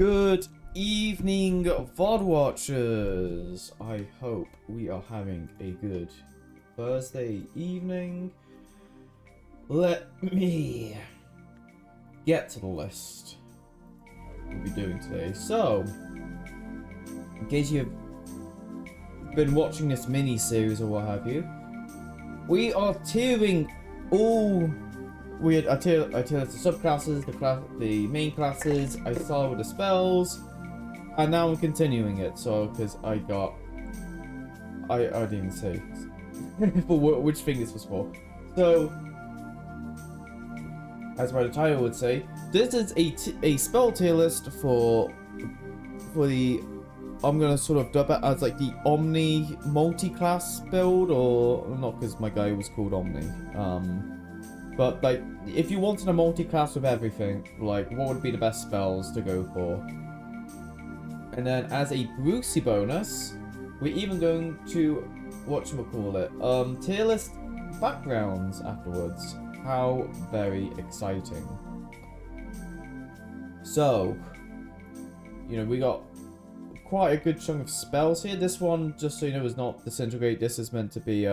Good evening, VOD watchers. I hope we are having a good Thursday evening. Let me get to the list we'll be doing today. So, in case you've been watching this mini-series or what have you, we are tiering all... I tier the subclasses, the main classes. I started with the spells, and now I'm continuing it. So, because I didn't even say for which thing this was for. So, as by the title would say, this is a spell tier list for the. I'm gonna sort of dub it as like the Omni multi-class build, or not, because my guy was called Omni. But like, if you wanted a multi-class with everything, like, what would be the best spells to go for? And then as a Brucey bonus, we're even going to whatchamacallit, tier list backgrounds afterwards. How very exciting. So, you know, we got quite a good chunk of spells here. This one, just so you know, is not Disintegrate. This is meant to be,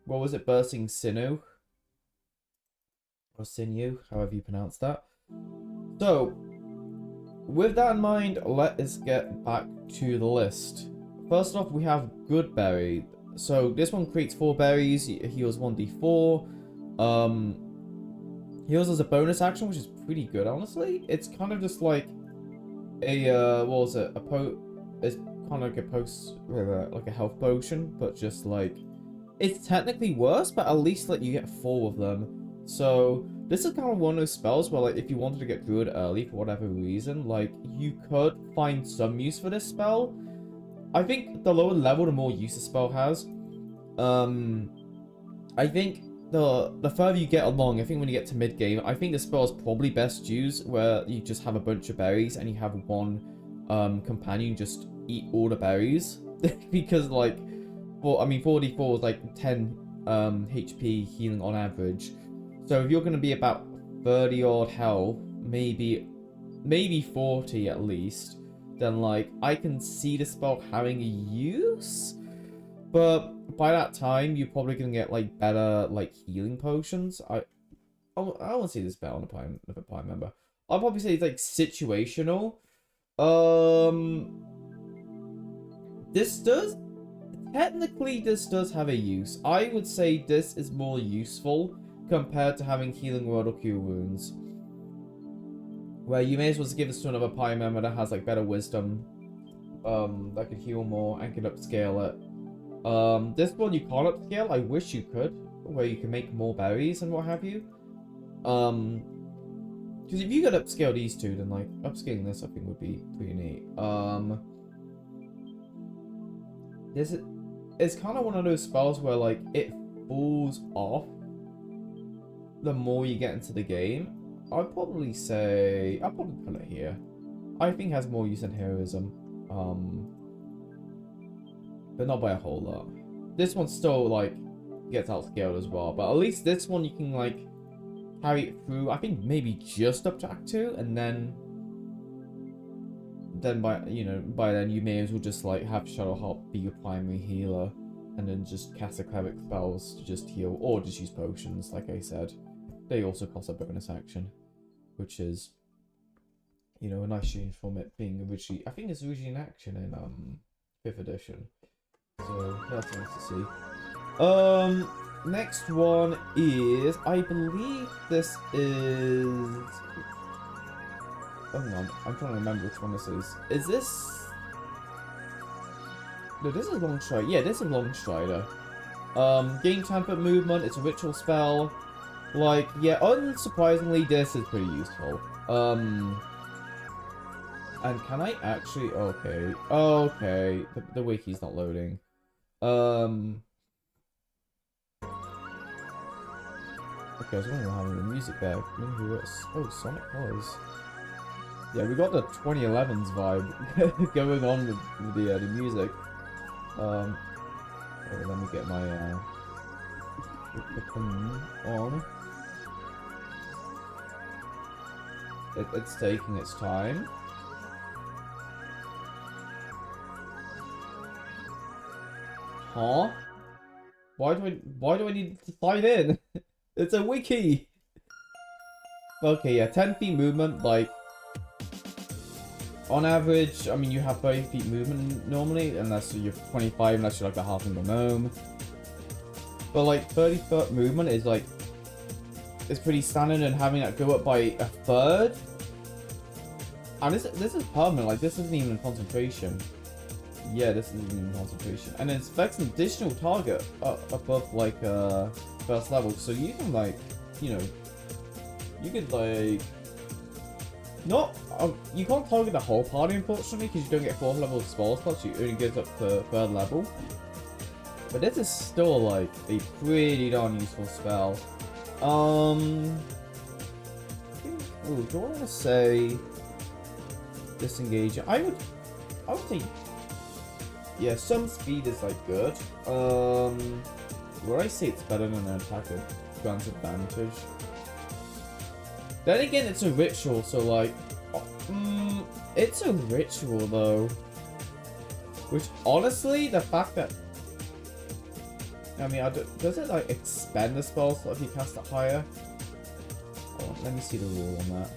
what was it? Bursting Sinew? Or Sinew, however you pronounce that. So, with that in mind, let us get back to the list. First off, we have Good Berry. So, this one creates 4 berries, heals 1d4. Heals as a bonus action, which is pretty good, honestly. It's kind of just like a, what was it? It's kind of like a health potion, but just like... It's technically worse, but at least like you get 4 of them. So this is kind of one of those spells where, like, if you wanted to get Druid early for whatever reason, like, you could find some use for this spell. I think the lower level, the more use the spell has. I think the further you get along, I think when you get to mid game, I think the spell is probably best used where you just have a bunch of berries and you have one companion just eat all the berries because like. Well, I mean, 4d4 is like 10 HP healing on average. So if you're going to be about 30 odd health, maybe 40 at least, then like I can see the spell having a use. But by that time, you're probably going to get like better like healing potions. I want to see this spell on a Prime member. I'll probably say it's like situational. Technically, this does have a use. I would say this is more useful compared to having Healing Word or Cure Wounds. Where you may as well give this to another party member that has like better wisdom. That can heal more and can upscale it. This one you can't upscale. I wish you could. Where you can make more berries and what have you. Because if you could upscale these two, then like upscaling this I think would be pretty neat. It's kind of one of those spells where, like, it falls off the more you get into the game. I'd probably put it here. I think it has more use than heroism. But not by a whole lot. This one still, like, gets outscaled as well. But at least this one you can, like, carry it through, I think maybe just up to Act 2, and then by then you may as well just like have Shadowheart be your primary healer and then just cast a cleric spells to just heal, or just use potions like I said. They also cost a bonus action, which is, you know, a nice change from it being originally, I think it's originally in action in 5th edition, so that's nice to see. Next one is, I believe this is... Hang on, I'm trying to remember which one this is. Is this... No, this is Longstrider. Yeah, this is Longstrider. Gain tempered movement, it's a ritual spell. Like, yeah, unsurprisingly, this is pretty useful. And can I actually... Okay. Okay. The wiki's not loading. Okay, I was wondering how the music there. Oh, Sonic Colors. Yeah, we got the 2011s vibe going on with the music. Let me get my on. It's taking its time. Huh? Why do I need to sign in? It's a wiki. Okay, yeah, 10 feet movement, like, on average, I mean, you have 30 feet movement normally, unless you're 25, unless you're like a half-gnome gnome. But like 30-foot movement is like, it's pretty standard, and having that go up by a third. And this is permanent, like this isn't even concentration. Yeah, this isn't even concentration. And it expects an additional target above like first level. So you can like, you know, you could like not you can't target the whole party unfortunately because you don't get 4th level spell slots. You only get up to 3rd level. But this is still like a pretty darn useful spell. Ooh, do I want to say disengage? I would think, yeah, some speed is like good. Would I say it's better than an attack that grants advantage? Then again, it's a ritual, so like, it's a ritual though. Which honestly, the fact that, I mean, does it like expend the spell slot if you cast it higher? Oh, let me see the rule on that.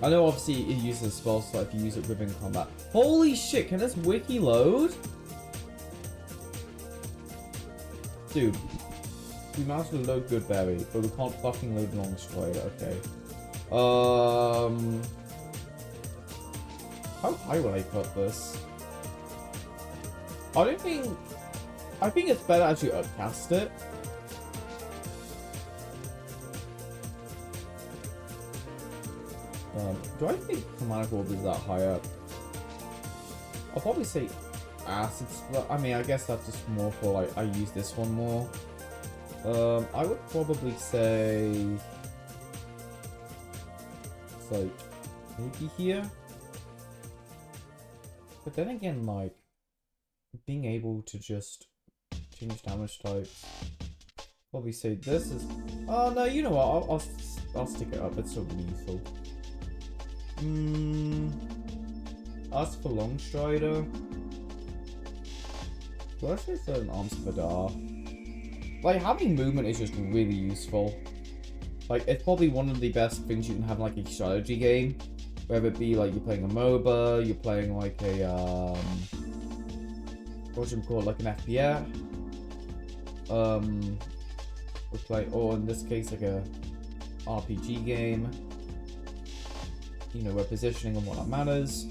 I know obviously it uses a spell slot if you use it within combat. Holy shit, can this wiki load? Dude, we managed to load Goodberry, but we can't fucking load Longstrider, okay. How high will I put this? I think it's better as you upcast it. Do I think Command Orb is that high up? I'll probably say Acid Split. I mean, I guess that's just more for like, I use this one more. I would probably say it's like maybe here. But then again, like being able to just change damage types. Probably say this is. Oh no, you know what? I'll stick it up. It's so useful. As for Longstrider, do I say certain arms for Dar? Like having movement is just really useful. Like it's probably one of the best things you can have in like a strategy game. Whether it be like you're playing a MOBA, you're playing like a what should we call it, like an FPS. We're playing, or in this case like a RPG game. You know, where positioning and whatnot matters.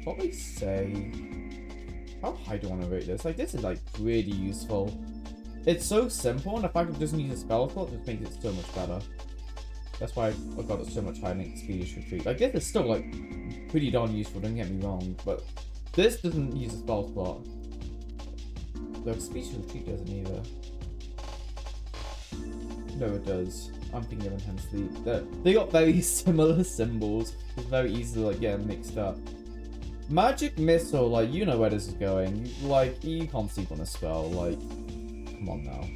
Probably say, how high do I want to rate this? Like this is like pretty useful. It's so simple, and the fact it doesn't use a spell slot just makes it so much better. That's why I got it so much higher than Expeditious Retreat. Like this is still like pretty darn useful, don't get me wrong, but this doesn't use a spell slot. The Expeditious Retreat doesn't either. No, it does. I'm thinking of Intense Sleep. They got very similar symbols. It's very easy to like get them mixed up. Magic Missile, like you know where this is going. Like you can't sleep on a spell. Like, come on now,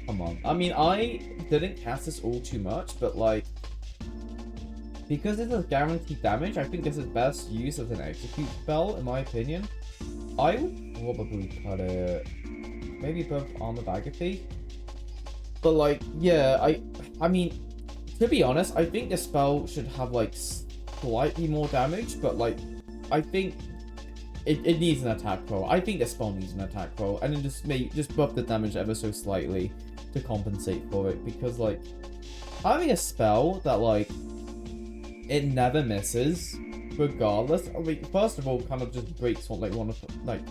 come on. I mean, I didn't cast this all too much, but like because this is guaranteed damage, I think this is best used as an execute spell, in my opinion. I would probably put it maybe above Armored Agape. But like, yeah, I mean, to be honest, I think the spell should have like slightly more damage, but like, I think it needs an attack roll. I think the spell needs an attack roll, and then just buff the damage ever so slightly to compensate for it, because like, having a spell that like, it never misses, regardless, I mean, first of all, kind of just breaks what like one of like,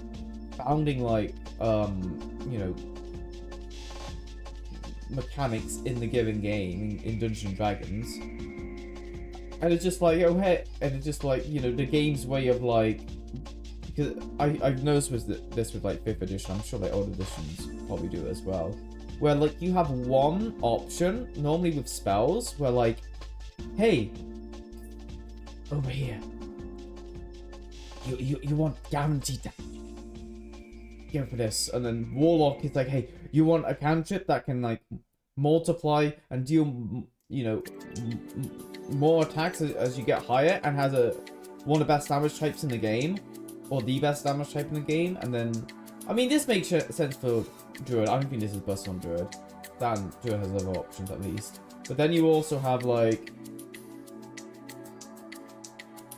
founding like, you know, mechanics in the given game in Dungeons and Dragons, and it's just like, oh hey, and it's just like, you know, the game's way of like, because I've noticed with this with like 5th edition, I'm sure like old editions probably do it as well, where like you have one option normally with spells where like, hey, over here, you want guaranteed damage, go for this. And then Warlock is like, hey, you want a cantrip that can like multiply and deal, you know, more attacks as you get higher, and has one of the best damage types in the game, or the best damage type in the game. And then, I mean, this makes sense for Druid. I don't think this is best on Druid. Dan Druid has other options at least. But then you also have like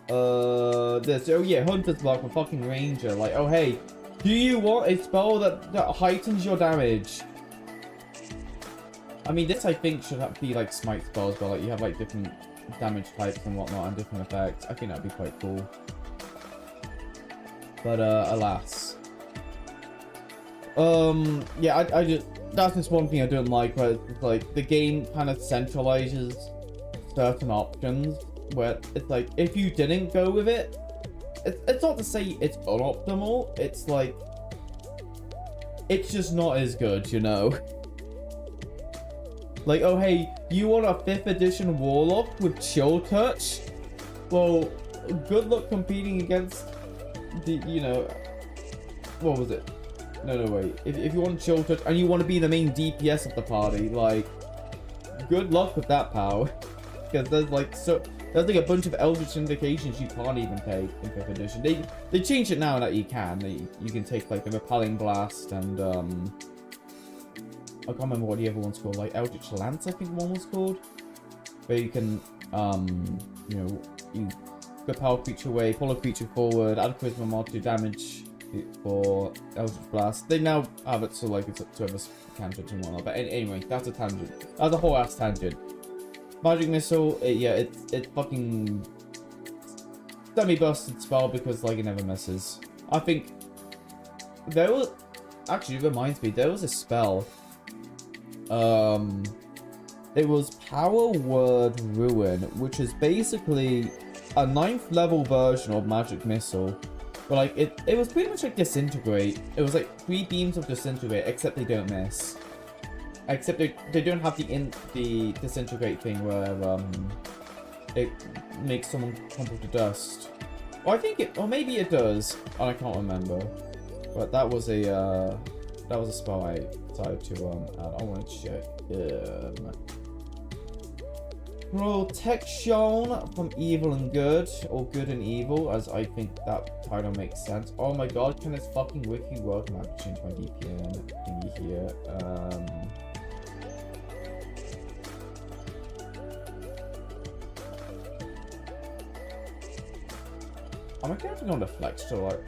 this. Oh yeah, Hunter's Block for fucking Ranger. Like, oh hey, do you want a spell that heightens your damage? I mean, this I think should be like smite spells, but like you have like different damage types and whatnot and different effects. I think that'd be quite cool. But alas. Yeah, I just, that's just one thing I don't like, where it's like the game kind of centralizes certain options, where it's like if you didn't go with it, it's not to say it's unoptimal, it's like it's just not as good, you know. Like, oh hey, you want a 5th edition Warlock with Chill Touch? Well, good luck competing against the, you know, what was it? No, wait. If you want Chill Touch and you want to be the main DPS of the party, like, good luck with that, pal. Because there's like a bunch of Eldritch indications you can't even take in 5th edition. They changed it now that you can. You can take like the Repelling Blast and I can't remember what the other one's called, like Eldritch Lance, I think one was called. Where you can you know, you repel creature away, pull a creature forward, add a charisma mod to damage for Eldritch Blast. They now have it so like it's up to other cantrips and whatnot. But anyway, that's a tangent. That's a whole ass tangent. Magic Missile, yeah, it's fucking semi-busted spell because like it never misses. I think there was, actually it reminds me, there was a spell. It was Power Word Ruin, which is basically a 9th level version of Magic Missile. But like it was pretty much like Disintegrate. It was like 3 beams of Disintegrate, except they don't miss. Except they don't have the Disintegrate thing where it makes someone crumple to dust. Or I think it, or maybe it does. I can't remember. But that was a spell I decided to add. I want to check. Protection from evil and good, or good and evil, as I think that title makes sense. Oh my god, can this fucking wiki work? I have to change my VPN thingy here. I'm actually on the flex to like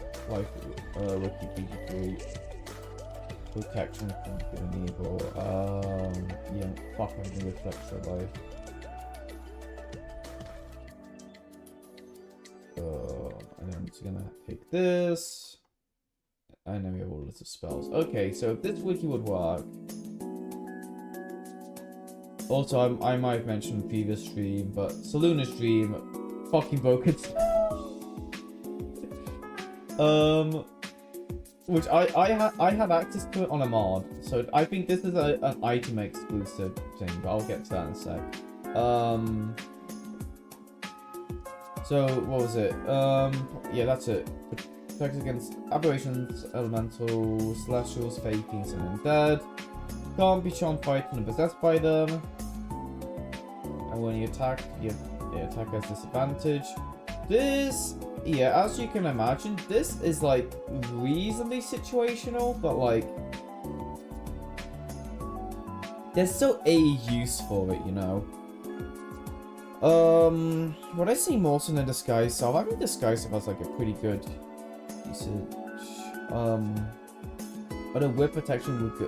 wiki BG3. Protection from good and evil. Yeah, fuck, I'm gonna flex to life. And then I'm just gonna take this, and then we have all list of spells. Okay, so if this wiki would work. Also, I might have mentioned previous stream, but Soluna's stream fucking broken. Which I had access to it on a mod, so I think this is an item exclusive thing, but I'll get to that in a sec. So, what was it? Yeah, that's it. Protects against aberrations, elementals, celestials, fate, fiends, and undead. Can't be shown fighting and possessed by them. And when you attack, the attack has disadvantage. This, yeah, as you can imagine, this is like reasonably situational, but like there's still a use for it, you know. When I see Molson in Disguise Self, I think Disguise Self has like a pretty good usage. But a whip protection with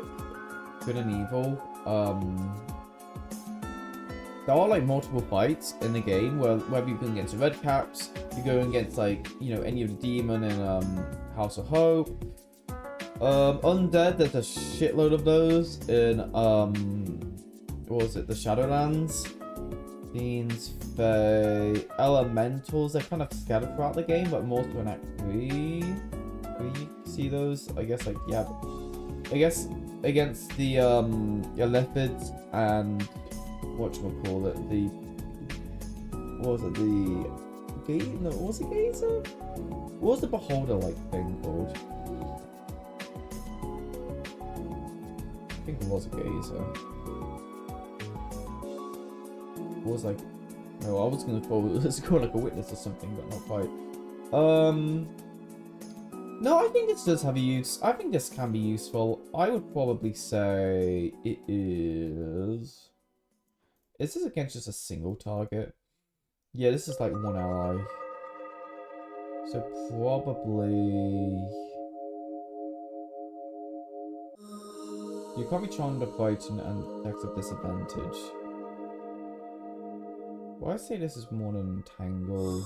good and evil. There are like multiple fights in the game where whether you go against the Red Caps, you go against like, you know, any of the demon in House of Hope. Undead, there's a shitload of those in what was it, the Shadowlands? Fiends, Fae, Elementals, they're kind of scattered throughout the game, but most in Act 3. You see those? I guess like, yeah. I guess against the Leopards and whatchamacallit, what was it, what was the Gazer? What was the Beholder like thing called? was a gazer. It was like, no, I was gonna call like a witness or something, but not quite. No, I think this does have a use. I think this can be useful. I would probably say it is. Is this against just a single target? Yeah, this is like one ally. So probably. You can't be charmed up fight and attacks of disadvantage. Well, I say this is more than Tangle.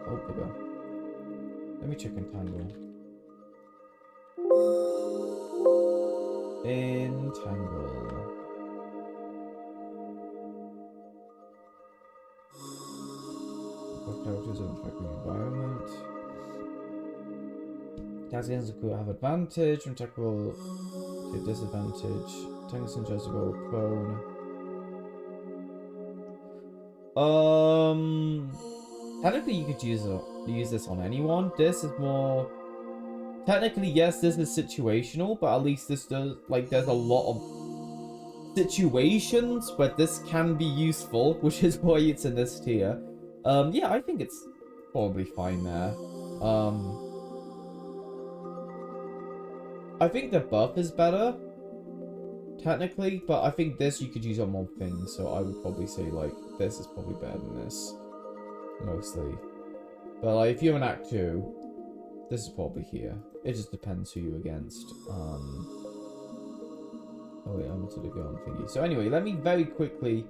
Oh, bigger. Let me check Entangle. Entangle. Both characters are affecting the environment. Attacks against the crew have advantage, and attack will take disadvantage. Tangle and just go prone. Technically you could use this on anyone. This is more technically, yes, this is situational, but at least this does, like, there's a lot of situations where this can be useful, which is why it's in this tier. Yeah, I think it's probably fine there. I think the buff is better, technically, but I think this you could use on more things, so I would probably say, like, this is probably better than this. Mostly. But, like, if you're in Act 2, this is probably here. It just depends who you're against. Oh wait, I wanted to go on thingy. So anyway, let me very quickly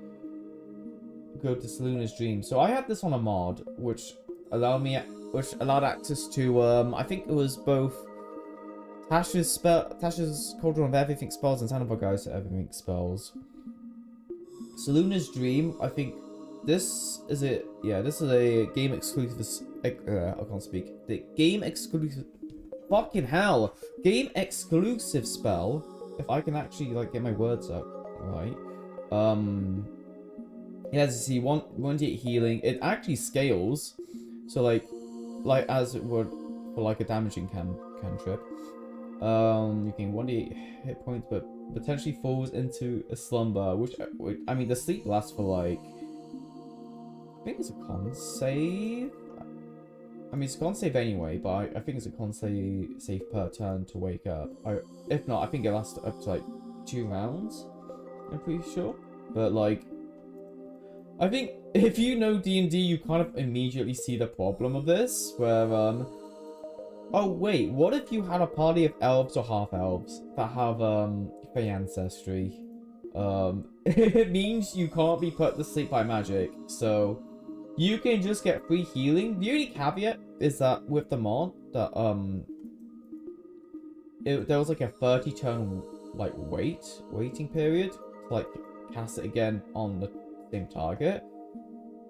go to Seluna's Dream. So I had this on a mod, which allowed access to, I think it was both Tasha's Cauldron of Everything spells and Sandoval Guys Everything spells. Seluna's Dream, I think this is a game exclusive. I can't speak. The game exclusive. Fucking hell! Game exclusive spell. If I can actually like get my words up right. It has, you see, 1d8 healing. It actually scales. So like as it would for like a damaging cantrip. You gain 1d8 hit points, but potentially falls into a slumber, which I mean the sleep lasts for like. I think it's a con save. I mean, it's a con save anyway, but I think it's a con save per turn to wake up. If not, I think it lasts up to like 2 rounds. I'm pretty sure. But like, I think if you know D&D, you kind of immediately see the problem of this, where oh wait, what if you had a party of elves or half elves that have Fey ancestry? It means you can't be put to sleep by magic, so you can just get free healing. The only caveat is that with the mod, that there was like a 30 turn like waiting period to like cast it again on the same target.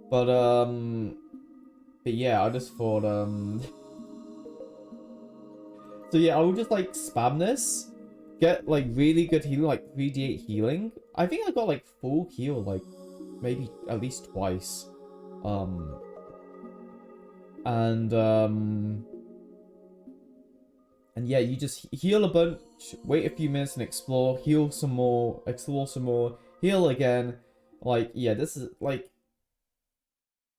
But yeah, I just thought so yeah, I would just like spam this, get like really good healing, like 3d8 healing. I think I got like full heal like maybe at least twice. And yeah, you just heal a bunch, wait a few minutes and explore, heal some more, explore some more, heal again. Like, yeah, this is like,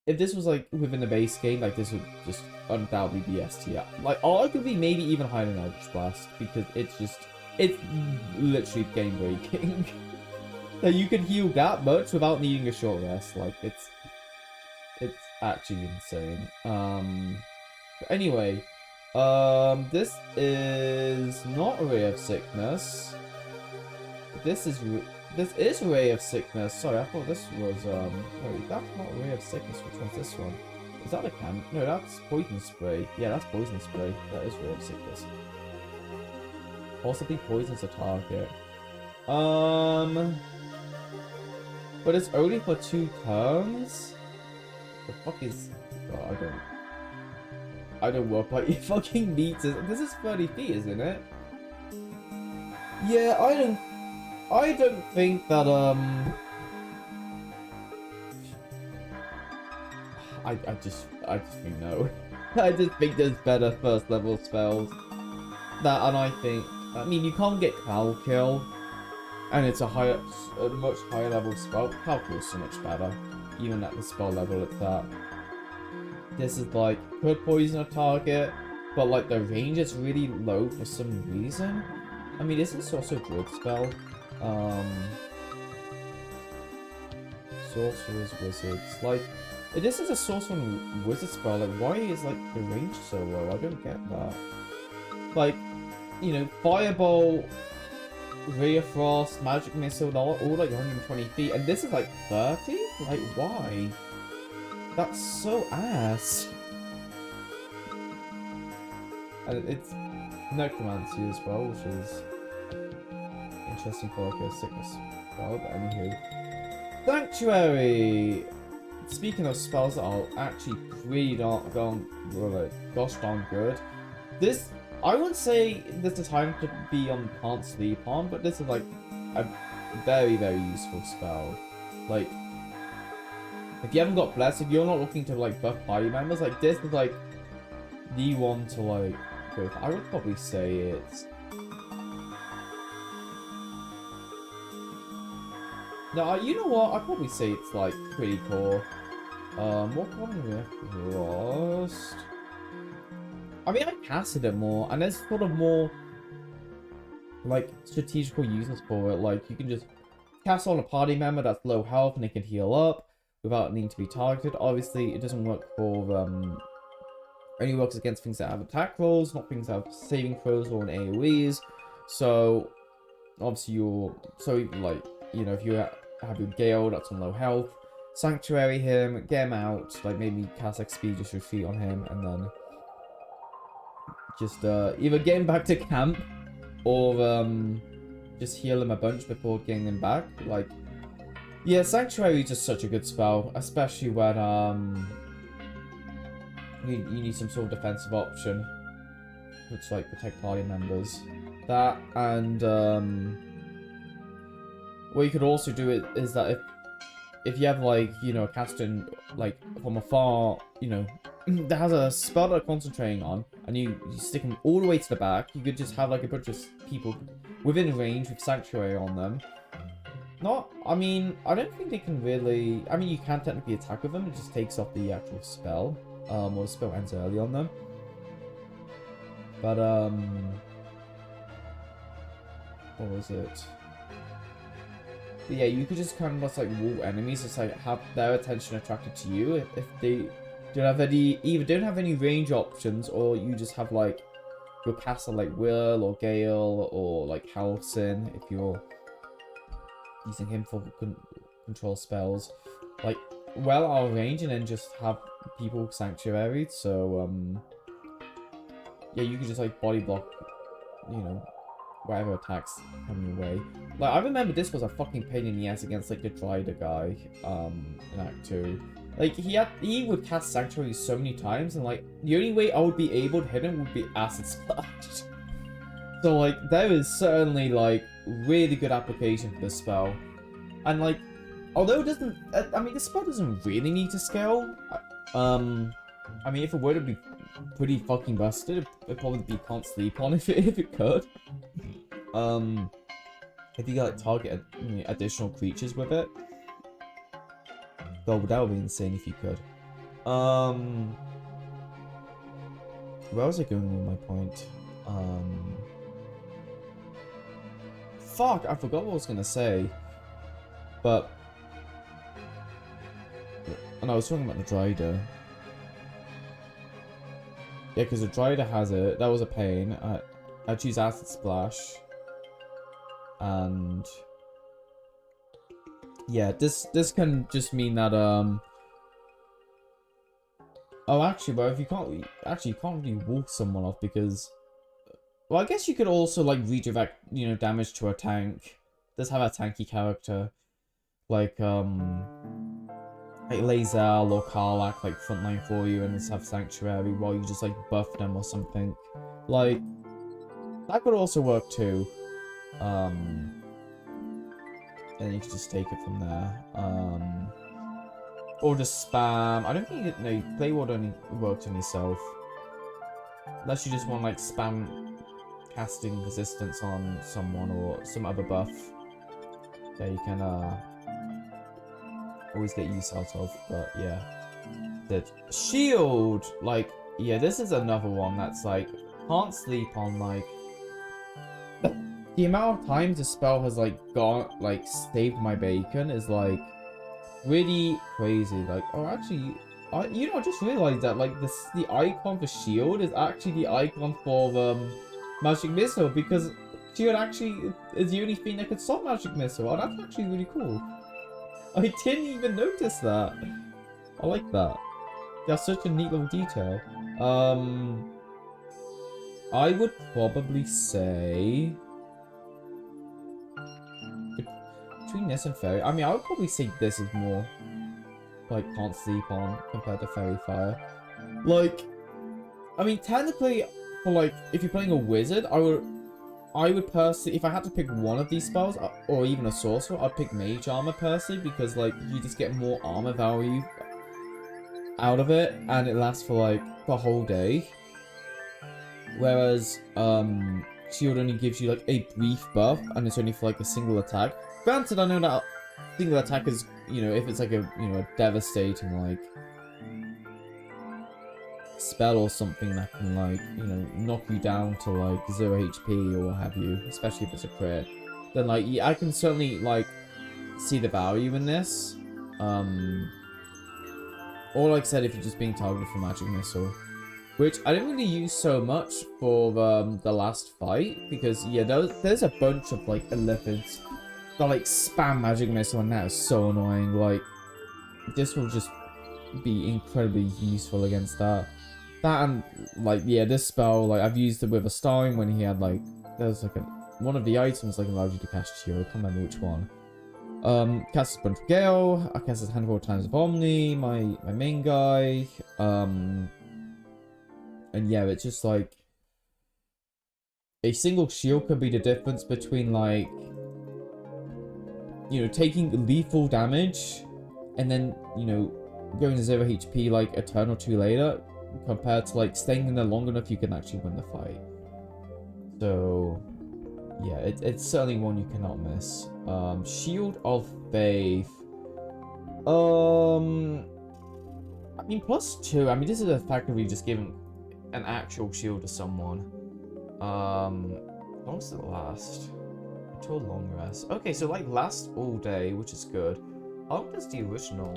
if this was like within the base game, like this would just undoubtedly be S tier. Like, arguably maybe even higher than Eldritch Blast, because it's literally game breaking. That you can heal that much without needing a short rest. Like, it's actually insane. But anyway, this is not a Ray of Sickness. This is Ray of Sickness. Sorry, I thought this was wait, that's not Ray of Sickness. Which one's this one? Is that a can? No, that's Poison Spray. Yeah, that's Poison Spray. That is Ray of Sickness. Possibly poisons a target. But it's only for 2 turns. The fuck is? Oh, I don't work by your fucking meters. This is 30 feet, isn't it? Yeah, I don't think that I just think no. I just think there's better first level spells. And I think I mean, you can't get Cloud Kill, and it's a much higher level spell. Cloud Kill is so much better, even at the spell level at that. This is like, could poison a target, but like the range is really low for some reason. I mean, this is also a good spell. Sorcerers, Wizards, like, this is a Sorcerer and Wizard spell, like, why is, like, the range so low? I don't get that. Like, you know, Fireball, Ray of Frost, Magic Missile, all like 120 feet, and this is like 30? Like, why? That's so ass. And it's Necromancy as well, which is interesting for like a sickness spell, but anywho. Sanctuary! Speaking of spells that are actually pretty gosh darn good. This, I would say this is a time to be on Can't Sleep on, but this is like a very, very useful spell. Like, if you haven't got Bless, if you're not looking to like buff party members, like this is like the one to like go with. I would probably say it's... No, you know what? I'd probably say it's like pretty cool. What common we have lost? I mean, I casted it more, and there's sort of more like strategical uses for it. Like, you can just cast on a party member that's low health and they can heal up without needing to be targeted. Obviously, it doesn't work for only works against things that have attack rolls, not things that have saving throws or an AoEs. So obviously like, you know, if you have your Gale that's on low health, Sanctuary him, get him out, like maybe cast XP, just retreat on him, and then just either get him back to camp or just heal him a bunch before getting him back. Like, yeah, Sanctuary is just such a good spell, especially when you need some sort of defensive option, which like protect party members. That, and what you could also do is that if you have like, you know, a caster like from afar, you know, that has a spell that they're concentrating on, and you stick them all the way to the back, you could just have like a bunch of people within range with Sanctuary on them. I mean, I don't think they can really, I mean, you can technically attack with them, it just takes off the actual spell, or the spell ends early on them. But, what was it? But yeah, you could just kind of just like wall enemies, just like have their attention attracted to you if they don't have either don't have any range options, or you just have like your caster like Will or Gale or like Halcyon if you're using him for control spells, like well out of range, and then just have people Sanctuary. So yeah, you could just like body block, you know, whatever attacks come your way. Like, I remember this was a fucking pain in the ass against like the Dryder guy in Act 2. Like, he would cast Sanctuary so many times, and like the only way I would be able to hit him would be Acid Splash. So like, there is certainly like really good application for this spell. And like, although it doesn't, I mean, this spell doesn't really need to scale. I mean, if it were to be pretty fucking busted, it'd probably be Can't Sleep on if it could. If you got like target additional creatures with it, well, that would be insane if you could. Where was I going with my point? Fuck, I forgot what I was gonna say. But, and I was talking about the Dryder. Yeah, because the Dryder has it. That was a pain. I choose Acid Splash. And yeah, this can just mean that oh, actually, but if you can't really walk someone off, because, well, I guess you could also like redirect, you know, damage to a tank. Does have a tanky character like Lae'zel or Karlach like frontline for you, and just have Sanctuary while you just like buff them or something. Like, that could also work too. And you can just take it from there. Or just spam. I don't think Play Ward only works on yourself. Unless you just want like spam casting resistance on someone or some other buff that you can always get use out of. But yeah, the shield, like, yeah, this is another one that's like can't sleep on. Like the amount of times the spell has like saved my bacon is like really crazy. Like, oh, actually, you know, I just realized that like the icon for shield is actually the icon for magic missile, because shield actually is the only thing that could stop magic missile. Oh, that's actually really cool. I didn't even notice that. I like that. That's such a neat little detail. I would probably say between this and fairy. I mean, I would probably say this is more like can't sleep on compared to fairy fire. Like, I mean, technically, for like if you're playing a wizard, I would personally, if I had to pick one of these spells or even a sorcerer, I'd pick mage armor personally, because like you just get more armor value out of it, and it lasts for like the whole day. Whereas shield only gives you like a brief buff, and it's only for like a single attack. Granted, I know that single attack is, you know, if it's like a, you know, a devastating like spell or something that can like, you know, knock you down to like 0 HP or what have you, especially if it's a crit, then like, yeah, I can certainly like see the value in this. Or like I said, if you're just being targeted for magic missile, which I didn't really use so much for the last fight, because yeah, there's a bunch of like Olympians that like spam magic missile, and that is so annoying. Like, this will just be incredibly useful against that. That and like, yeah, this spell, like I've used it with a Starring when he had like, there's like one of the items like allowed you to cast shield. I can't remember which one. Cast a bunch of Gale. I cast a handful of times of Omni, my main guy. And yeah, it's just like a single shield could be the difference between like, you know, taking lethal damage and then, you know, going to 0 HP like a turn or two later, compared to like staying in there long enough you can actually win the fight. So yeah, it's certainly one you cannot miss. Shield of Faith. I mean, +2. I mean, this is effectively just giving an actual shield to someone. How long does it last? Until long rest. Okay, so like lasts all day, which is good. How long does the original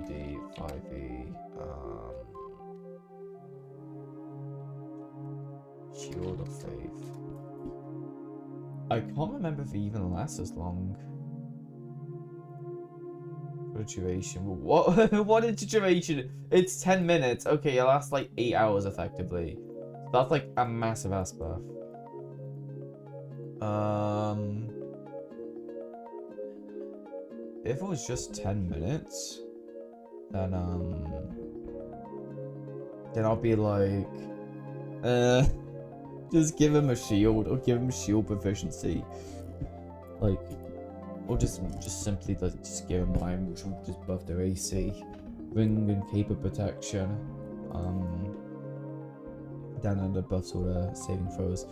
the 5e Shield of Faith? I can't remember if it even lasts as long. For duration. What? What is duration? It's 10 minutes. Okay, it lasts like 8 hours effectively. That's like a massive ass buff. If it was just 10 minutes, then I'll be like, just give him a shield, or give him shield proficiency, like, or just simply like just give him mine, which will just buff their AC, ring and cape of protection, then under buffs all the saving throws.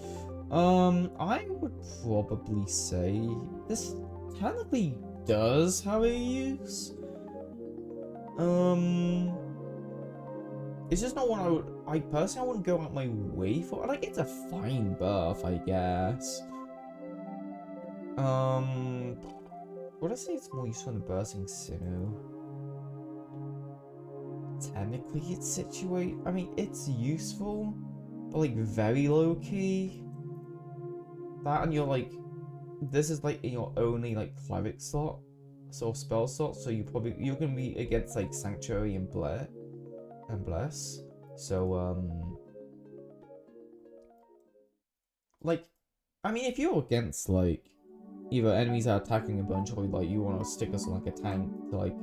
I would probably say this technically does have a use. It's just not one I personally wouldn't go out my way for. Like, it's a fine buff, I guess. Would I say it's more useful in the Bursting Sinnoh? Technically, it's situate. I mean, it's useful, but like very low key. That and you're like, this is like in your only like cleric slot, sort of spell slot. So you're gonna be against like Sanctuary and Bless. So like, I mean, if you're against like either enemies are attacking a bunch, or like you want to stick us on like a tank to like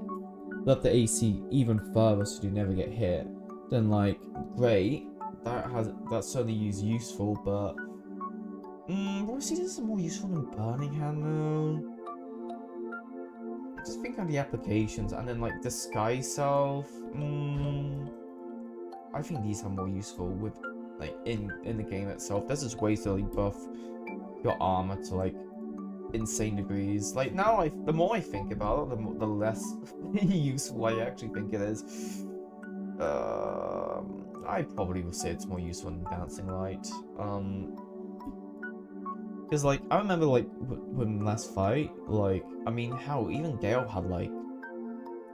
let the AC even further so you never get hit, then like great, that's certainly useful, but obviously this is more useful than Burning Hand though. Just think of the applications, and then like Disguise Self. I think these are more useful with like in the game itself. This is ways to like buff your armor to like insane degrees. Like now, the more I think about it, the less useful I actually think it is. I probably will say it's more useful than Dancing Light. Because like I remember like when last fight, like I mean, hell, even Gale had like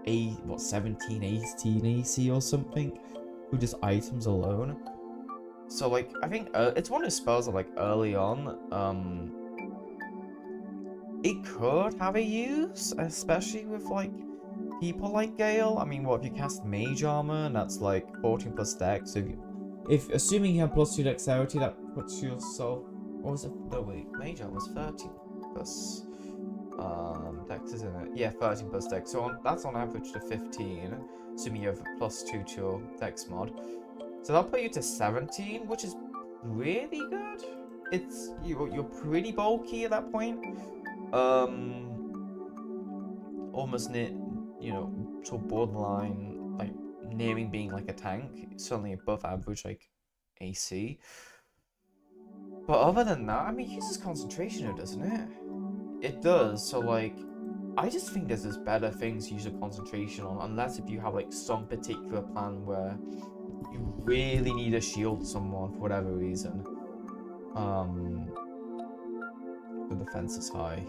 17, 18 AC or something, with just items alone. So like I think it's one of those spells that like early on, it could have a use, especially with like people like Gale. I mean, what if you cast Mage Armor and that's like 14 plus Dex? So if assuming you have +2 Dexterity, that puts yourself. What was it? No wait, Mage Armor was 13 plus Dex, isn't it? Yeah, 13 plus Dex. So that's on average to 15, assuming you have +2 to your Dex mod. So that'll put you to 17, which is really good. It's you're pretty bulky at that point. Almost near, you know, sort of borderline, like nearing being like a tank. Certainly above average, like AC. But other than that, I mean, it uses concentration, doesn't it? It does. So like, I just think there's better things to use your concentration on, unless if you have like some particular plan where you really need a shield someone for whatever reason. The defense is high.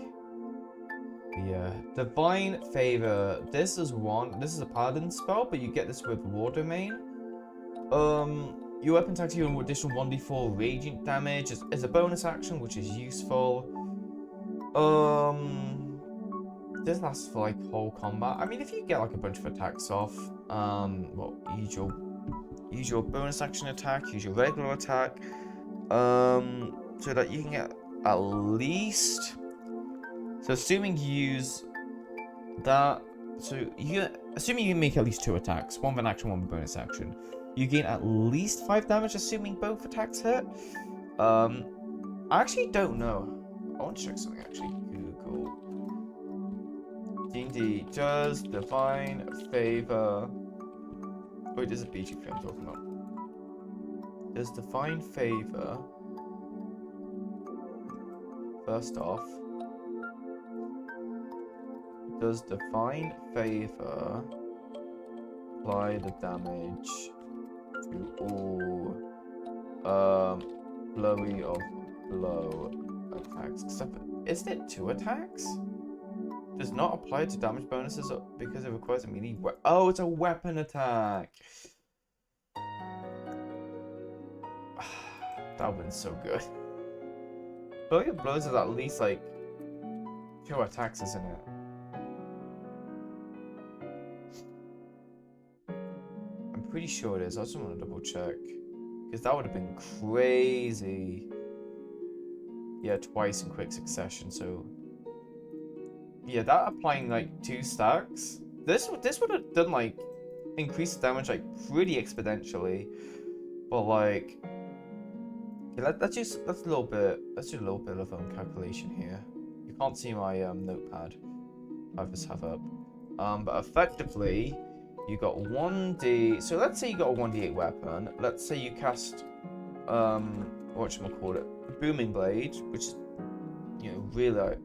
But yeah, Divine Favor. This is a paladin spell, but you get this with War Domain. Your weapon attacks you with additional 1d4 radiant damage. It's a bonus action, which is useful. This lasts for like whole combat. I mean, if you get like a bunch of attacks off, well, use your bonus action attack, use your regular attack, so that you can get at least. So assuming you use that, assuming you make at least 2 attacks, one with an action, one with bonus action, you gain at least 5 damage, assuming both attacks hit. I actually don't know. I want to check something actually. Google. D&D, does Divine Favor... Wait, this is BG3 I'm talking about. Does Divine Favor... First off... Does Divine Favor apply the damage to all flurry of blow attacks? Except, isn't it 2 attacks? Does not apply to damage bonuses because it requires a melee. Oh, it's a weapon attack. That would've been so good. Flurry of blows is at least like 2 attacks, isn't it? I'm pretty sure it is. I just want to double check. Because that would have been crazy. Yeah, twice in quick succession, so... Yeah, that applying like 2 stacks. This would have done like... increased damage like pretty exponentially. But like... Yeah, let's do a little bit of calculation here. You can't see my notepad. I just have up. But effectively... You got 1d. So let's say you got a 1d8 weapon. Let's say you cast, whatchamacallit, Booming Blade, which is, you know, really a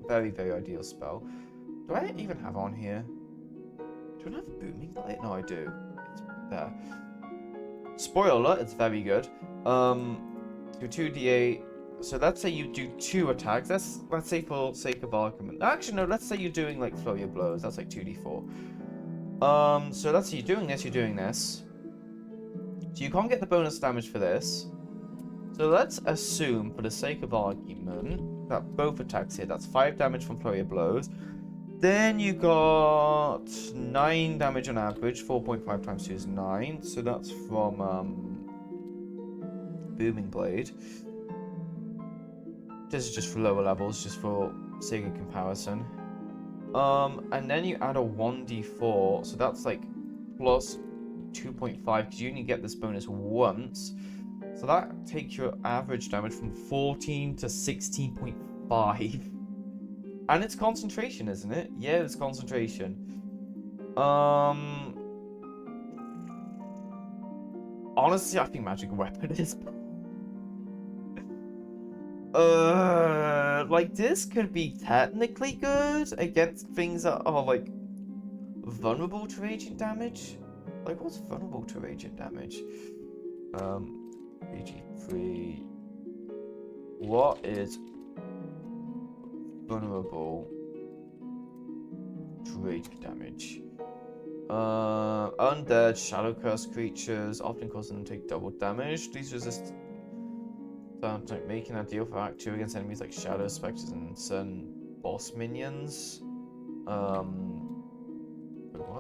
very, very ideal spell. Do I even have on here? Do I have a Booming Blade? No, I do. It's there. Spoiler, it's very good. Do 2d8. So let's say you do 2 attacks. Let's say for sake of argument. Actually, no. Let's say you're doing like flurry of blows. That's like 2d4. So let's say you're doing this. So you can't get the bonus damage for this. So let's assume, for the sake of argument, that both attacks hit. That's 5 damage from flurry of blows. Then you got 9 damage on average. 4.5 times 2 is 9. So that's from Booming Blade. This is just for lower levels, just for sake of comparison. And then you add a 1d4, so that's like plus 2.5, because you only get this bonus once. So that takes your average damage from 14 to 16.5. And it's concentration, isn't it? Yeah, it's concentration. Honestly, I think magic weapon is. Like this could be technically good against things that are like vulnerable to radiant damage. Like what's vulnerable to radiant damage? BG3. What is vulnerable to radiant damage? Undead, shadow curse creatures, often causing them to take double damage. These resist making a deal for Act 2 against enemies like shadow specters and certain boss minions. What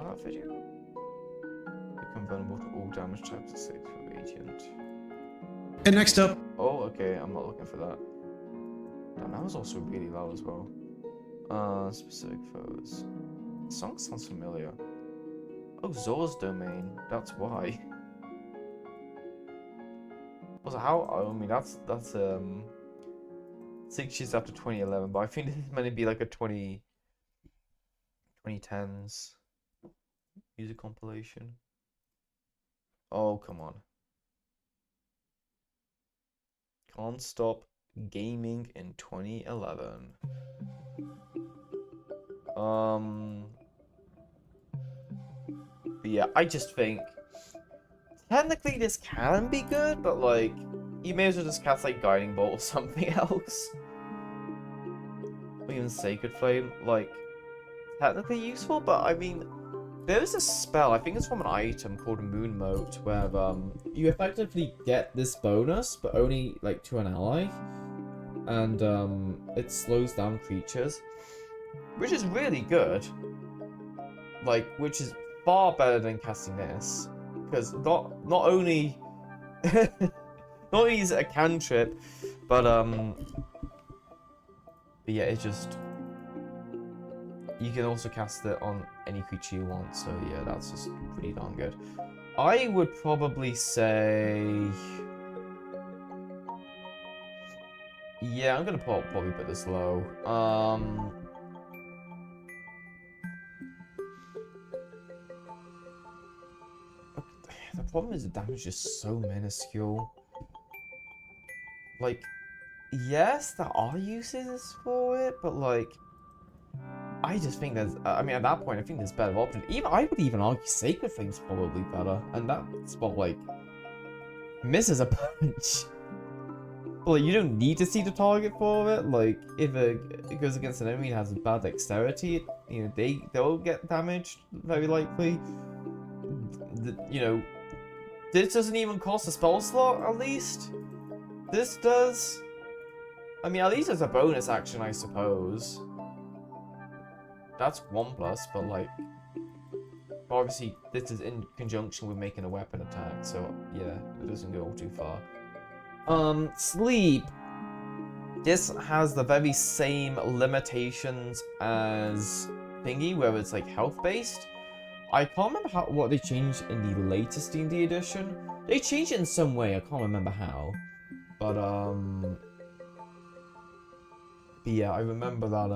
that video? Become vulnerable to all damage types except for radiant. And next up. Oh, okay, I'm not looking for that. Damn, that was also really low as well. Specific foes. The song sounds familiar. Oh, Zor's domain. That's why. Also, how? I mean, that's 6 years after 2011, but I think this is meant to be like a 2010s music compilation. Oh, come on. Can't stop gaming in 2011. But yeah, I just think technically this can be good, but like you may as well just cast like Guiding Bolt or something else. Or even Sacred Flame, like technically useful, but I mean there is a spell, I think it's from an item called Moon Mote, where you effectively get this bonus, but only like to an ally. And it slows down creatures. Which is really good. Like, which is far better than casting this. Because not only not only is it a cantrip, but yeah, it's just you can also cast it on any creature you want, so yeah, that's just pretty darn good. I would probably say yeah, I'm gonna probably put this low. The problem is the damage is so minuscule. Like, yes, there are uses for it, but like, I just think there's. I mean, at that point, I think there's better options. I would even argue Sacred Flame's probably better, and that spot like misses a bunch. But like, you don't need to see the target for it. Like, if it goes against an enemy and has bad dexterity, you know they'll get damaged very likely. You know. This doesn't even cost a spell slot, at least. This does. I mean, at least it's a bonus action, I suppose. That's 1+, but like... Obviously, this is in conjunction with making a weapon attack, so yeah, it doesn't go too far. Sleep. This has the very same limitations as Thingy, where it's like health-based. I can't remember what they changed in the latest D&D edition. They changed it in some way, I can't remember how. But yeah, I remember that,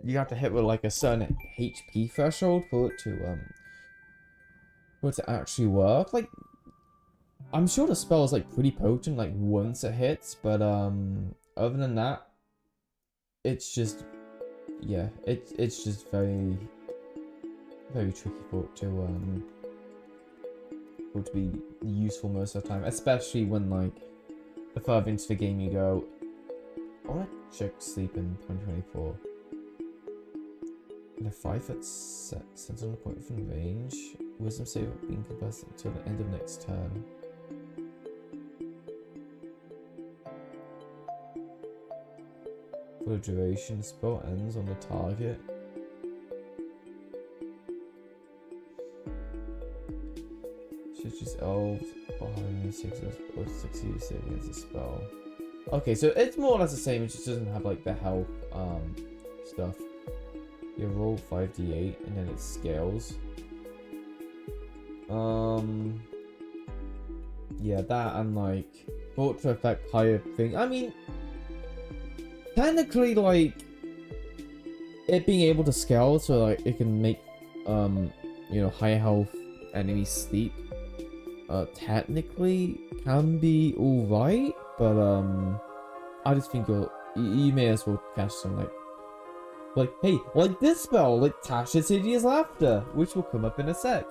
you have to hit with, like, a certain HP threshold for it to actually work. Like, I'm sure the spell is, like, pretty potent, like, once it hits, but, other than that, it's just, yeah, it's just very tricky for it to be useful most of the time, especially when like the further into the game you go. I want to check sleep in 2024. And a 5-foot sentinel point within range. Wisdom save being compressed until the end of next turn. For the duration, the spell ends on the target. Just elves or having 6 or 6 use it against a spell. Okay, so it's more or less the same, it just doesn't have like the health stuff. You roll 5d8 and then it scales. Yeah, that and like thought to affect higher thing. I mean technically like it being able to scale so like it can make you know higher health enemies sleep technically can be alright, but I just think you may as well cast some hey, like this spell, like Tasha's Hideous Laughter, which will come up in a sec.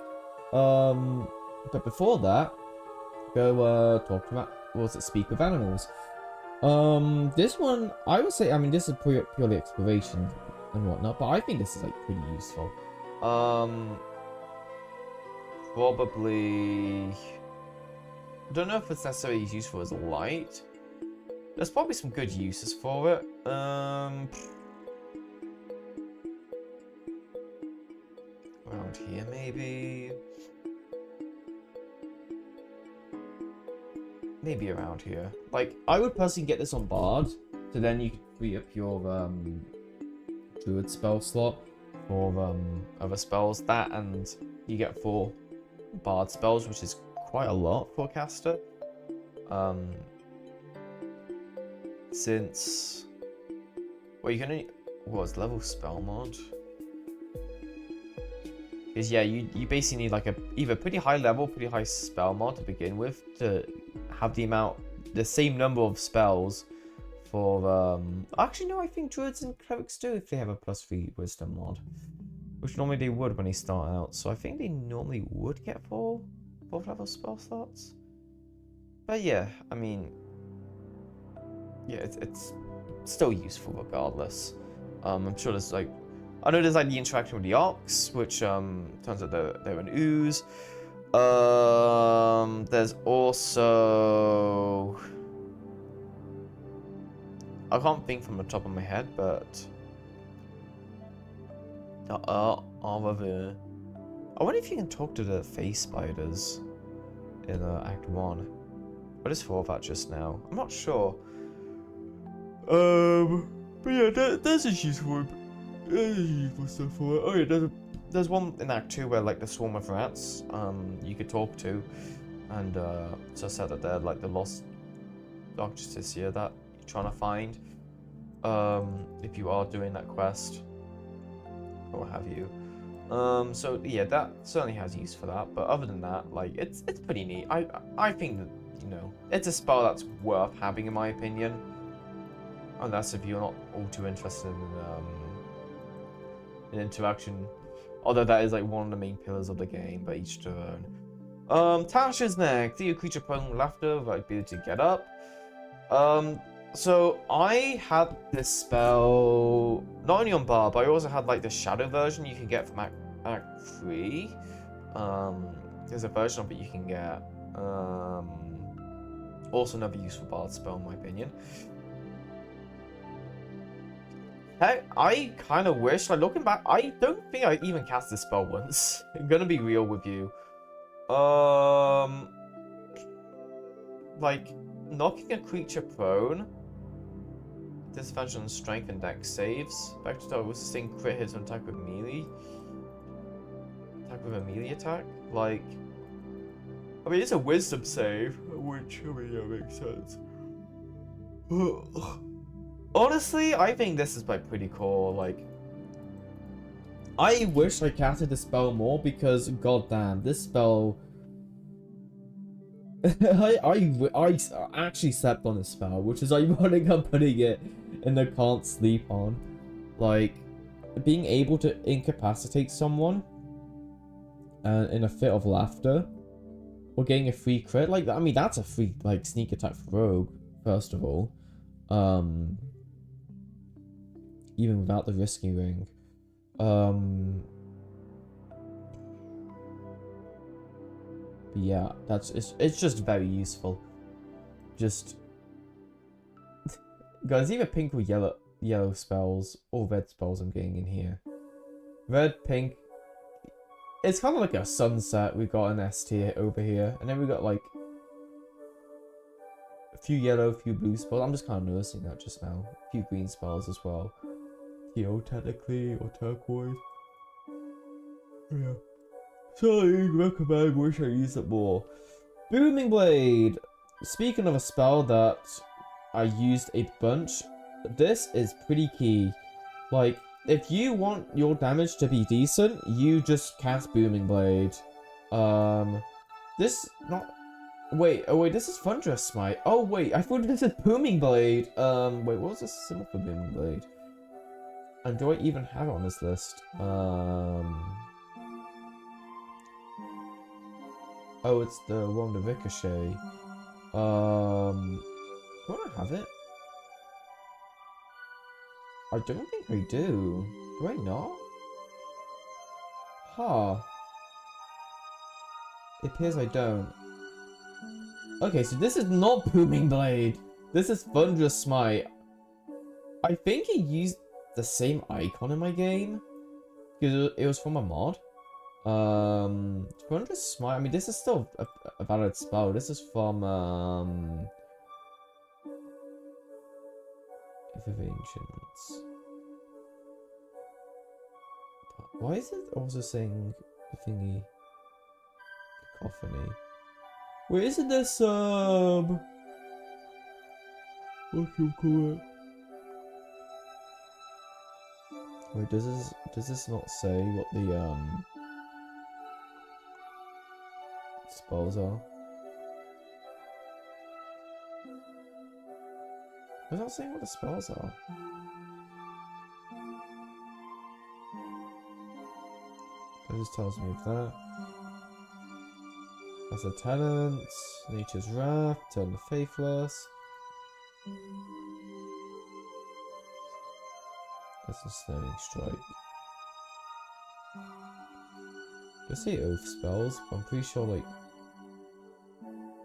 But before that, go talk to speak with animals. This one, I would say, I mean, this is purely exploration and whatnot, but I think this is like pretty useful. Probably, I don't know if it's necessarily as useful as light. There's probably some good uses for it. Around here maybe. Maybe around here. Like, I would personally get this on Bard, so then you could free up your Druid spell slot for other spells. That, and you get 4 Bard spells, which is quite a lot for a caster. Since, well, you can only, what's level spell mod? Because yeah, you basically need like either pretty high level, pretty high spell mod to begin with to have the same number of spells for actually no, I think druids and clerics do if they have a +3 wisdom mod, which normally they would when they start out. So I think they normally would get 4th level spell slots. But yeah, I mean, yeah, it's still useful regardless. I'm sure there's like, I know there's like the interaction with the ox, which turns out they're an ooze. There's also, I can't think from the top of my head, but I wonder if you can talk to the face spiders in Act 1. I just thought of that just now. I'm not sure. But yeah, there's a useful stuff for it. Oh yeah, there's one in Act 2 where like the swarm of rats you could talk to, and so said that they're like the lost Dark Justicia that you're trying to find if you are doing that quest or what have you. So yeah, that certainly has use for that, but other than that, like it's pretty neat. I think that, you know, it's a spell that's worth having in my opinion, unless if you're not all too interested in interaction, although that is like one of the main pillars of the game, but each to their own. Tasha's next. Do your creature prone laughter with ability to get up. So I had this spell not only on Bar, but I also had like the shadow version you can get from Act 3. There's a version of it you can get. Also another useful Bard spell in my opinion. I kind of wish, like looking back, I don't think I even cast this spell once. I'm gonna be real with you. Like knocking a creature prone. Disadvantage on strength and dex saves. Back to that was the same crit hits when attack with melee. Attack with a melee attack. Like, I mean, it's a wisdom save, which I mean, yeah, makes sense. Honestly, I think this is like pretty cool. Like, I wish I casted the spell more because, goddamn, this spell. I actually slept on this spell, which is ironic. I'm putting it in the can't sleep on. Like, being able to incapacitate someone in a fit of laughter, or getting a free crit. Like, I mean, that's a free like sneak attack for rogue. First of all, even without the risky ring. But yeah, it's just very useful. Just guys, either pink or yellow spells or red spells I'm getting in here. Red, pink. It's kind of like a sunset. We've got an S tier over here, and then we got like a few yellow, a few blue spells. I'm just kind of noticing that just now. A few green spells as well. Teal technically, or turquoise. Yeah. Sorry, recommend, wish I used it more. Booming Blade! Speaking of a spell that I used a bunch, this is pretty key. Like, if you want your damage to be decent, you just cast Booming Blade. This not. Wait, oh wait, this is Thunderous Smite. Oh wait, I thought this is Booming Blade. Wait, what was this symbol for Booming Blade? And do I even have it on this list? Oh, it's the one, the Ricochet. Do I have it? I don't think I do. Do I not? Huh. It appears I don't. Okay, so this is not Booming Blade. This is Thunderous Smite. I think he used the same icon in my game. Because it was from a mod. Thunderous Smite. I mean, this is still a valid spell. This is from, If of Ancients. Why is it also saying the thingy? Cacophony. Wait, isn't this, what do you call it? Wait, does this not say what the, spells are? Does that say what the spells are? That just tells me of that. As a tenant, Nature's Wrath, Turn the Faithless. That's a Snaring Strike. Did I say Oath spells? I'm pretty sure, like...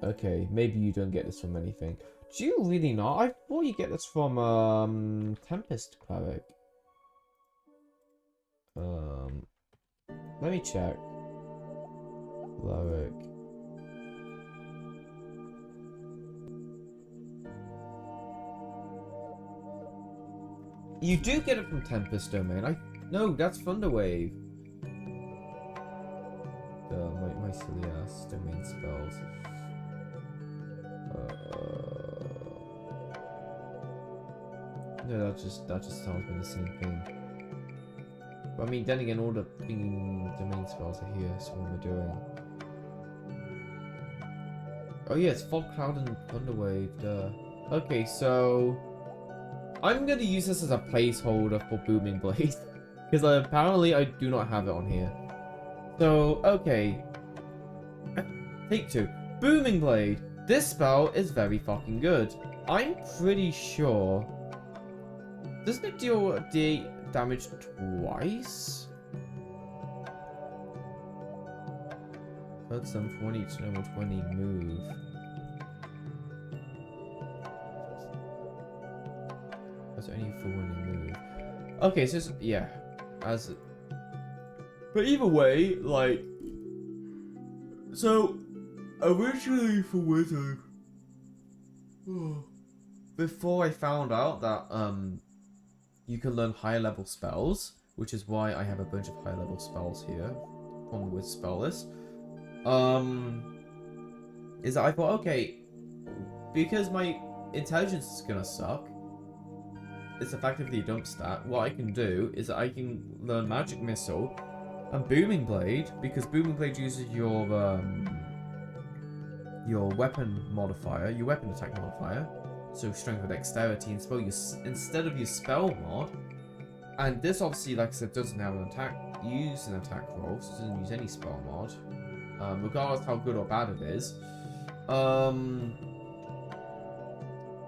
Okay, maybe you don't get this from anything. Do you really not? I thought you get this from, Tempest Cleric. Let me check. Cleric. You do get it from Tempest Domain. No, that's Thunderwave. My silly ass domain spells. No, that just tells me the same thing. But I mean, then again, all the domain spells are here. So what am I doing? Oh yeah, it's Fog Cloud and Thunderwave. Duh. Okay, so I'm gonna use this as a placeholder for Booming Blade because apparently I do not have it on here. So okay, take 2. Booming Blade. This spell is very fucking good. I'm pretty sure. Doesn't it deal D8 damage twice? Hurt some for 1 each normal 20 move. That's only for when they move. Okay, so it's, yeah, as. But either way, like, so originally for Wizard, before I found out that you can learn higher level spells, which is why I have a bunch of high level spells here on the Wiz spell list. Is that I thought, okay, because my intelligence is gonna suck. It's effectively a dump stat. What I can do is that I can learn Magic Missile and Booming Blade, because Booming Blade uses your weapon modifier, your weapon attack modifier, so strength or dexterity, and spell instead of your spell mod. And this obviously, like I said, doesn't have an attack roll, so it doesn't use any spell mod, regardless how good or bad it is.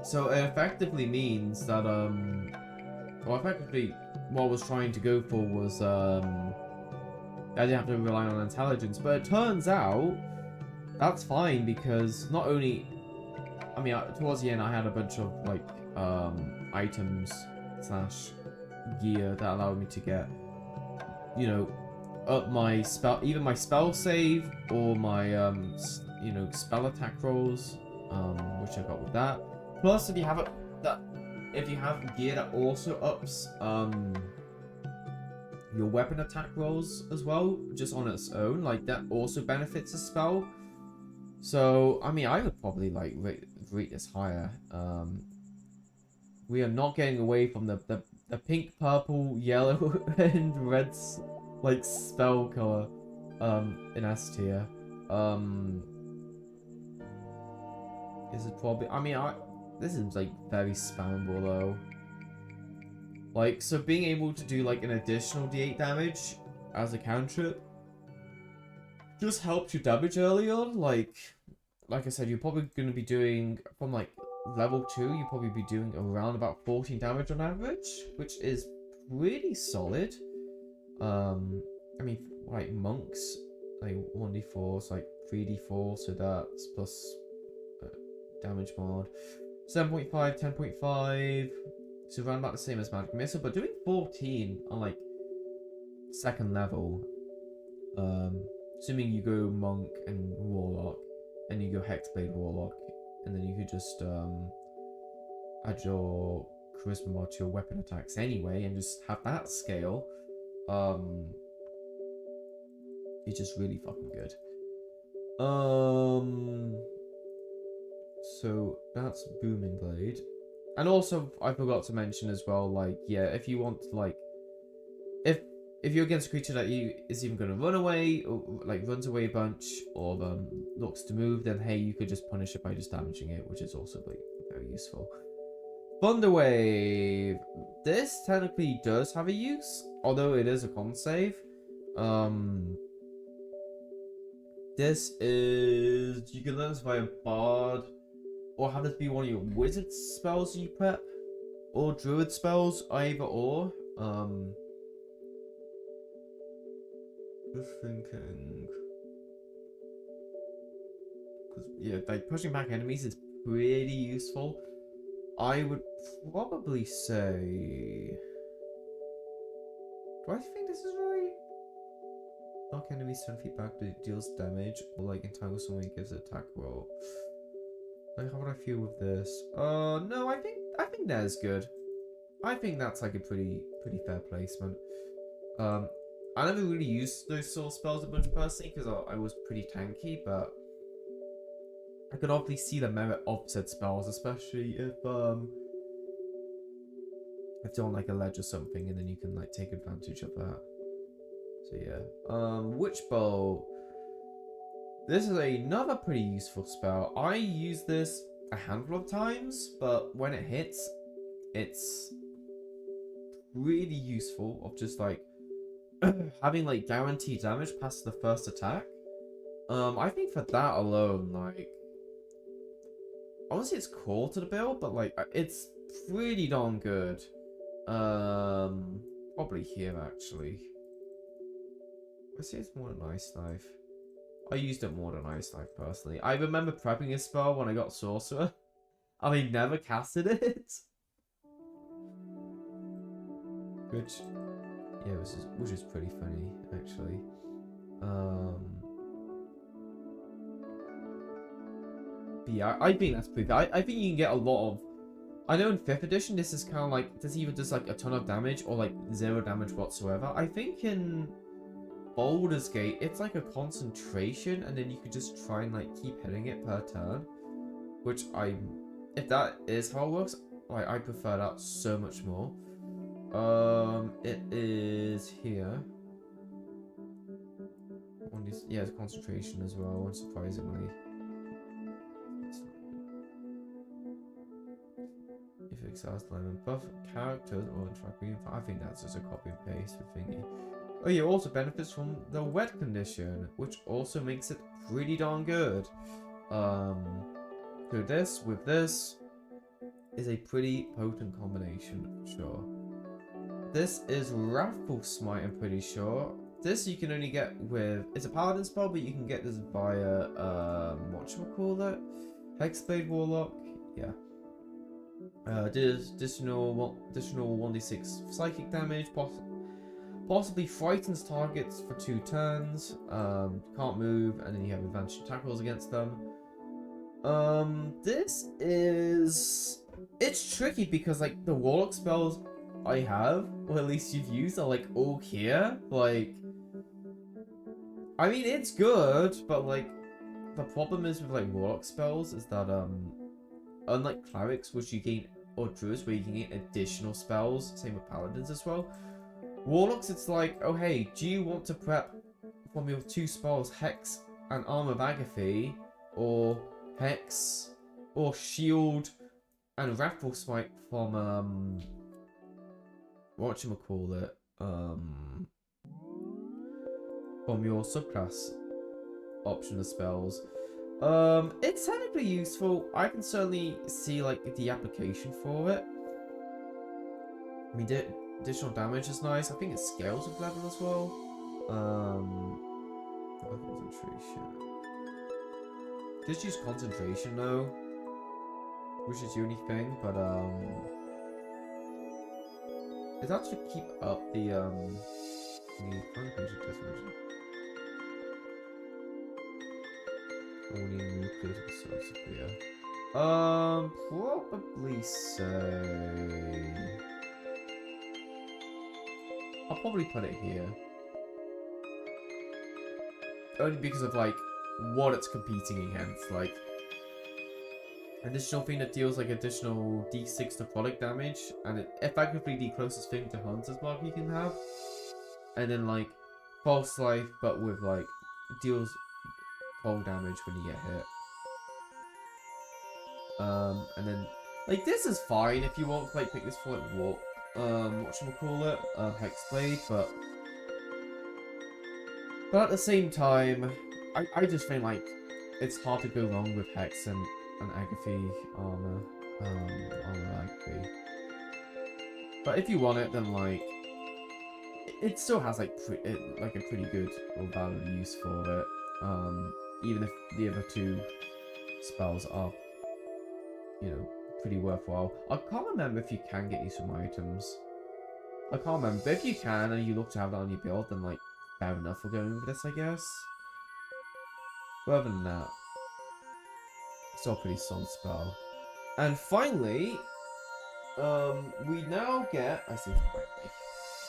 So it effectively means that, well, effectively, what I was trying to go for was, I didn't have to rely on intelligence, but it turns out that's fine because not only, I mean, towards the end I had a bunch of, like, items / gear that allowed me to get, you know, up my spell, either my spell save or my, you know, spell attack rolls, which I got with that. Plus, if you have gear that also ups your weapon attack rolls as well, just on its own, like that also benefits a spell. So, I mean, I would probably like rate this higher. We are not getting away from the pink, purple, yellow, and red like spell color in S tier. This is probably, I mean, this is like very spammable though. Like, so being able to do like an additional D8 damage as a cantrip just helps you damage early on. Like I said, you're probably going to be doing, from like level 2, you'll probably be doing around about 14 damage on average, which is pretty solid. I mean, like monks, like 1d4, so like 3d4, so that's plus damage mod. 7.5, 10.5, so around about the same as Magic Missile, but doing 14 on like second level, assuming you go Monk and Warlock, and you go Hexblade Warlock, and then you could just add your Charisma mod to your weapon attacks anyway, and just have that scale, it's just really fucking good. So that's Booming Blade. And also, I forgot to mention as well, like, yeah, if you want to, like, if you're against a creature that is even going to run away, or, like, runs away a bunch, or looks to move, then, hey, you could just punish it by just damaging it, which is also, like, very useful. Thunder Wave. This technically does have a use, although it is a con save. This is, you can learn this via Bard, or have this be one of your wizard spells you prep, or druid spells, either or. Just thinking, because yeah, like pushing back enemies is pretty useful. I would probably say, do I think this is right? Knock enemies 10 feet back, but it deals damage, or like entangle someone, it gives an attack roll. Like, how would I feel with this? No, I think that is good. I think that's like a pretty fair placement. I never really used those sort of spells a bunch personally because I was pretty tanky, but I could obviously see the merit of said spells, especially if they're on like a ledge or something, and then you can like take advantage of that. So yeah. Witch Bow. This is another pretty useful spell. I use this a handful of times, but when it hits, it's really useful of just like having like guaranteed damage past the first attack. I think for that alone, like, honestly, it's core to the build, but like it's pretty darn good. Probably here actually. Let's say it's more than Ice Knife. I used it more than Ice Knife personally. I remember prepping a spell when I got Sorcerer, and I never casted it. Which, yeah, which is pretty funny actually. But yeah, I think that's pretty. I think you can get a lot of. I know in 5th edition this is kind of like this either does like a ton of damage or like 0 damage whatsoever. I think in Baldur's Gate, it's like a concentration, and then you could just try and like keep hitting it per turn. Which if that is how it works, like I prefer that so much more. It is here. Yeah, it's concentration as well, unsurprisingly. If it exiles lemon, buff characters or interact with. I think that's just a copy and paste for thingy. Oh yeah, also benefits from the wet condition, which also makes it pretty darn good. So this with this is a pretty potent combination for sure. This is Wrathful Smite, I'm pretty sure. This you can only get with, it's a paladin spell, but you can get this via whatchamacallit? Hexblade Warlock, yeah. Additional 1d6 psychic damage, possibly frightens targets for 2 turns, can't move, and then you have advantage attack rolls against them. This is, it's tricky because like the Warlock spells I have, or at least you've used, are like all here. Like, I mean, it's good, but like the problem is with like Warlock spells is that unlike clerics, which you gain, or druids, where you can gain additional spells, same with paladins as well. Warlocks, it's like, oh hey, do you want to prep from your 2 spells, Hex and Arm of Agathy, or Hex, or shield and Wrathful Smite from whatchamacallit, from your subclass option of spells. It's technically useful. I can certainly see like the application for it. I mean, additional damage is nice. I think it scales with level as well. Concentration. Just use concentration though, which is the only thing. But it's actually keep up the concentration disadvantage. Only nuclear so severe. Probably say. I'll probably put it here. Only because of like what it's competing against. Like additional thing that deals like additional d6 necrotic damage, and it effectively the closest thing to Hunter's Mark you can have. And then like false life, but with like deals cold damage when you get hit. And then like this is fine if you want to like pick this for like what whatchamacallit, Hexblade, but at the same time, I just think like it's hard to go wrong with Hex and Agathy armor, Agathy. But if you want it, then like it still has like a pretty good or valid use for it. Even if the other two spells are, you know, pretty worthwhile. I can't remember if you can get these from items. I can't remember, but if you can and you look to have that on your build, then like fair enough for going with this, I guess. But other than that, still a pretty solid spell. And finally, we now get. I see.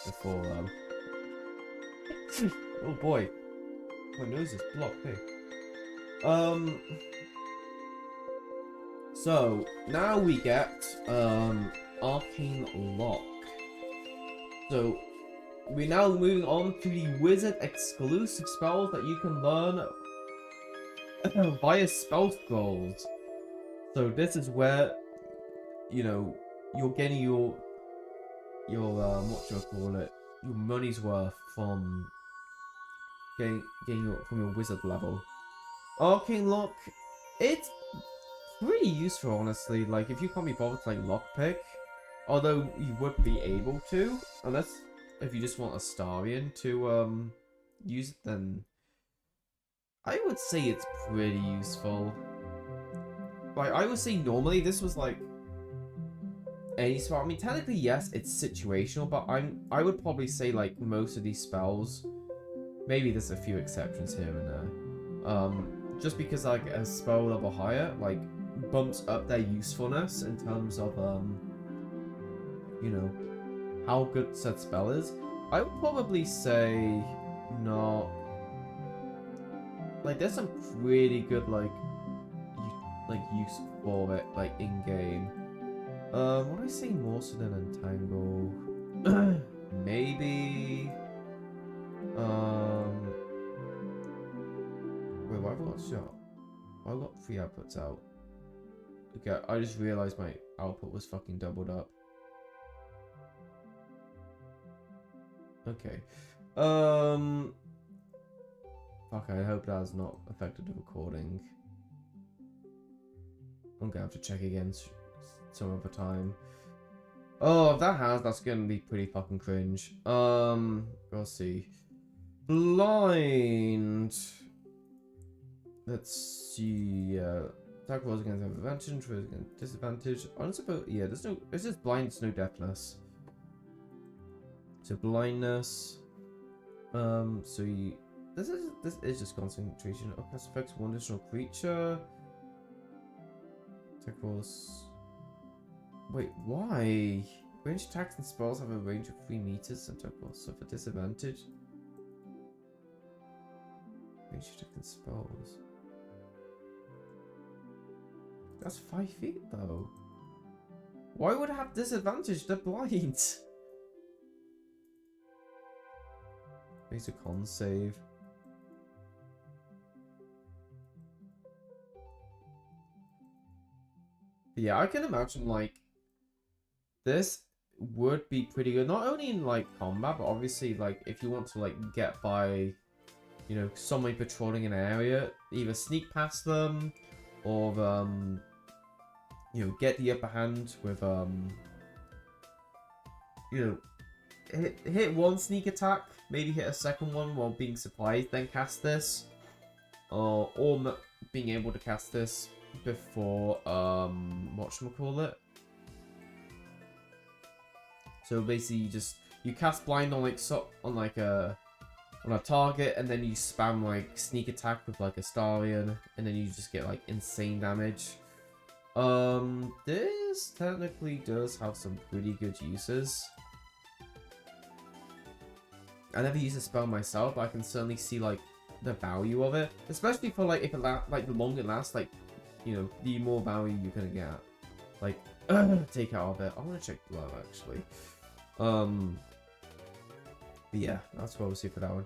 Before oh boy, my nose is blocked. Hey. So now we get Arcane Lock. So we're now moving on to the wizard exclusive spells that you can learn via spell scrolls. So this is where, you know, you're getting your your money's worth from getting from your wizard level. Arcane Lock, it's pretty useful honestly. Like if you can't be bothered to like lockpick, although you would be able to, unless if you just want Astarion to use it, then I would say it's pretty useful. Like I would say normally this was like any spell. I mean technically yes, it's situational, but I would probably say like most of these spells, maybe there's a few exceptions here and there, just because like a spell level higher like bumps up their usefulness in terms of you know, how good said spell is. I would probably say not. Like there's some pretty good like use for it like in game. Would I say more so than Entangle? Maybe. Wait, why have I got a shot? I got 3 outputs out. Okay, I just realized my output was fucking doubled up. Okay. Fuck, I hope that has not affected the recording. I'm gonna have to check again some other time. Oh, if that has, that's gonna be pretty fucking cringe. We'll see. Blind. Let's see. Attack rolls against advantage, rolls against disadvantage. I don't suppose. Yeah, there's no. It's just blind. It's no deafness. So blindness. So you. This is just concentration. Upcast affects one additional creature. Attack rolls. Wait, why? Ranged attacks and spells have a range of 3 meters and attack rolls suffer disadvantage. Ranged attack and spells. That's 5 feet though. Why would it have disadvantage? They're blind. Makes a con save. But yeah, I can imagine like this would be pretty good, not only in like combat, but obviously like if you want to like get by, you know, somebody patrolling an area, either sneak past them or you know, get the upper hand with you know, hit one sneak attack, maybe hit a second one while being surprised, then cast this, or being able to cast this before whatchamacallit. So basically, you cast blind on like on a target, and then you spam like sneak attack with like a stallion, and then you just get like insane damage. This technically does have some pretty good uses. I never used a spell myself, but I can certainly see like the value of it, especially for like if it like the longer it lasts, like, you know, the more value you're gonna get. Like, take out of it. I want to check below actually. But yeah, that's what we'll see for that one.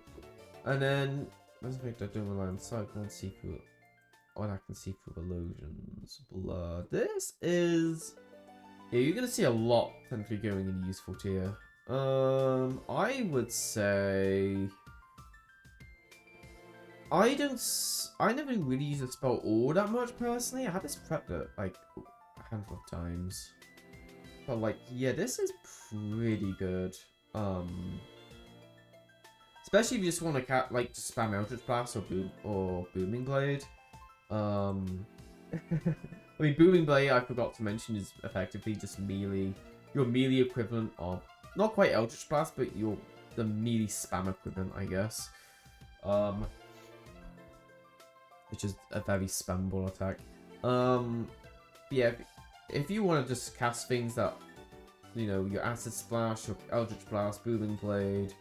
And then let's make that doing line so I can see through. Oh, and I can see through illusions. Blood. This is, yeah, you're gonna see a lot technically going in useful tier. I would say I never really use the spell all that much personally. I had this prepped like a handful of times, but like, yeah, this is pretty good. Especially if you just want to like to spam Eldritch Blast or Booming Blade. I mean, Booming Blade, I forgot to mention, is effectively just melee, your melee equivalent of, not quite Eldritch Blast, but the melee spam equivalent, I guess. Which is a very spammable attack. Yeah, if you want to just cast things that, you know, your Acid Splash, your Eldritch Blast, Booming Blade,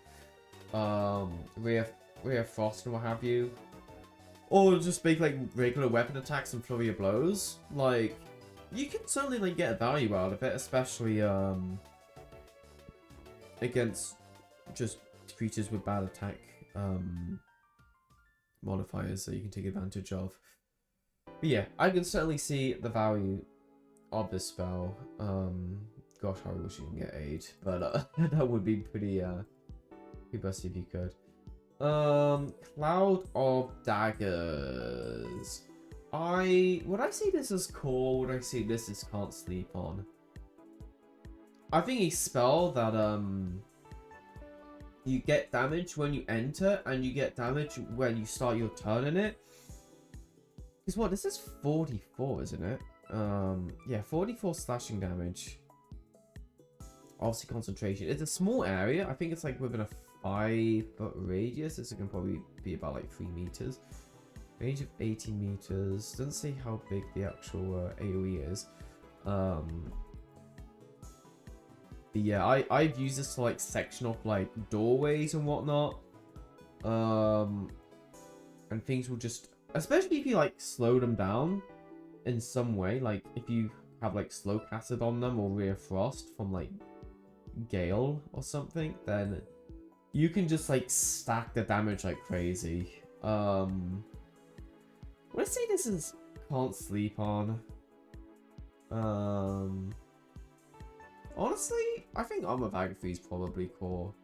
Ray of Frost and what have you, or just make like regular weapon attacks and flurry of blows, like, you can certainly like get a value out of it, especially against just creatures with bad attack modifiers that you can take advantage of. But yeah, I can certainly see the value of this spell. Gosh, I wish you can get aid, but that would be pretty best if you could. Cloud of Daggers. Would I say this is core? Would I say this is can't sleep on? I think a spell that you get damage when you enter, and you get damage when you start your turn in it. Because what, this is 44, isn't it? Yeah, 44 slashing damage. Obviously concentration. It's a small area. I think it's like within a 5-foot radius. This can probably be about like 3 meters. Range of 80 meters. Doesn't say how big the actual AoE is. But yeah, I've used this to like section off like doorways and whatnot. And things will just, especially if you like slow them down in some way, like if you have like slow casted on them or Ray of Frost from like Gale or something, then you can just like stack the damage like crazy. Let's say this is can't sleep on. Honestly, I think Armor Bag 3 is probably core.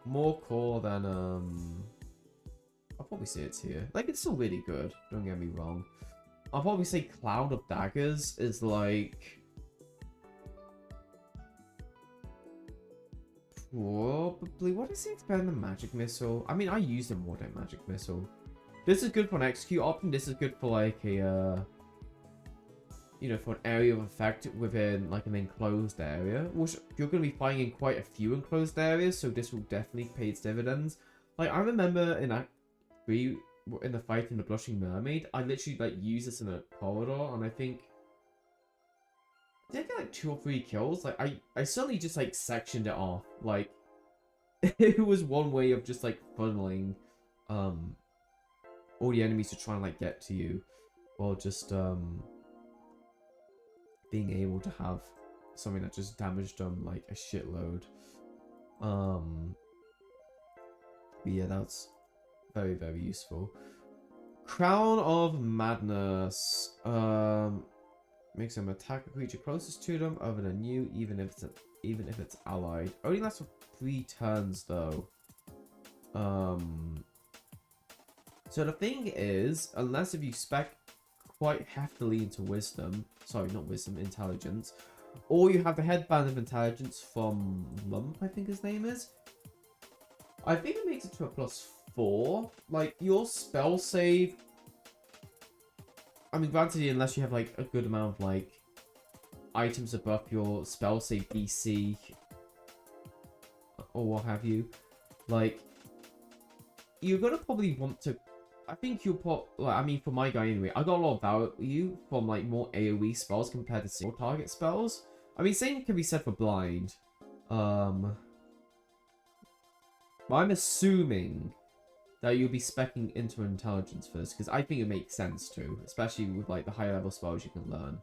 More core than I'll probably say it's here. Like, it's still really good, don't get me wrong. I'll probably say Cloud of Daggers is like probably, what is it better than Magic Missile? I mean, I use them more than Magic Missile. This is good for an execute option. This is good for like a you know, for an area of effect within like an enclosed area, which you're going to be finding in quite a few enclosed areas, so this will definitely pay its dividends. Like, I remember in Act 3, in the fight in the Blushing Mermaid, I literally like used this in a corridor, and I think did I get like 2 or 3 kills? Like, I certainly just like sectioned it off. Like, it was one way of just like funneling all the enemies to try and like get to you, while just being able to have something that just damaged them like a shitload. But yeah, that's very, very useful. Crown of Madness. Makes them attack a creature closest to them other than you, even if it's allied. Only lasts for 3 turns though. So the thing is, unless if you spec quite heavily into wisdom, sorry, not wisdom, intelligence, or you have the headband of intelligence from Lump, I think his name is. I think it makes it to a +4. Like, your spell save, I mean, granted, unless you have, like, a good amount of, like, items above your spell save DC, or what have you, like, you're gonna probably want to, I think you'll put, like, I mean, for my guy anyway, I got a lot of value from, like, more AoE spells compared to single target spells. I mean, same can be said for blind. But I'm assuming that you'll be speccing into intelligence first, because I think it makes sense to, especially with like the higher level spells you can learn.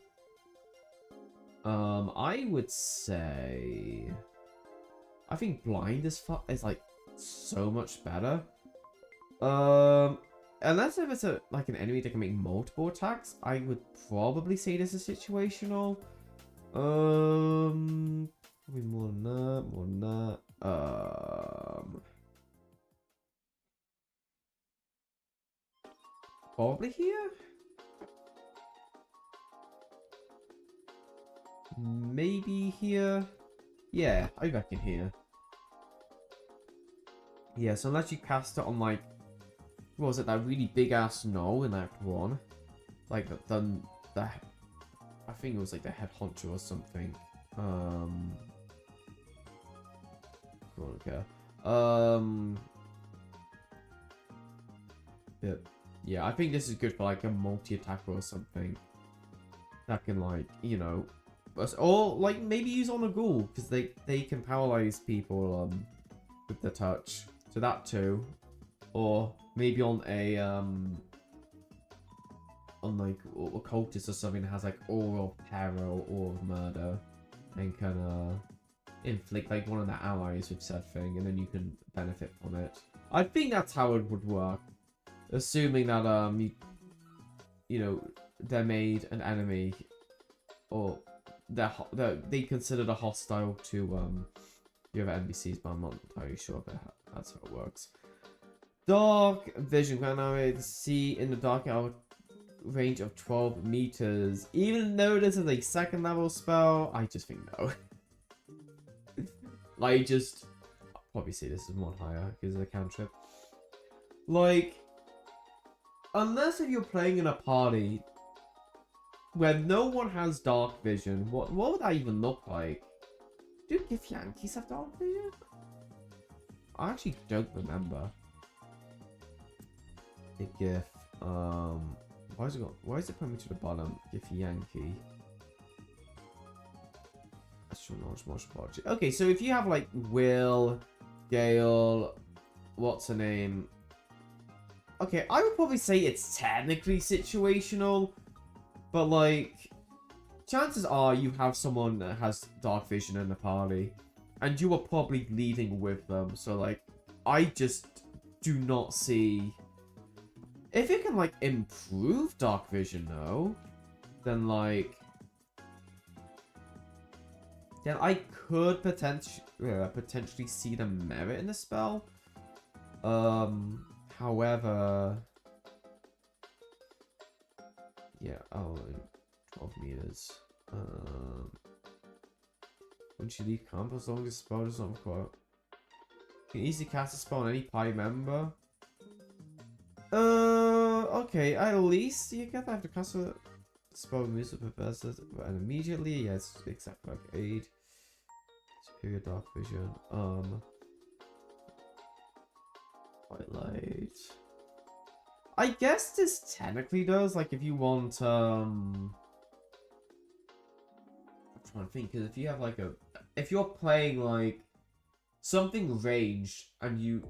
I would say, I think blind is like so much better. Unless if it's like an enemy that can make multiple attacks, I would probably say this is situational. Probably more than that. Probably here? Maybe here? Yeah, I reckon here. Yeah, so unless you cast it on, like, what was it, that really big-ass gnoll in Act 1? Like, I think it was, like, the head honcho or something. Okay. Yeah, I think this is good for, like, a multi-attacker or something. That can, like, you know... Or, like, maybe use on a ghoul, because they can paralyze people, with the touch. So that too. Or maybe on a, on, like, a cultist or something that has, like, aura of peril or murder. And can, inflict, like, one of the allies with said thing, and then you can benefit from it. I think that's how it would work. Assuming that, you know, they made an enemy, or they considered a hostile to, the other NPCs, but I'm not entirely sure that that's how it works. Dark vision. When I see in the dark out range of 12 meters. Even though this is a 2nd level spell, I just think no. Like, I'll probably say this is one higher because of the cantrip. Like, unless if you're playing in a party where no one has dark vision, what would that even look like? Do Gif Yankees have dark vision? I actually don't remember. A GIF. Why is it putting me to the bottom? GIF Yankee. Okay, so if you have like Will, Gale, what's her name? Okay, I would probably say it's technically situational, but like, chances are you have someone that has dark vision in the party, and you are probably leading with them. So like, I just do not see. If it can like improve dark vision though, then like, then I could potentially see the merit in the spell. However, yeah, 12 meters. Once you leave camp, as long as the spell does not require. You can easily cast a spell on any party member. Okay, at least you get to have to cast a spell moves with professors and immediately, yes, except for like aid. Superior dark vision. Twilight. I guess this technically does, like, if you want, I'm trying to think, because if you have, like, if you're playing, like, something ranged, and you,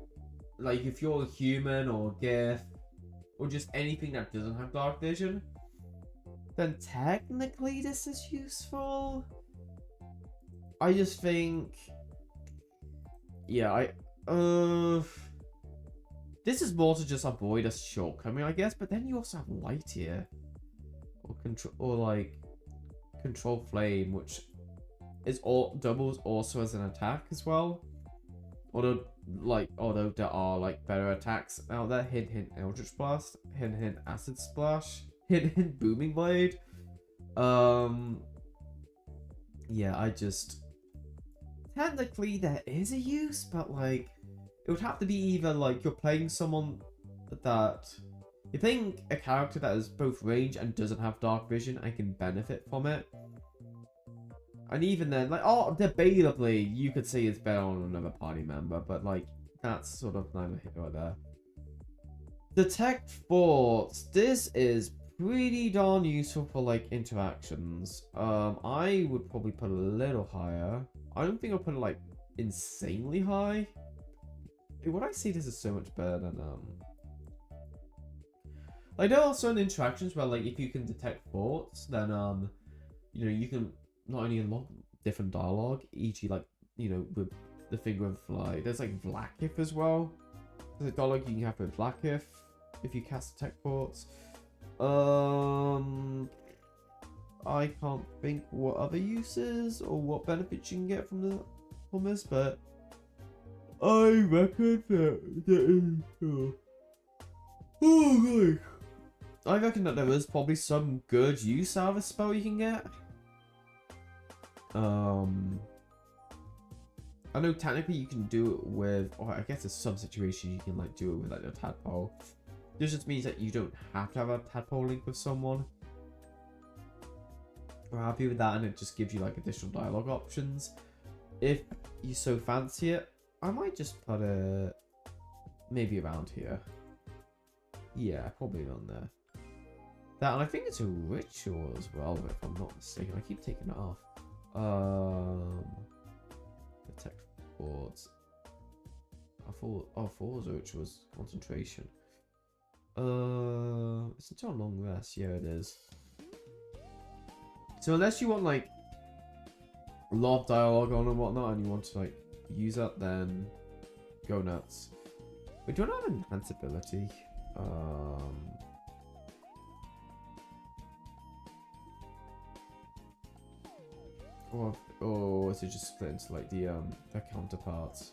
like, if you're a human, or GIF, or just anything that doesn't have dark vision, then technically this is useful. I just think, yeah, this is more to just avoid a shortcoming, I guess, but then you also have light here. Or control, or like, control flame, which is all doubles also as an attack as well. Although there are like better attacks out there. Hint hint Eldritch Blast, hint hint Acid Splash, hint hint Booming Blade. Yeah, I just technically there is a use, but like it would have to be either like you're playing someone that you're playing a character that has both range and doesn't have dark vision and can benefit from it. And even then, like, oh, debatably, you could say it's better on another party member, but like, that's sort of neither here or there. Detect Thoughts. This is pretty darn useful for like interactions. I would probably put a little higher. I don't think I'll put it like insanely high. Would I say this is so much better than like there are certain interactions where like if you can detect thoughts, then you know you can not only unlock different dialogue, e.g. like you know with the thing with like there's like Vlakith as well. There's a dialogue you can have with Vlakith if you cast detect thoughts. I can't think what other uses or what benefits you can get from this, but I reckon that I reckon that there is probably some good use out of a spell you can get. I know technically you can do it with, or I guess in some situations you can like do it with like your tadpole. This just means that you don't have to have a tadpole link with someone. We're happy with that, and it just gives you like additional dialogue options. If you so fancy it, I might just put it maybe around here. Yeah, probably on there. That, and I think it's a ritual as well, if I'm not mistaken. I keep taking it off. Detect boards. I thought, oh, Falls Rituals concentration. It's until a long rest. Yeah, it is. So unless you want like a lot of dialogue on and whatnot, and you want to like use that, then go nuts. We don't have enhanceability. Or is it just split into like the counterparts?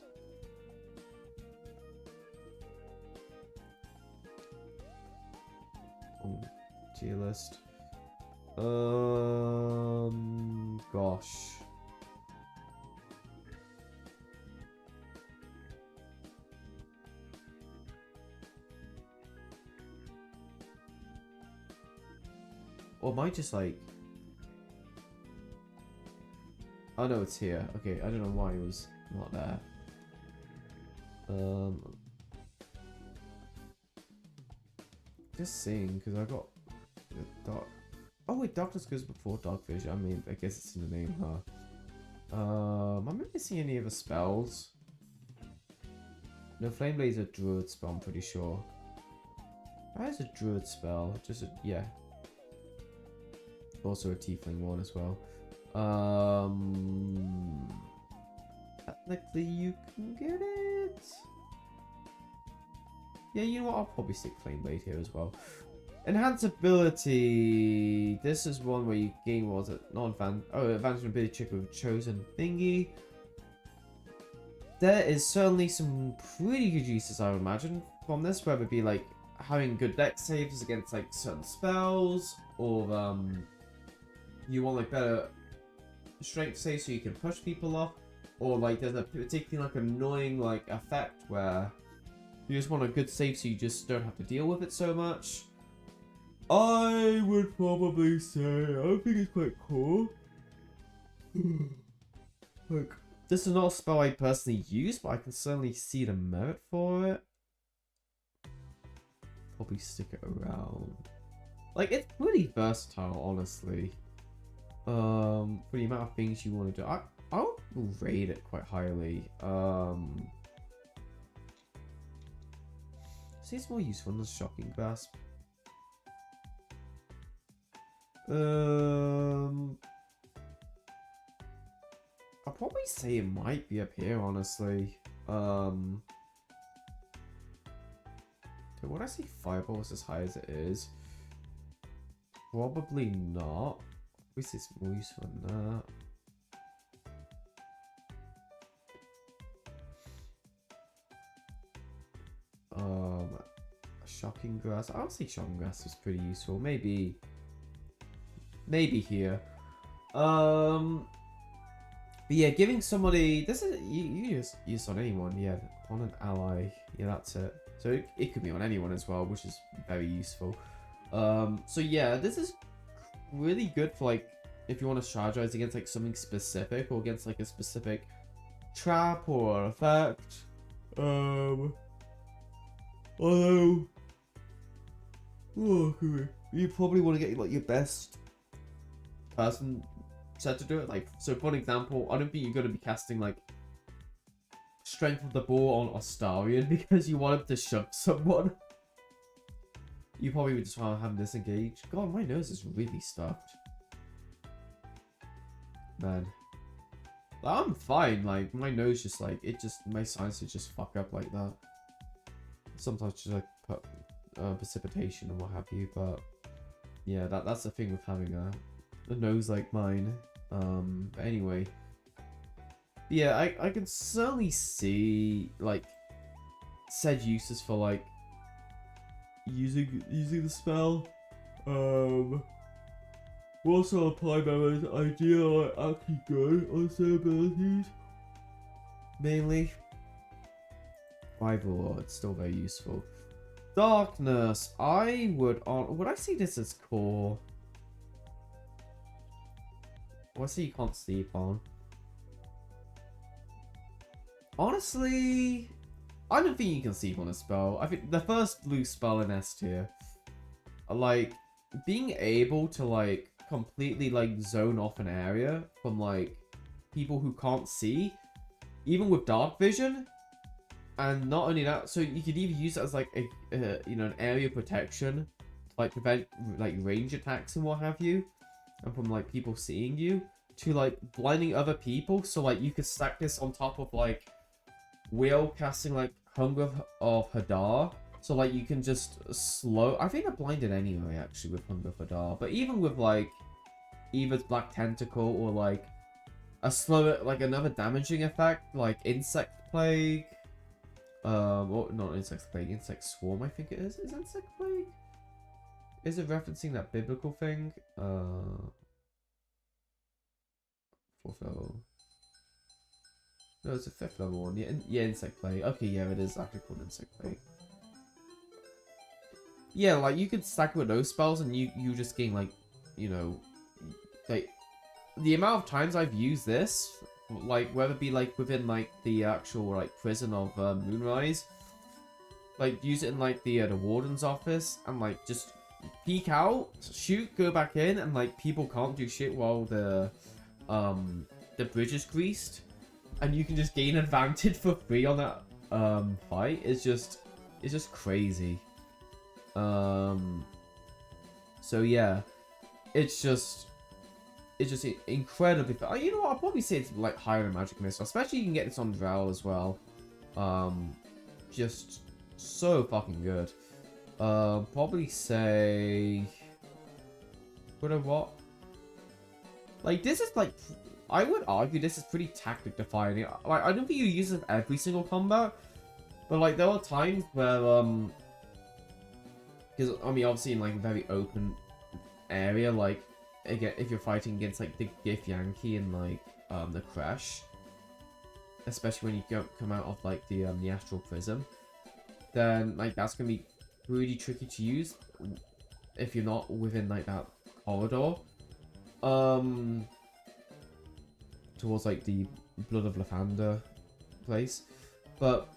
Tierlist. Gosh. Or am I just like... Oh no, it's here. Okay, I don't know why it was not there. Just seeing, because I got the dark... Oh wait, darkness goes before dark vision. I mean, I guess it's in the name, huh? Am I missing any other spells? No, Flame Blade is a druid spell, I'm pretty sure. That is a druid spell. Just a, yeah. Also a tiefling one as well. Technically you can get it. Yeah, you know what? I'll probably stick Flame Blade here as well. Enhanceability. This is one where you gain, what was it? Not advanced. Oh, advanced ability check with chosen thingy. There is certainly some pretty good uses, I would imagine, from this, whether it be like having good dex saves against like certain spells, or you want like better strength saves so you can push people off, or like there's a particularly like annoying like effect where you just want a good save so you just don't have to deal with it so much. I would probably say I think it's quite cool. Like, this is not a spell I personally use, but I can certainly see the merit for it. Probably stick it around. Like, it's pretty versatile, honestly. For the amount of things you want to do, I would rate it quite highly. See, it's more useful than Shocking Grasp. I'll probably say it might be up here, honestly. So when I say Fireball is as high as it is, probably not. Obviously, it's more useful than that. Shocking grass. I'll say shocking grass is pretty useful. Maybe here. But yeah, giving somebody this is you just use on anyone. Yeah, on an ally. Yeah, that's it. So it could be on anyone as well, which is very useful. So yeah, this is really good for like if you want to strategize against like something specific or against like a specific trap or effect. Although, you probably want to get like your best person set to do it. Like, so for an example, I don't think you're going to be casting like Strength of the Ball on Ostarian because you want him to shove someone. You probably would just want to have him disengage. God, my nose is really stuffed. Man. I'm fine, like, my nose just, like, my sinuses just fuck up like that. Sometimes just, like, put, precipitation and what have you, but, yeah, that's the thing with having a nose like mine. But anyway. Yeah, I can certainly see, like, said uses for, like, using the spell. Also apply memories ideal are actually good on some abilities. Mainly. Rival, it's still very useful. Darkness, would I see this as core? Well, I see you can't sleep on. Honestly, I don't think you can sleep on a spell. I think the first blue spell in S tier, like, being able to, like, completely, like, zone off an area from, like, people who can't see, even with dark vision, and not only that, so you could even use it as, like, an area protection to, like, prevent, like, range attacks and what have you, and from, like, people seeing you, to, like, blinding other people, so, like, you could stack this on top of, like, Will casting, like, Hunger of Hadar. So, like, you can just slow... I think I blinded anyway, actually, with Hunger of Hadar. But even with, like, Eva's Black Tentacle or, like, a slower... Like, another damaging effect, like Insect Plague. Or not Insect Plague, Insect Swarm, I think it is. Is Insect Plague? Is it referencing that biblical thing? Fourth level. No, it's a 5th level one. Yeah, Insect Plague. Okay, yeah, it is actually called Insect Plague. Yeah, like, you could stack with those spells and you just gain, like, you know, like, the amount of times I've used this, like, whether it be, like, within, like, the actual, like, prison of Moonrise, like, use it in, like, the warden's office, and, like, just peek out, shoot, go back in, and, like, people can't do shit while the bridge is greased. And you can just gain advantage for free on that fight. It's just crazy. So yeah, it's just incredibly fun. You know what? I'll probably say it's like higher than Magic Missile, especially you can get this on Drow as well. Just so fucking good. Probably say, what? Like, this is like, I would argue this is pretty tactic defining. Like, I don't think you use it every single combat, but like there are times where because I mean obviously in like a very open area, like again if you're fighting against like the Gif Yankee and like the Crash, especially when you come out of like the Astral Prism, then like that's gonna be really tricky to use if you're not within like that corridor. Towards like the Blood of Lathander place, but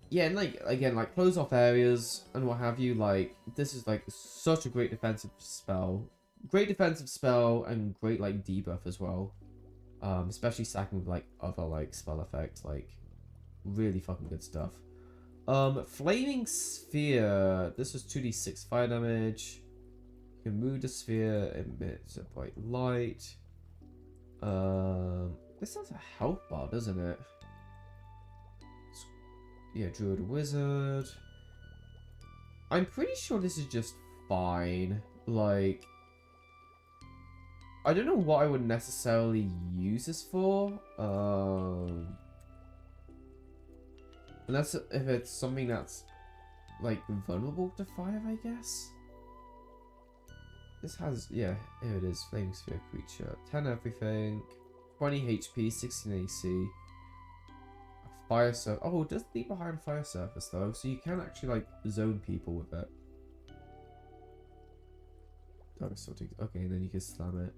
yeah, and like again, like close off areas and what have you. Like this is like such a great defensive spell, and great like debuff as well. Especially stacking with like other like spell effects, like really fucking good stuff. Flaming Sphere. This is 2d6 fire damage. You can move the sphere, emits a bright light. This has a health bar, doesn't it? Yeah, Druid Wizard. I'm pretty sure this is just fine. Like, I don't know what I would necessarily use this for. Unless if it's something that's like vulnerable to fire, I guess. This has, yeah, here it is, Flaming Sphere creature. 10 everything, 20 HP, 16 AC. Fire surface. Oh, it does leave behind a fire surface though, so you can actually like zone people with it. Oh, okay, then you can slam it.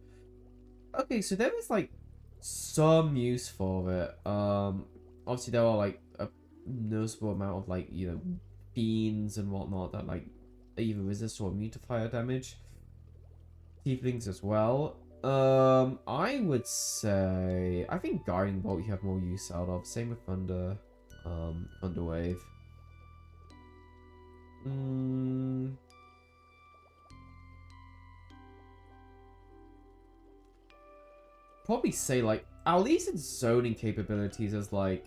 Okay, so there is like some use for it. Obviously there are like a noticeable amount of like, you know, fiends and whatnot that like either resist or immune to fire damage. Tieflings as well. I would say I think Guiding Bolt you have more use out of. Same with Thunder, Thunder Wave. Probably say like at least its zoning capabilities is like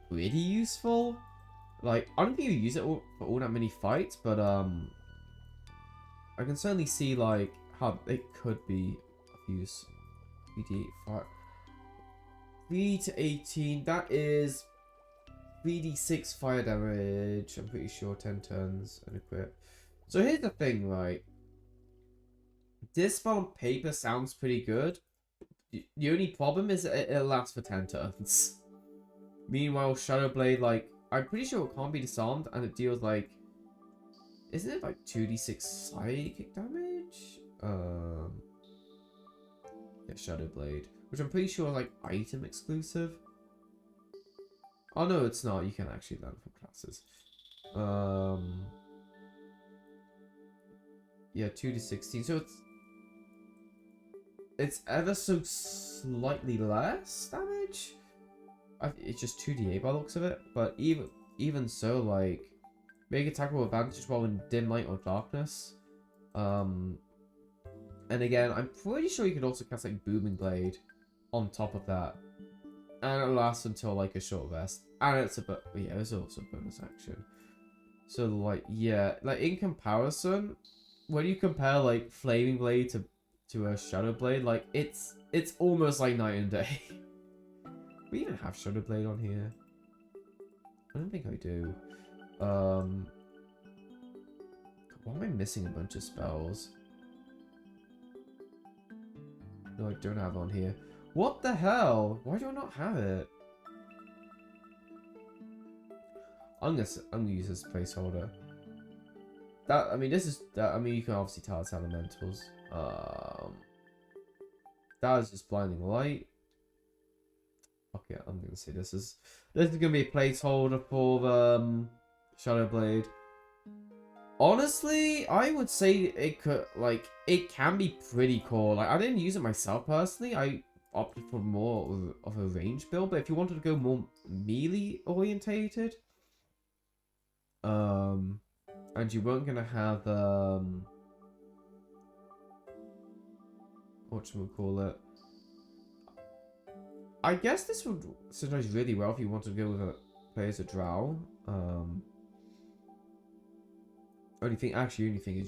pretty useful. Like I don't think you use it for all that many fights, but I can certainly see like how it could be of use. 3d8 fire. 3 to 18. That is 3d6 fire damage. I'm pretty sure 10 turns and equip. So here's the thing, right? This spell on paper sounds pretty good. The only problem is it lasts for 10 turns. Meanwhile, Shadowblade, like, I'm pretty sure it can't be disarmed, and it deals, like, isn't it, like, 2d6 psychic damage? Yeah, Shadowblade. Which I'm pretty sure is, like, item exclusive. Oh, no, it's not. You can actually learn from classes. Yeah, 2d16. So it's ever so slightly less damage. It's just 2d8 by the looks of it. But even so, like, make attack with advantage while in dim light or darkness. And again, I'm pretty sure you could also cast like Booming Blade on top of that, and it lasts until like a short rest. And it's yeah, it's also a bonus action. So like, yeah, like in comparison, when you compare like Flaming Blade to a Shadow Blade, like it's almost like night and day. We even have Shadow Blade on here. I don't think I do. Why am I missing a bunch of spells? No, I don't have on here. What the hell? Why do I not have it? I'm gonna use this placeholder. I mean, you can obviously tell it's elementals. That is just blinding light. Okay, I'm gonna say this is gonna be a placeholder for Shadowblade. Honestly, I would say it can be pretty cool. Like I didn't use it myself personally. I opted for more of a range build, but if you wanted to go more melee orientated, and you weren't gonna have whatchamacallit, I guess this would synergize really well if you want to go with a play as a drow. Only thing is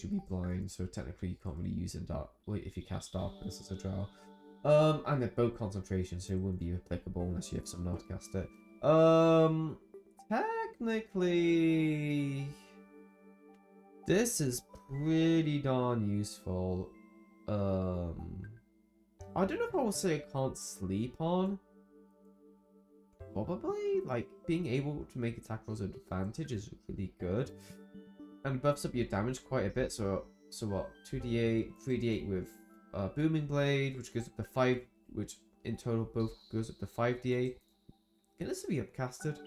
you'll be blind, so technically you can't really use it if you cast darkness as a drow. And they're both concentration, so it wouldn't be applicable unless you have someone else to cast it. Technically, this is pretty darn useful. I don't know if I will say I can't sleep on. Probably, like, being able to make attack rolls with advantage is really good. And buffs up your damage quite a bit, so what, 2d8, 3d8 with Booming Blade, which goes up to 5, which in total both goes up to 5d8. Can this be upcasted?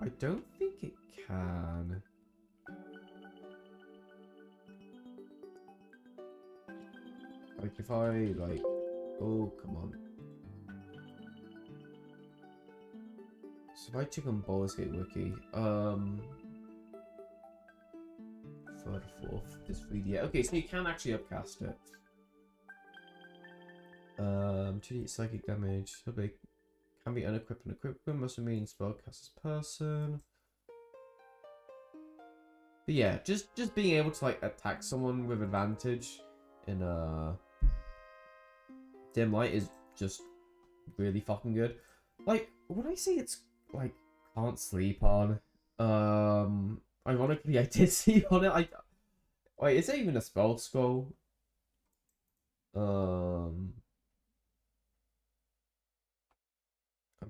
I don't think it can. Like if I like, oh come on. So if I check on Baldur's Gate Wiki, third, fourth, this 3D. Okay, so you can actually upcast it. 2d8 psychic damage. So they can be unequipped and equipped. Must remain spellcaster's person. But yeah, just being able to like attack someone with advantage in dim light is just really fucking good. Like, would I say it's like can't sleep on? Ironically, I did sleep on it. Wait, is it even a spell scroll? I'm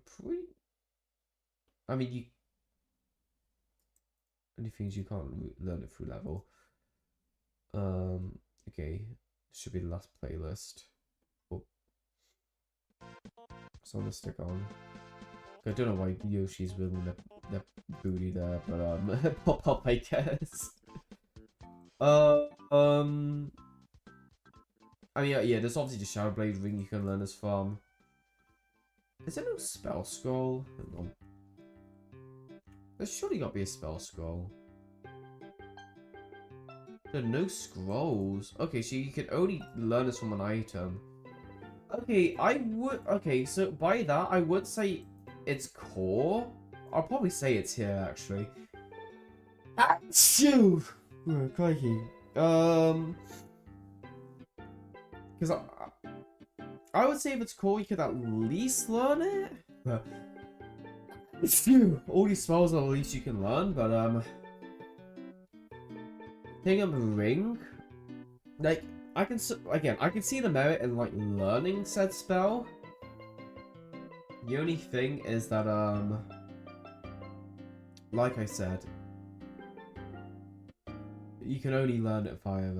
pretty. I mean, you. Only things you can't learn it through level. Okay, should be the last playlist. Oh, so I'm gonna stick on. I don't know why Yoshi's willing the booty there, but pop up, I guess. I mean, yeah, there's obviously the Shadow Blade ring you can learn as from. Is there no spell scroll? Hang on. There's surely got to be a spell scroll. There are no scrolls. Okay, so you can only learn this from an item. Okay, okay, so by that, I would say it's core. I'll probably say it's here, actually. Achoo! Oh, crikey. Because I would say if it's core, you could at least learn it. But, all these spells are the least you can learn, but, thing of a ring, like, I can see the merit in, like, learning said spell. The only thing is that, like I said, you can only learn it via,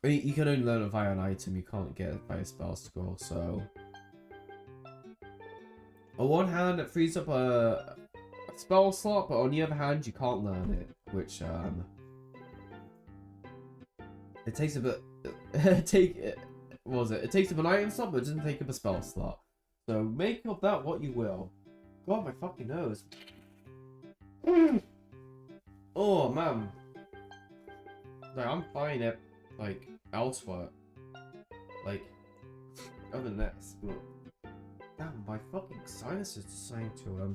you can only learn it via an item, you can't get it via spell scroll, so... On one hand, it frees up a spell slot, but on the other hand, you can't learn it, which, it takes a bit... what was it? It takes up an item slot, but it doesn't take up a spell slot. So make of that what you will. God, my fucking nose. Oh, man. Like, I'm fine at, like, elsewhere. Like, other than this, but... Damn, my fucking sinuses decided to,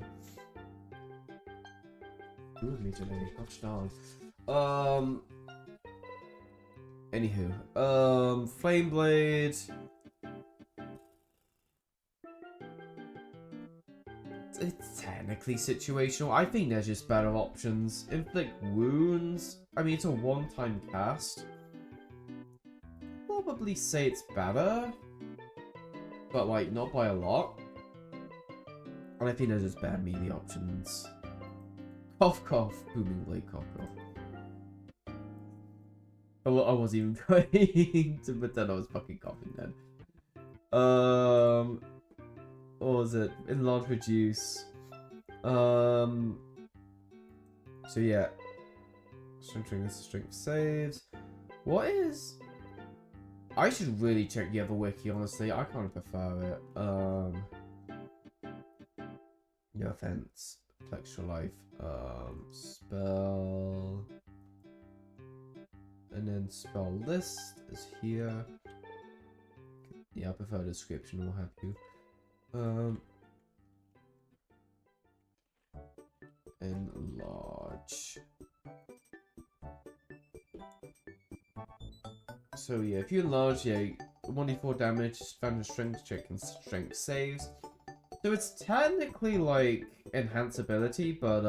do with me today. Gosh darn. Anywho. Flame Blade. It's technically situational. I think there's just better options. Inflict Wounds. I mean, it's a one-time cast. Probably say it's better. But, like, not by a lot. And I think there's just better melee options. Cough, cough. Booming Blade, cough, cough. I wasn't even going to pretend I was fucking coughing then. What was it? Enlarge, reduce. So yeah. Strength saves. What is... I should really check the other wiki, honestly. I kind of prefer it. No offense. Texture life. Spell. And then spell list is here. Yeah, I prefer description, what have you. Enlarge. So yeah, if you enlarge, yeah, 1d4 damage, standard strength check and strength saves. So it's technically like enhance ability, but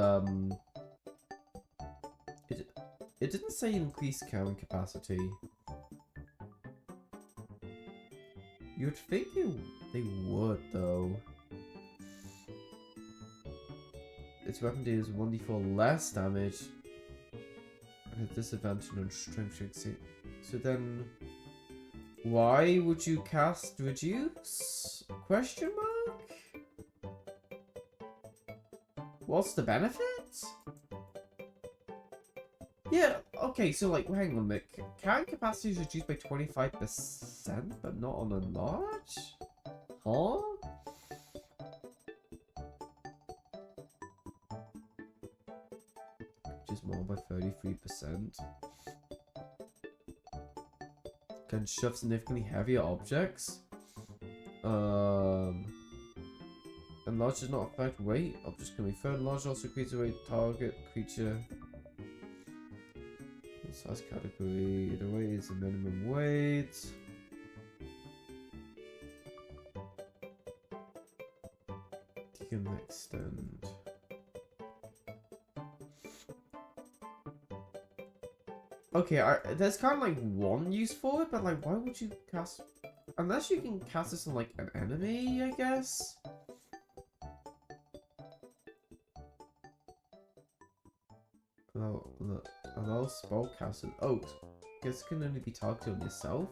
it didn't say increase carrying capacity. You'd think they would though. Its weapon deals 1d4 less damage and a disadvantage on strength check. So then, why would you cast reduce? Question mark? What's the benefit? Yeah, okay, so like, hang on a minute. Carrying capacity is reduced by 25%, but not on enlarge? Huh? Just more by 33%. Can shove significantly heavier objects. Enlarge does not affect weight. Objects can be thrown. Enlarge also creates a weight target creature. Size category. The weight is the minimum weight. You can extend. Okay, there's kind of like one use for it, but like, why would you cast? Unless you can cast this on like an enemy, I guess. Allow spellcasters. Oh, guess it can only be targeted on yourself.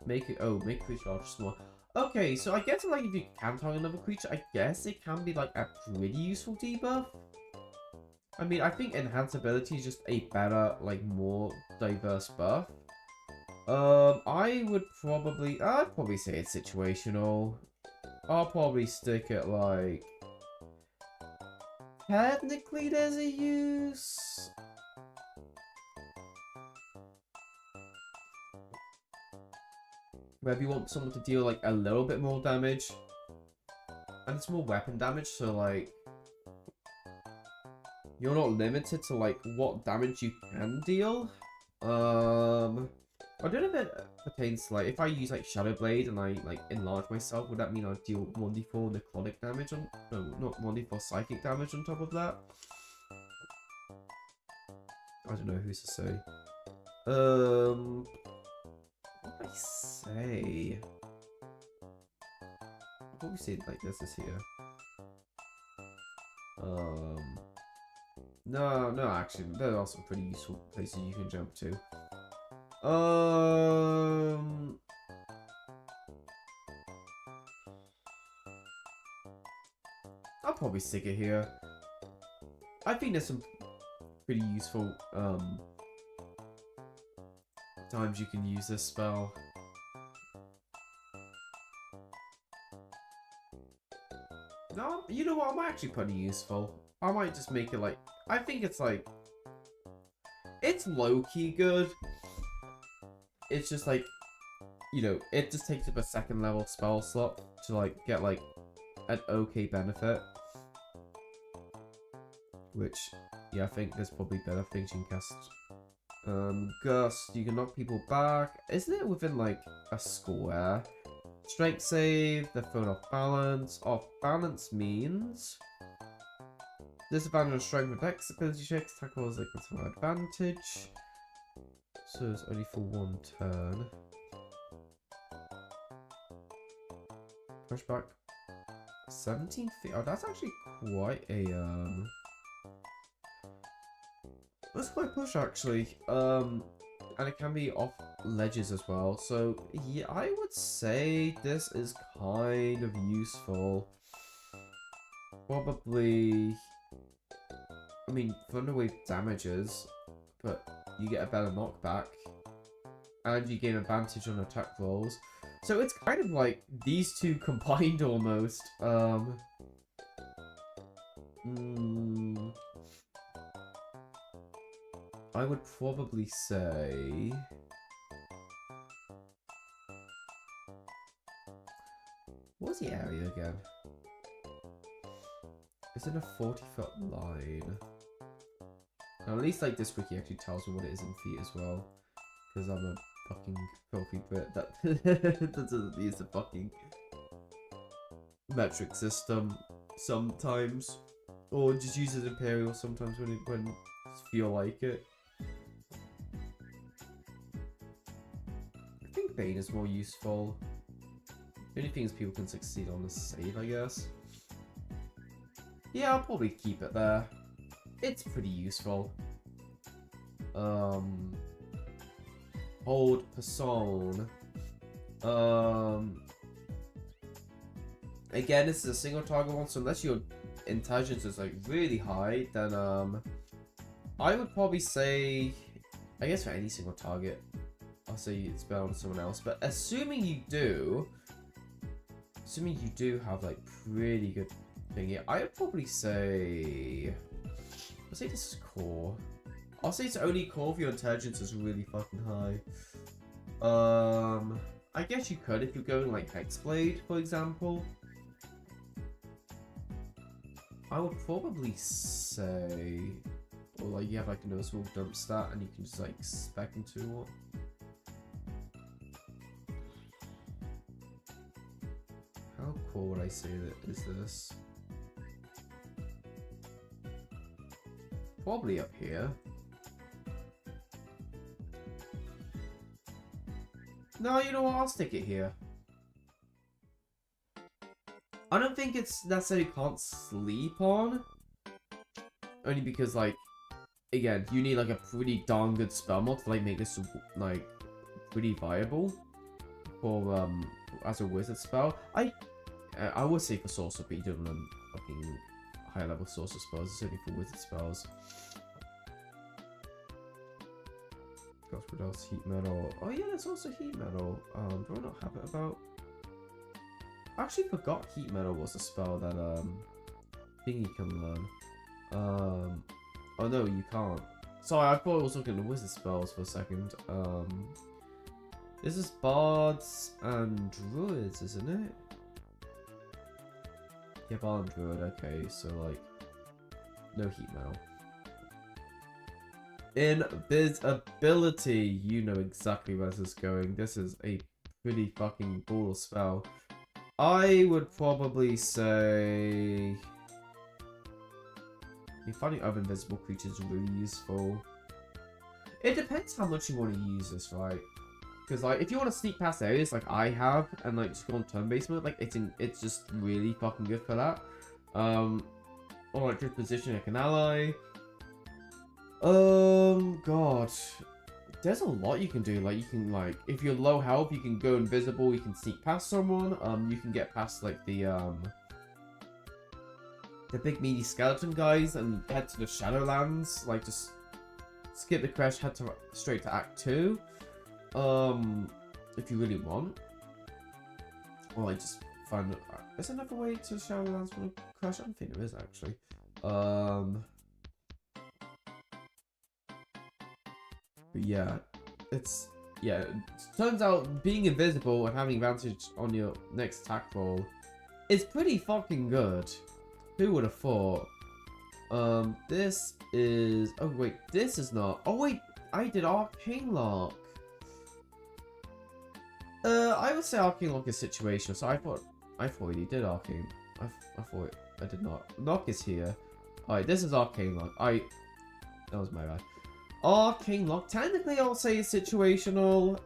Make creature large small. Okay, so I guess like if you can target another creature, I guess it can be like a pretty useful debuff. I mean, I think enhance ability is just a better, like more diverse buff. I'd probably say it's situational. I'll probably stick it like. Technically, there's a use. Where if you want someone to deal like a little bit more damage, and it's more weapon damage, so like you're not limited to like what damage you can deal. I don't know if it pertains to like if I use like Shadow Blade and I like enlarge myself, would that mean I deal 1d4 necrotic damage on not 1d4 psychic damage on top of that? I don't know who's to say. What do I say? I'll probably say it like this is here. No, actually, there are some pretty useful places you can jump to. I'll probably stick it here. I think there's some pretty useful times you can use this spell. No, you know what? I might actually put it useful. I might just make it like. I think it's like. It's low-key good. It's just like. You know, it just takes up a second level spell slot to like get like an okay benefit. Which, yeah, I think there's probably better things you can cast. Gust, you can knock people back. Isn't it within like a square? Strength save, they're thrown off balance. Off balance means disadvantage on strength and dex ability checks. Tackles like with some advantage. So it's only for one turn. Push back 17 feet. Oh, that's actually quite a that's quite push actually. And it can be off ledges as well. So yeah, I would say this is kind of useful. Probably. I mean, Thunderwave damages, but you get a better knockback, and you gain advantage on attack rolls. So it's kind of like these two combined almost. I would probably say. What's the area again? It's in a 40-foot line. Now, at least like this wiki actually tells me what it is in feet as well. Because I'm a fucking filthy Brit that, that doesn't use the fucking metric system sometimes. Or just uses Imperial sometimes when you feel like it. I think Bane is more useful. The only thing is people can succeed on the save, I guess. Yeah, I'll probably keep it there. It's pretty useful. Hold Person. Again, this is a single target one, so unless your intelligence is like really high, then I would probably say, I guess for any single target, I'll say it's better on someone else. But assuming you do have like pretty good thingy, I would probably say, I'll say this is core. I'll say it's only core if your intelligence is really fucking high. I guess you could if you're going like Hexblade, for example. I would probably say, or like you have like a noticeable dump stat and you can just like spec into it. How cool would I say that is this? Probably up here. No, you know what? I'll stick it here. I don't think it's necessarily can't sleep on. Only because, like, again, you need, like, a pretty darn good spell mod to, like, make this, like, pretty viable for, as a wizard spell. I would say for sorcerer, but you don't learn fucking higher level sorcerer spells. It's only for wizard spells. Gosh, what else? Heat metal. Oh, yeah, there's also heat metal. Do I not have it about? I actually forgot heat metal was a spell that, thing you can learn. Oh no, you can't. Sorry, I thought I was looking at the wizard spells for a second. This is bards and druids, isn't it? Yeah, bard and druid, okay, so like, no heat metal. Invisibility, you know exactly where this is going. This is a pretty fucking brutal spell. I would probably say... finding other invisible creatures is really useful. It depends how much you want to use this, right? Because like, if you want to sneak past areas like I have, and like just go on turn-based mode, like it's just really fucking good for that. Or like just position like an ally. God. There's a lot you can do. Like, you can, like, if you're low health, you can go invisible, you can sneak past someone, you can get past, like, the big meaty skeleton guys and head to the Shadowlands. Like, just skip the crash, head to straight to Act 2. If you really want. Or, like, just find... Is there another way to Shadowlands from a crash? I don't think there is, actually. But yeah, it turns out being invisible and having advantage on your next attack roll is pretty fucking good. Who would have thought? This is... Oh wait, this is not... Oh wait, I did Arcane Lock. I would say Arcane Lock is situational, so I thought he did Arcane. I thought I did not. Knock is here. Alright, this is Arcane Lock. That was my bad. Arcane Lock, technically I'll say it's situational.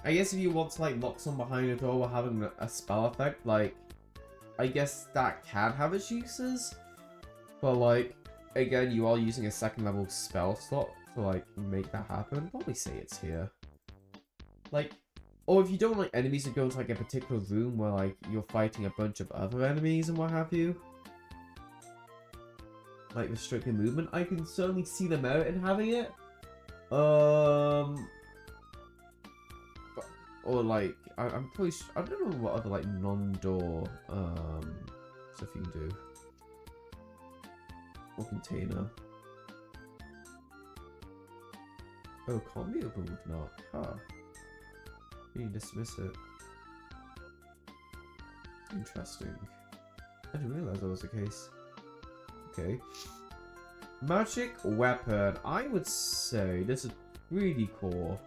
I guess if you want to like lock someone behind a door while having a spell effect, like, I guess that can have its uses. But like, again, you are using a second level spell slot to like make that happen. Probably say it's here. Like, or if you don't like enemies to go into like a particular room where like you're fighting a bunch of other enemies and what have you. Like restricting movement, I can certainly see the merit in having it. Or like, I'm pretty sure, I don't know what other like non-door stuff you can do. Or container. Oh, can't be open with not. Huh. You can dismiss it. Interesting. I didn't realize that was the case. Okay. Magic weapon. I would say this is really cool.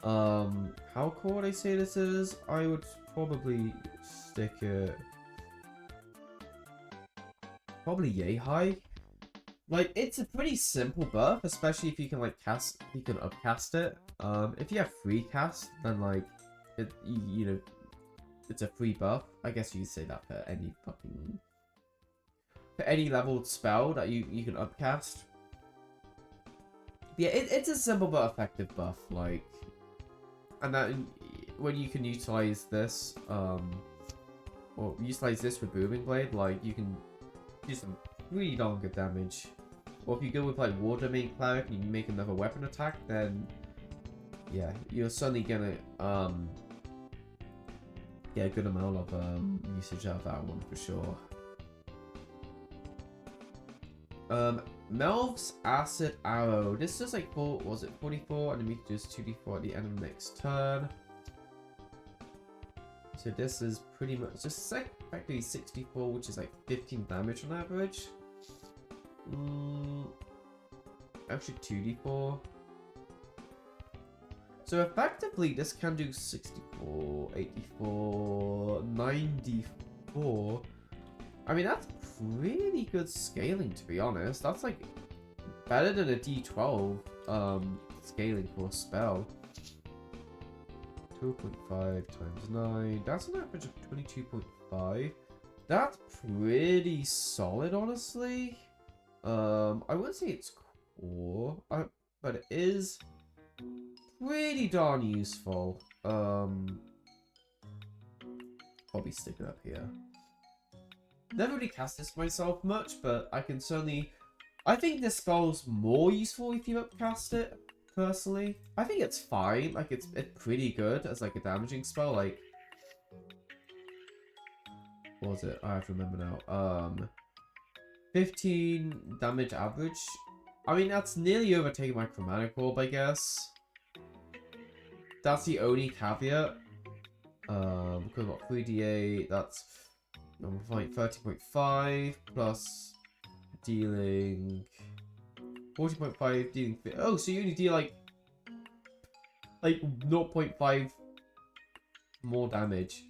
How cool would I say this is? I would probably stick it probably yay high. Like, it's a pretty simple buff, especially if you can like upcast it. If you have free cast, then like you know, it's a free buff. I guess you could say that for any leveled spell that you can upcast. Yeah, it's a simple but effective buff, like, and that when you can utilize this, or utilize this with Booming Blade, like, you can do some really darn good damage. Or if you go with like War Domain Cleric and you make another weapon attack, then yeah, you're suddenly gonna get a good amount of usage out of that one for sure. Melv's Acid Arrow. This is like was it 44, and then we can do 2d4 at the end of the next turn. So this is pretty much just effectively 64, which is like 15 damage on average. Actually 2d4. So effectively this can do 64, 84, 94. I mean that's pretty good scaling, to be honest. That's like better than a d12 scaling for a spell. 2.5 times 9. That's an average of 22.5. That's pretty solid, honestly. I wouldn't say it's core, but it is pretty darn useful. Probably stick it up here. Never really cast this myself much, but I can certainly... I think this spell's more useful if you upcast it. Personally, I think it's fine. Like it's pretty good as like a damaging spell. Like, what was it? I have to remember now. 15 damage average. I mean, that's nearly overtaking my chromatic orb, I guess. That's the only caveat. Because what 3d8? That's like 30.5 plus dealing 40.5 dealing. Oh, so you only deal like 0.5 more damage.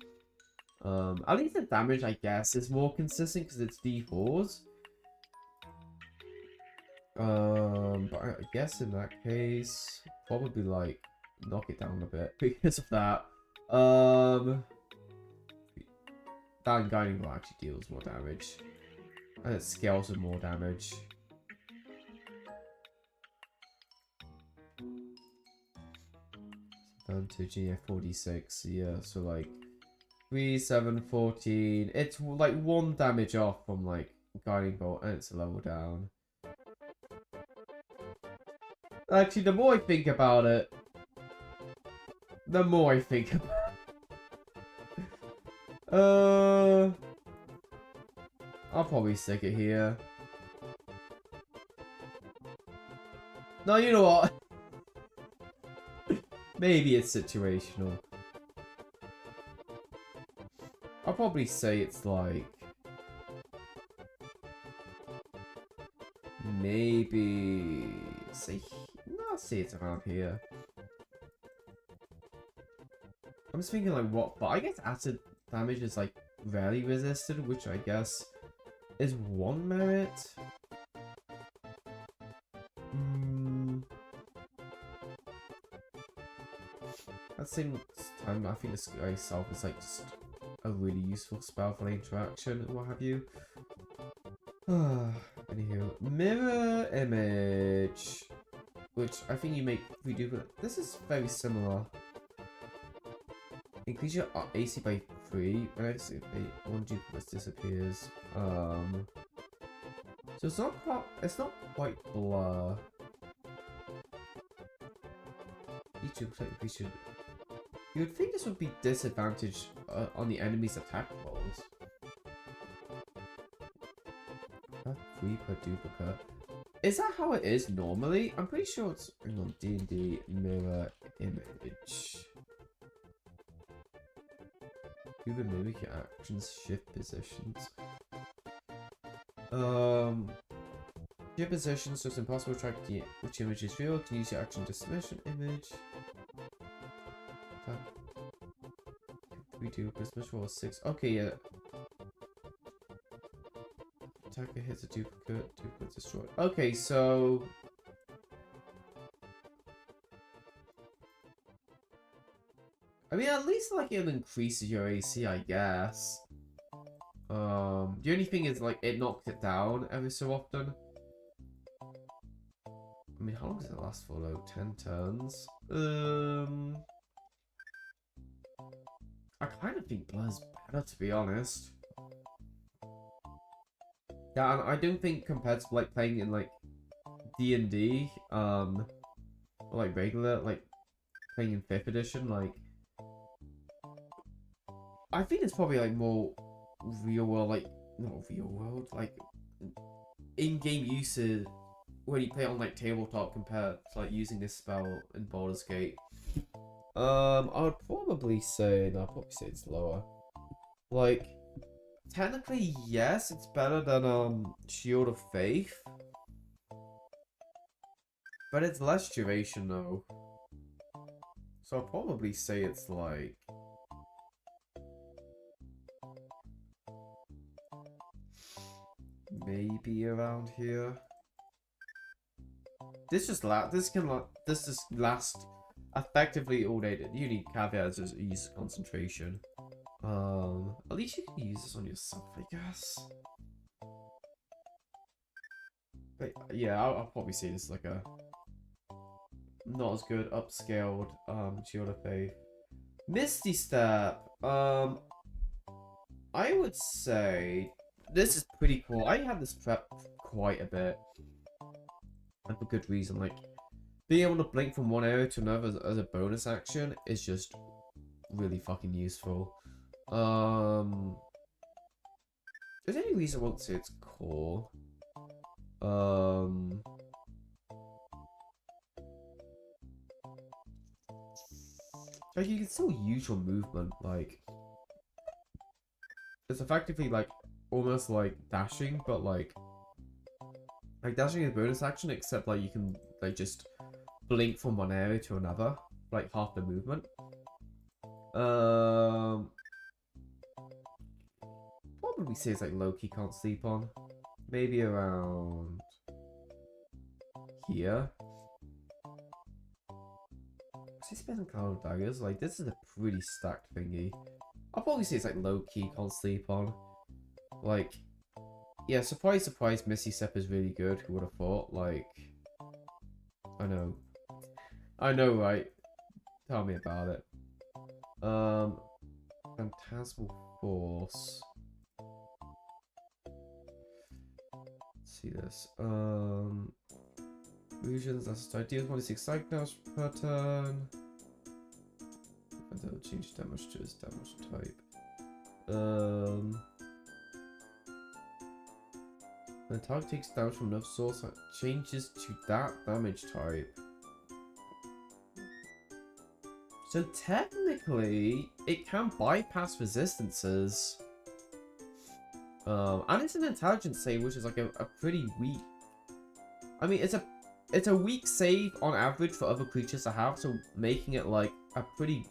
At least the damage, I guess, is more consistent because it's d4s. But I guess in that case, probably like knock it down a bit because of that. That guiding blow actually deals more damage, and it scales with more damage. Down to GF 46, yeah, so like 3, 7, 14. It's like 1 damage off from like guiding bolt, and it's a level down. Actually, the more I think about it, the more I think about it. I'll probably stick it here. No, you know what? Maybe it's situational. I'll probably say it's like... maybe... say... no, I'll say it's around here. I'm just thinking like what... but I guess acid damage is like rarely resisted, which I guess is 1 merit. At the same time, I think this guy itself is like just a really useful spell for interaction and what have you. Anywho, mirror image, which I think you make redo, but this is very similar. Increase your AC by 3 when I say 1 duplicate disappears. So it's not quite blur. Each duplicate increase your... you would think this would be disadvantage on the enemy's attack rolls. 3 per duplicate. Is that how it is normally? I'm pretty sure it's... hang on, D&D mirror image. You can mimic your actions, shift positions. Shift positions, so it's impossible to track which image is real. Can use your action to smash an image. We do Christmas roll 6. Okay, yeah. Attacker hits a duplicate destroyed. Okay, so I mean, at least like it increases your AC, I guess. The only thing is like it knocks it down every so often. I mean, how long does it last for though? 10 turns. I kind of think Blur's better, to be honest. Yeah, and I don't think compared to like playing in like D&D, or like regular, like playing in 5th edition, like I think it's probably like more real world, like not real world, like in-game usage when you play it on like tabletop compared to like using this spell in Baldur's Gate. I would probably say, no, I'd probably say it's lower. Like, technically, yes, it's better than, Shield of Faith. But it's less duration, though. So I'd probably say it's like... maybe around here. This just last effectively all day. You need caveats as ease concentration. At least you can use this on yourself, I guess. But yeah, I'll probably say this is like a not as good upscaled Shield of Faith. Misty Step. I would say this is pretty cool. I had this prepped quite a bit, and for good reason. Like being able to blink from one area to another as a bonus action is just really fucking useful. Is there any reason I won't say it's core? Like you can still use your movement, like it's effectively like almost like dashing, but like dashing is a bonus action, except like you can like just blink from one area to another, like half the movement. Probably say it's like low-key can't sleep on. Maybe around here. Say spending cloud of daggers, like this is a pretty stacked thingy. I'll probably say it's like low-key can't sleep on. Like, yeah, surprise, surprise, Misty Step is really good. Who would have thought? Like, I know, right? Tell me about it. Phantasmal Force. Let's see this. Illusions, that's ideal. 26 psych damage per turn. If I don't change damage to his damage type. When the target takes damage from another source, it changes to that damage type. So technically, it can bypass resistances. And it's an intelligence save, which is like a pretty weak. I mean, it's a weak save on average for other creatures to have, so making it like a really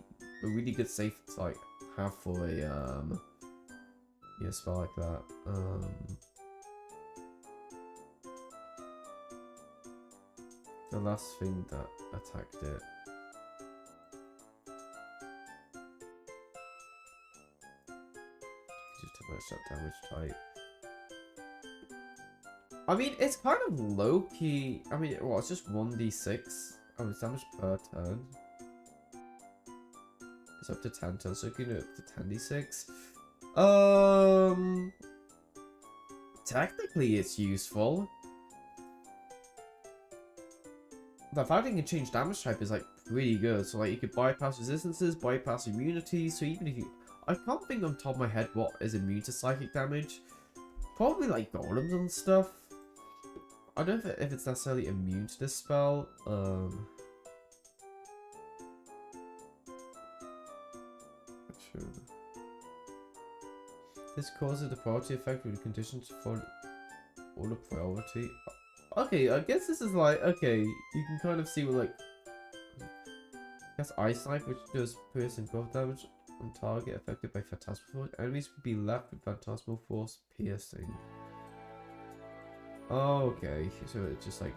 good save to like have for a yeah, spell like that. The last thing that attacked it. Just to match that damage type. I mean, it's kind of low-key. I mean, well, it's just 1d6. Oh, it's damage per turn. It's up to 10 turns, so you can do it up to 10d6. Technically, it's useful. The fact that you can change damage type is, like, pretty good. So, like, you could bypass resistances, bypass immunity. So, even if you... I can't think on top of my head what is immune to psychic damage. Probably, like, golems and stuff. I don't know if it's necessarily immune to this spell. Sure. This causes the priority effect with the conditions for all the priority. Okay, I guess this is like, okay, you can kind of see what, like, I guess Ice Knife, which does piercing growth damage on target affected by Phantasmal Force. Enemies would be left with Phantasmal Force piercing. Oh, okay, so it's just like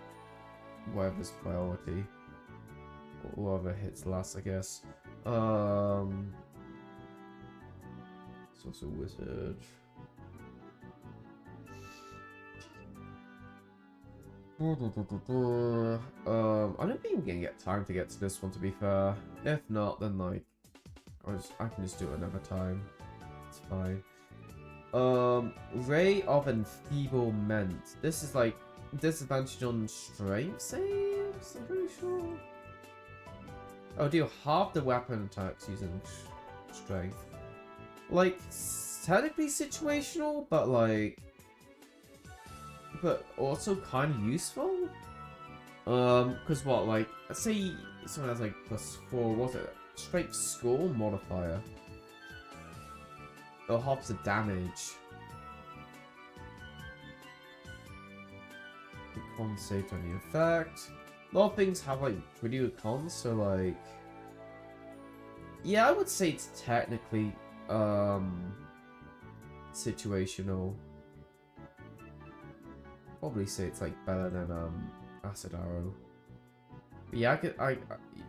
whatever's priority, or whoever hits last, I guess. It's also wizard. I don't think I'm gonna get time to get to this one, to be fair. If not, then like I can just do it another time. It's fine. Ray of Enfeeblement. This is like disadvantage on strength saves, I'm pretty sure. Oh, deal half the weapon attacks using strength. Like, technically situational, but like, but also kind of useful. Because what, like, say someone has like +4, what's it? straight score modifier. Or half the damage. The con saved on the effect. A lot of things have like pretty good cons, so like yeah, I would say it's technically situational. Probably say it's like better than Acid Arrow. But yeah,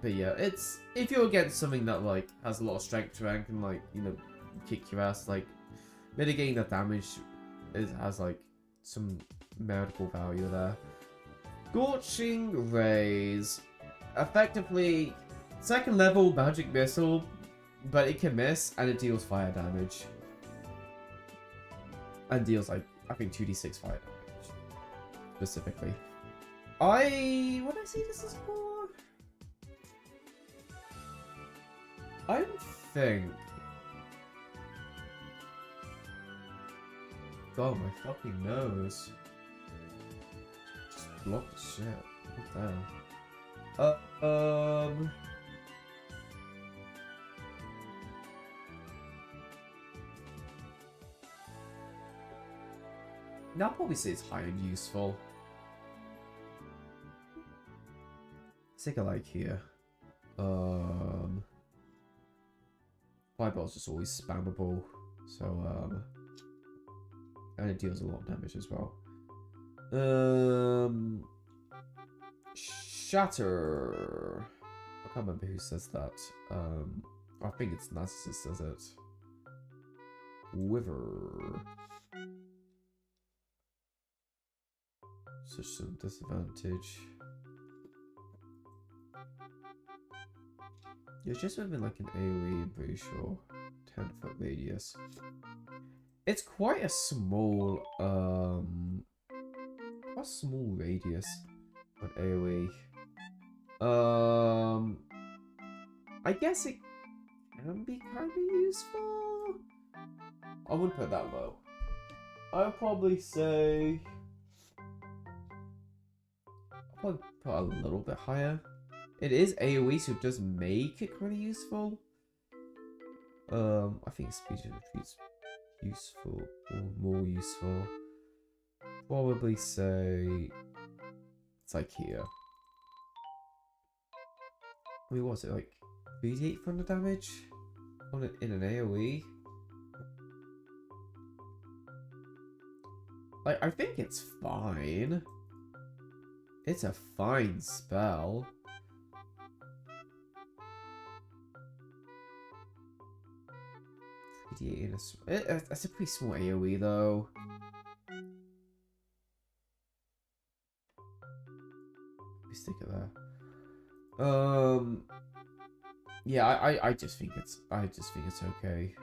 but yeah, it's if you're against something that like has a lot of strength to it and can like, you know, kick your ass, like mitigating that damage has like some medical value there. Scorching Rays. Effectively, second level magic missile, but it can miss and it deals fire damage. And deals like, I think 2d6 fire damage. Specifically. What did I say this is for? I don't think. God, my fucking nose. Just blocked the shit. What the hell? Now I'll probably say it's high and useful. Let's take a like here. Fireball's just always spammable, so and it deals a lot of damage as well. Shatter. I can't remember who says that. I think it's Narcissus says it. Wither. Such some disadvantage. Yeah, it's just within like an AoE, I'm pretty sure. 10-foot radius. It's quite a small, radius on AoE. I guess it can be kind of useful. I wouldn't put that low. I would probably say. I'll probably put a little bit higher. It is AoE, so it does make it kind of useful. I think speed retreat's useful or more useful. Probably say it's like here. I mean, what's it like? 3,800 damage on it in an AoE. Like, I think it's fine. It's a fine spell. That's a pretty small AoE though. We stick it there. Yeah, I just think it's okay.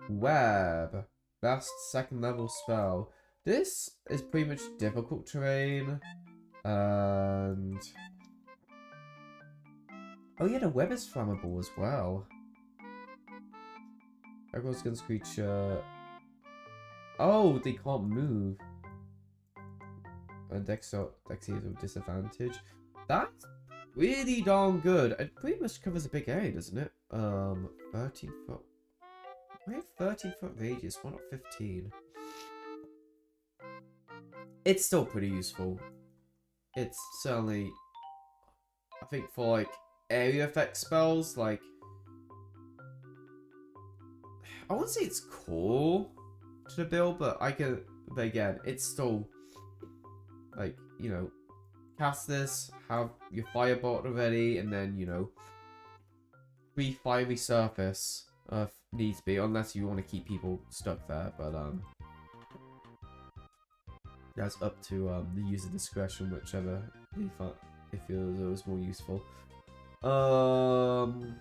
Web. Best second level spell. This is pretty much difficult terrain. And oh yeah, the web is flammable as well. Everyone's gun creature. Oh, they can't move. And Dexy is with disadvantage. That's really darn good. It pretty much covers a big area, doesn't it? 13 foot. We have 13-foot radius, why not 15? It's still pretty useful. It's certainly, I think for like area effect spells, like I wouldn't say it's core to the build, but but again, it's still like, you know, cast this, have your firebolt already, and then, you know, fiery surface if needs be, unless you want to keep people stuck there, but that's up to the user discretion, whichever they feel it was more useful. Don't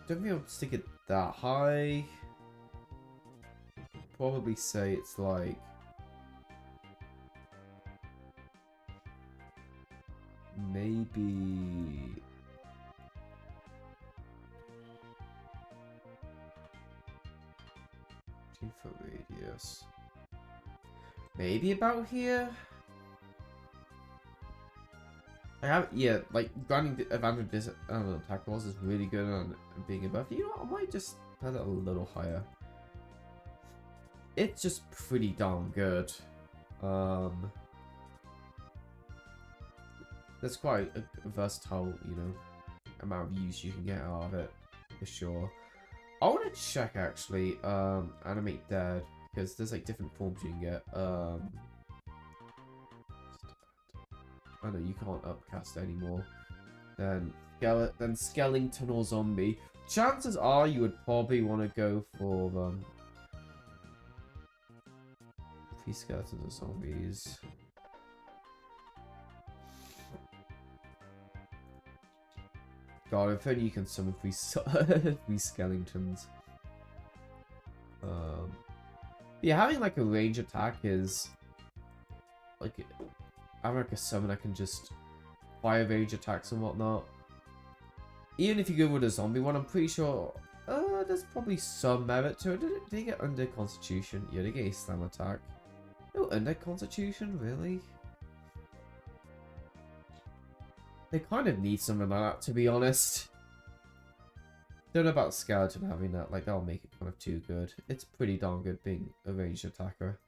think I'll stick it that high. Probably say it's like maybe 2-foot radius. Maybe about here. I have, yeah, like, granting advantage attack rolls is really good on being a buff. You know what, I might just put it a little higher. It's just pretty darn good. There's quite a versatile, you know, amount of use you can get out of it, for sure. I want to check, actually, animate dead, because there's, like, different forms you can get. I know you can't upcast anymore. Then skeleton or zombie. Chances are you would probably want to go for three skeletons or zombies. God, if only you can summon three skeletons. Yeah, having like a range attack is like having like a summon that can just fire range attacks and whatnot. Even if you go with a zombie one, I'm pretty sure there's probably some merit to it. Did they get under Constitution? Yeah, they get a slam attack. No, under Constitution, really? They kind of need something like that, to be honest. Don't know about Skeleton having that. Like, that'll make it kind of too good. It's pretty darn good being a ranged attacker.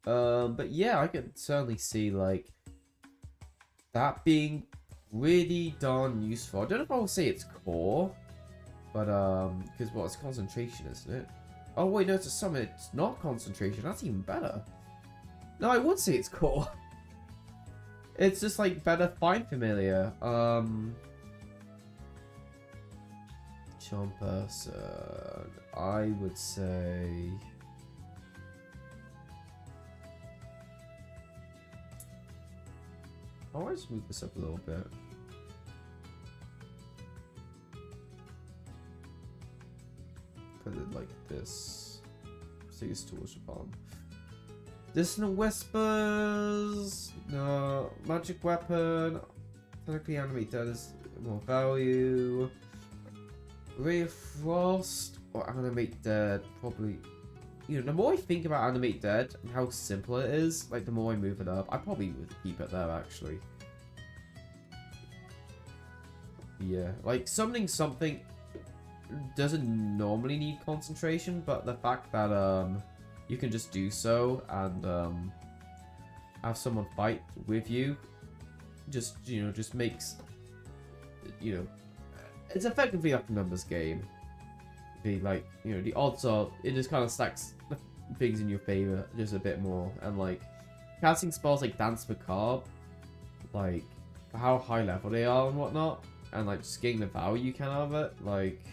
But yeah, I can certainly see, like, that being really darn useful. I don't know if I'll say it's core, but, because, well, it's concentration, isn't it? Oh, wait, no, it's a summon. It's not concentration. That's even better. No, I would say it's core. It's just, like, better find familiar. Charm person. I would say... I'll just move this up a little bit. Put it like this. See his tools upon. Dissonant Whispers. No. Magic Weapon. Technically animate that is more value. Ray of Frost or Animate Dead. Probably. You know, the more I think about Animate Dead and how simple it is, like the more I move it up, I probably would keep it there actually. Yeah, like summoning something doesn't normally need concentration, but the fact that you can just do so and have someone fight with you just, you know, just makes, you know, it's effectively like a numbers game. Be like, you know, the odds are it just kind of stacks things in your favor just a bit more, and like casting spells like Dance Macabre, like for how high level they are and whatnot, and like just getting the value you can out of it, like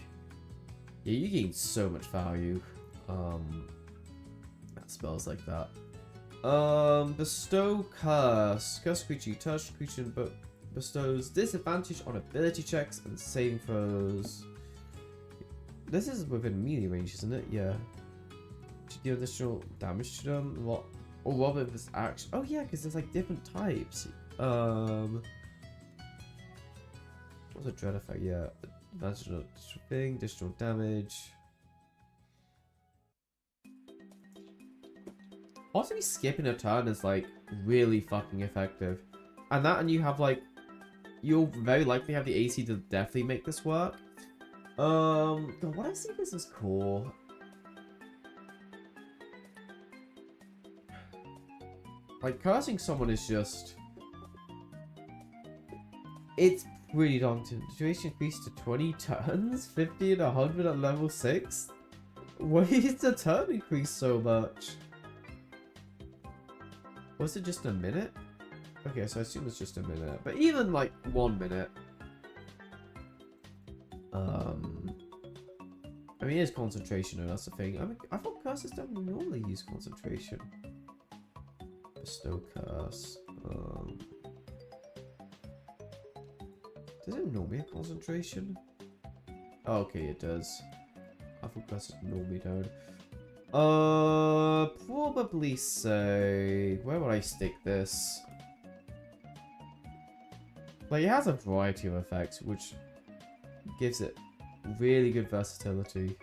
yeah, you gain so much value. That spells like that. Bestow Curse. Curse creature you touch, creature but bestows disadvantage on ability checks and saving throws. This is within melee range, isn't it? Yeah. To deal additional damage to them. What? Or what with this action? Oh yeah, because there's like different types. What's a dread effect? Yeah. Additional thing, additional damage. Possibly skipping a turn is like really fucking effective. And that, and you have like, you'll very likely have the AC to definitely make this work. God, what I see this as core. Like, cursing someone is just... It's pretty daunting. Duration increased to 20 turns? 50 and 100 at level 6? Why is the turn increase so much? Was it just a minute? Okay, so I assume it's just a minute. But even, like, 1 minute... I mean, it is concentration, and that's the thing. I mean, I thought curses don't normally use concentration. Bestow curse. Does it normally have concentration? Oh, okay, it does. I thought curses normally don't. Probably say... Where would I stick this? Like, it has a variety of effects, which gives it really good versatility.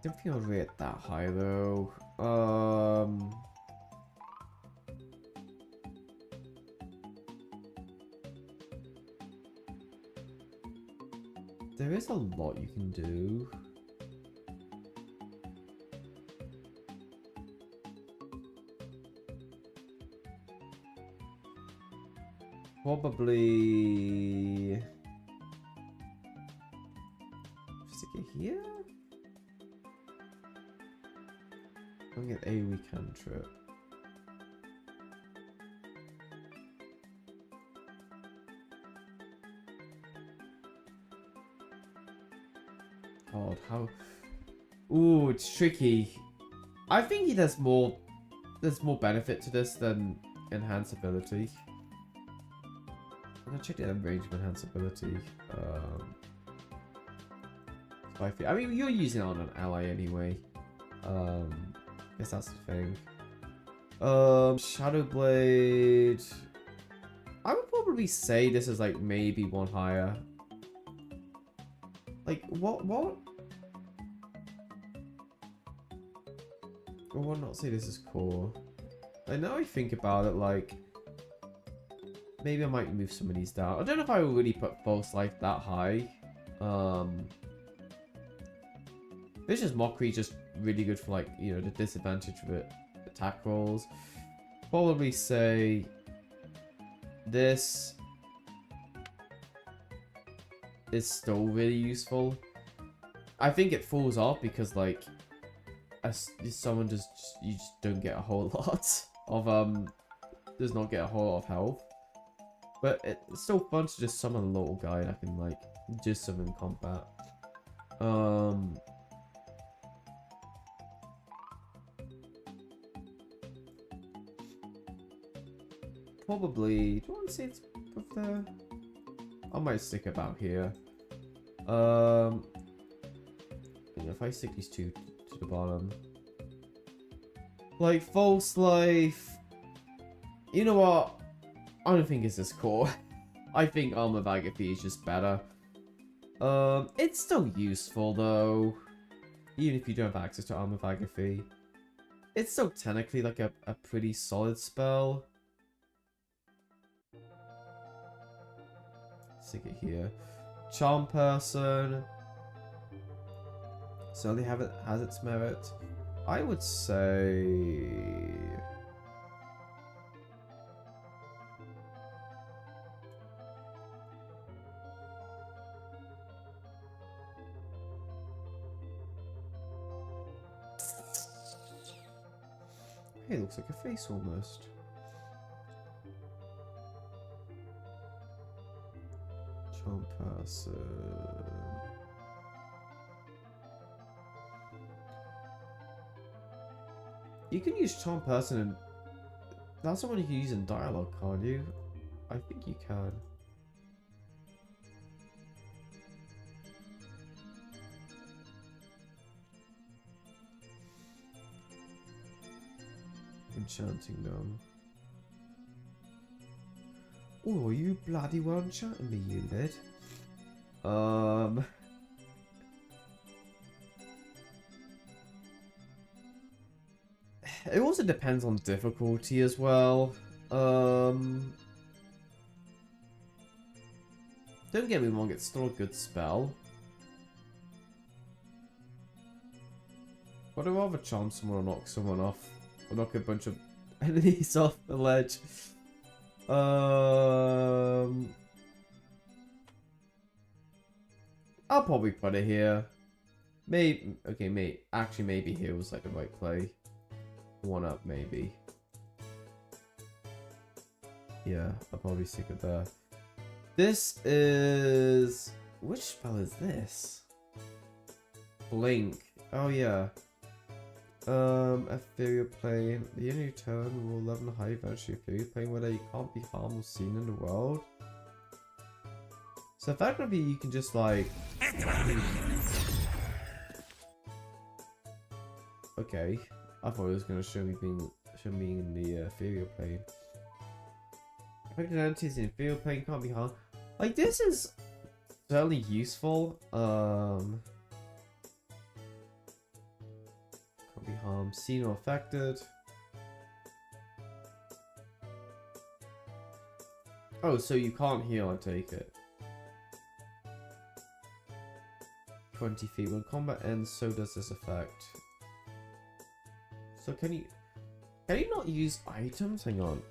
don't think I'll rate it that high though. There is a lot you can do. Probably stick it here. I'll get AoE cantrip. God, how? Ooh, it's tricky. I think there's more benefit to this than enhanceability. I'm gonna check the range of enhanceability. I mean, you're using it on an ally anyway. Guess that's the thing. Shadow Blade. I would probably say this is like maybe one higher. Like what? I would not say this is core. I know I think about it, like maybe I might move some of these down. I don't know if I would really put false life that high. Vicious Mockery just really good for, like, you know, the disadvantage of it, attack rolls. Probably say this is still really useful. I think it falls off because, like, as someone you just don't get a whole lot of does not get a whole lot of health. But it's still fun to just summon a little guy that can, like, just summon combat. Probably, do you want to say it's up there? I might stick about here. If I stick these two to the bottom. Like, false life. You know what? I don't think it's this core. I think Armor of Agape is just better. It's still useful though. Even if you don't have access to Armor of Agape. It's still technically like a pretty solid spell. Stick it here. Charm Person. Certainly has its merit. I would say hey, it looks like a face almost. Charm Person. You can use Charm Person and that's someone you can use in dialogue, can't you? I think you can. Enchanting them. Oh, you bloody well enchanting me, you lid. It also depends on difficulty as well. Don't get me wrong, it's still a good spell. But I'd rather charm someone or knock someone off. Or knock a bunch of enemies off the ledge. I'll probably put it here. Maybe, okay, actually maybe here was like the right play. One up, maybe. Yeah, I'll probably stick it there. This is... Which spell is this? Blink. Oh, yeah. Ethereal Plane. The enemy turn will level high eventually. Ethereal Plane where you can't be harmed or seen in the world. So effectively you can just like... Okay. I thought it was going to show me in the ethereal plane. Affected entities in the ethereal plane can't be harmed. Like, this is certainly useful. Seen or affected. Oh, so you can't heal, I take it. 20 feet. When combat ends, so does this effect. So can you not use items? Hang on.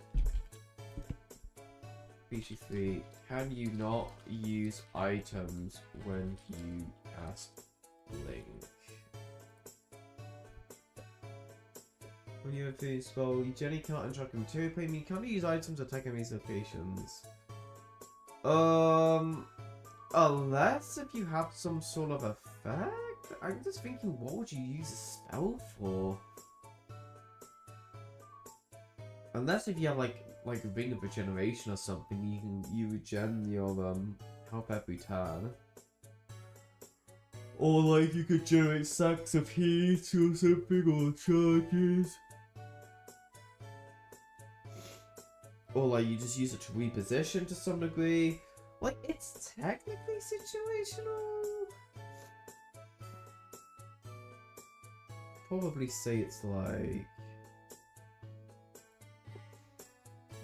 BG3, can you not use items when you cast Blink? When you have a spell, you generally cannot interact with material plane. You can't use items or attack enemies locations. Unless if you have some sort of effect? I'm just thinking, what would you use a spell for? Unless if you have like a ring of regeneration or something, you regen your health every turn. Or like you could generate sacks of heat or something, or charges. Or like you just use it to reposition to some degree. Like, it's technically situational. Probably say it's like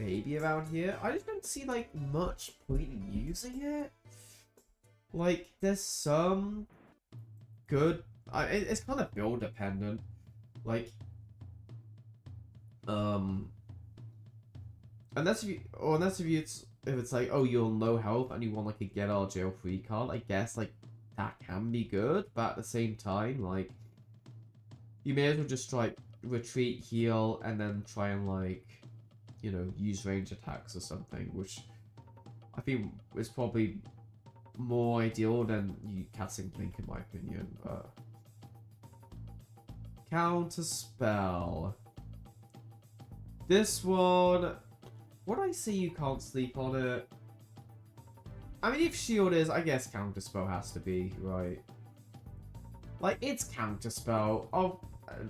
maybe around here. I just don't see like much point in using it. Like, there's some good. It's kind of build dependent. Like, unless if it's like, oh, you're low health and you want like a get out of jail free card, I guess like that can be good, but at the same time, like, you may as well just try retreat, heal, and then try and like, you know, use range attacks or something, which I think is probably more ideal than you casting Blink in my opinion. But counter spell. This one, would I say you can't sleep on it? I mean, if shield is, I guess counter spell has to be, right? Like, it's counter spell of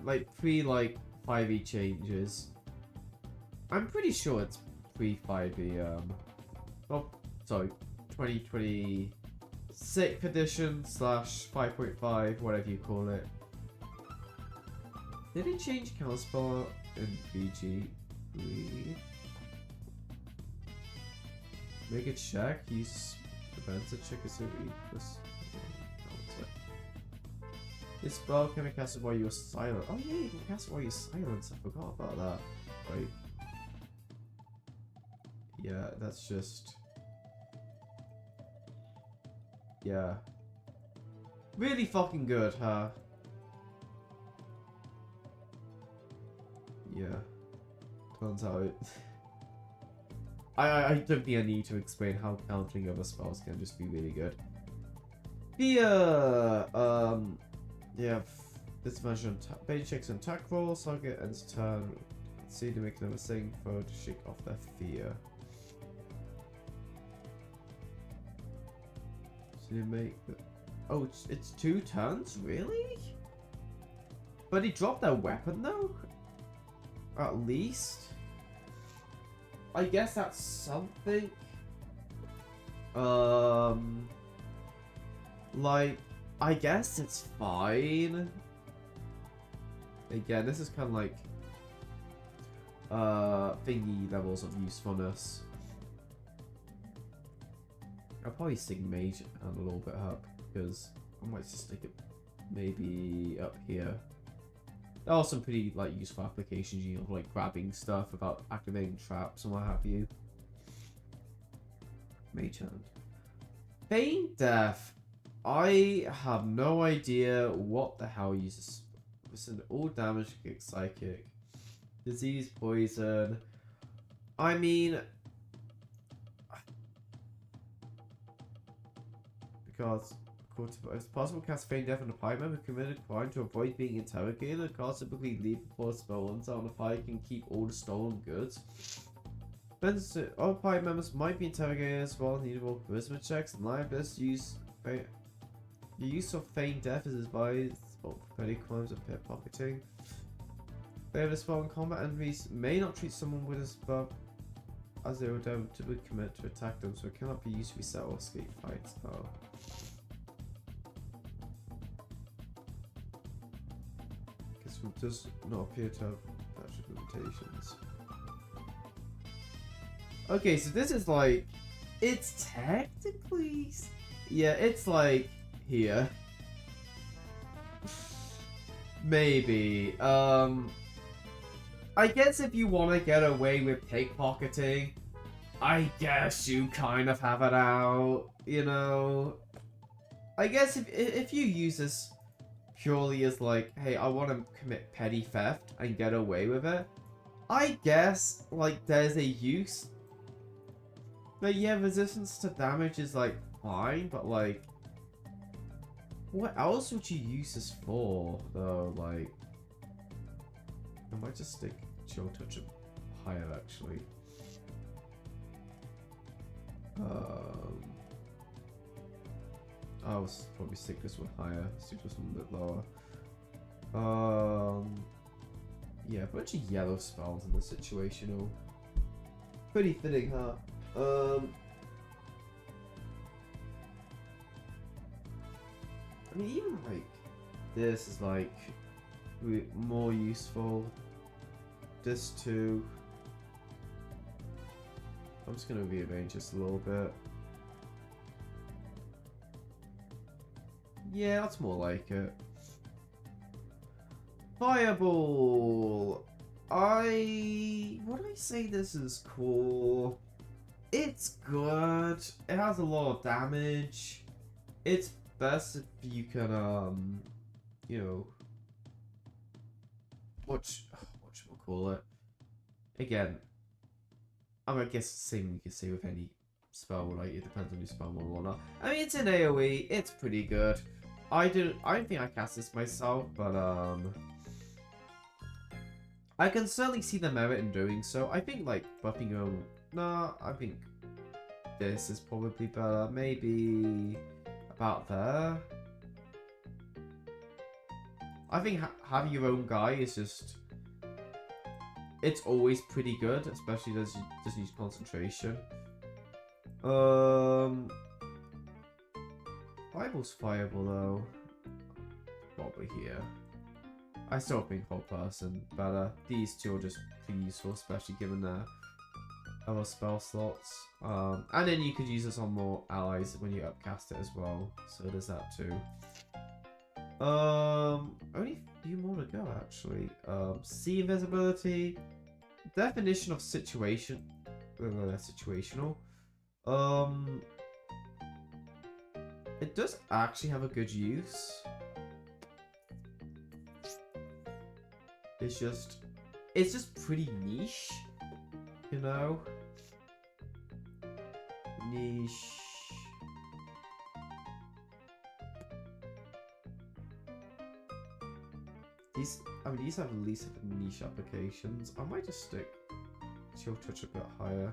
like pre like 5e changes. I'm pretty sure it's pre 5e oh sorry, 2026 edition / 5.5, whatever you call it. Did it change counter spell in BG3? Make a check. Use events to check a city. This spell can be casted while you're silent. Oh yeah, you can cast it while you're silent. I forgot about that. Right. Yeah, that's just. Yeah. Really fucking good, huh? Yeah. Turns out it. I don't think I need to explain how countering other spells can just be really good. Fear! Yeah, disadvantage on bait checks and attack rolls, target ends turn. See to make them a saving throw to shake off their fear. So you make. Oh, it's 2 turns? Really? But he dropped their weapon though? At least? I guess that's something. Like, I guess it's fine. Again, this is kind of like thingy levels of usefulness. I'll probably stick mage and a little bit up because I might just stick it maybe up here. There are some pretty like useful applications, you know, like grabbing stuff without activating traps and what have you. Mage hand. Feign Death. I have no idea what the hell uses. Listen, all damage kick psychic. Disease, poison. I mean, because it's possible to cast Feign Death on a party member who committed a crime to avoid being interrogated. The cards typically leave before the spell runs out, and the party can keep all the stolen goods. All party members might be interrogated as well, need more charisma checks. And like this, the use of Feign Death is advised for petty crimes of pickpocketing. They have a spell in combat, enemies may not treat someone with a spell as they would typically commit to attack them, so it cannot be used to reset or escape fights. Oh. does not appear to have magic limitations. Okay, so this is like, it's technically, yeah, it's like here. Maybe. I guess if you want to get away with pickpocketing, I guess you kind of have it out, you know? I guess if you use this purely as like, hey, I want to commit petty theft and get away with it, I guess, like, there's a use. But yeah, resistance to damage is, like, fine, but, like, what else would you use this for, though? Like, I might just stick Chill Touch up higher, actually. I was probably stick this one higher, stick this one a bit lower. Yeah, a bunch of yellow spells in this situational. Pretty fitting, huh? I mean, even like this is like more useful. This too. I'm just gonna rearrange this a little bit. Yeah, that's more like it. Fireball. What do I say? This is cool. It's good. It has a lot of damage. It's best if you can, you know, whatchamacallit. Again, I guess the same you can say with any spell, right? It depends on your spell model or not. I mean, it's an AoE. It's pretty good. I don't think I cast this myself, but I can certainly see the merit in doing so. I think like buffing your own. Nah, I think this is probably better. Maybe about there. I think having your own guy is just. It's always pretty good, especially as you just use concentration. Fireball's fireball though. Probably here. I still think whole person, but these two are just pretty useful, especially given their other spell slots. And then you could use this on more allies when you upcast it as well. So there's that too. Only a few more to go actually. Sea invisibility. Definition of situational. It does actually have a good use. It's just pretty niche, you know? Niche. These have at least niche applications. I might just stick Chill Touch a bit higher.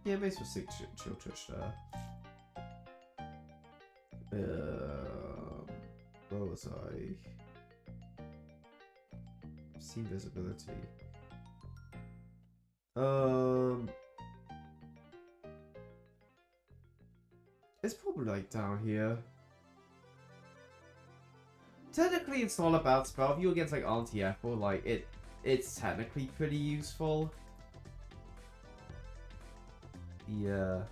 Yeah, maybe we'll stick Chill Touch there. Where was I? See visibility. It's probably like down here. Technically, it's not a bad spell. If you're against like anti-Echo, like it's technically pretty useful. Yeah.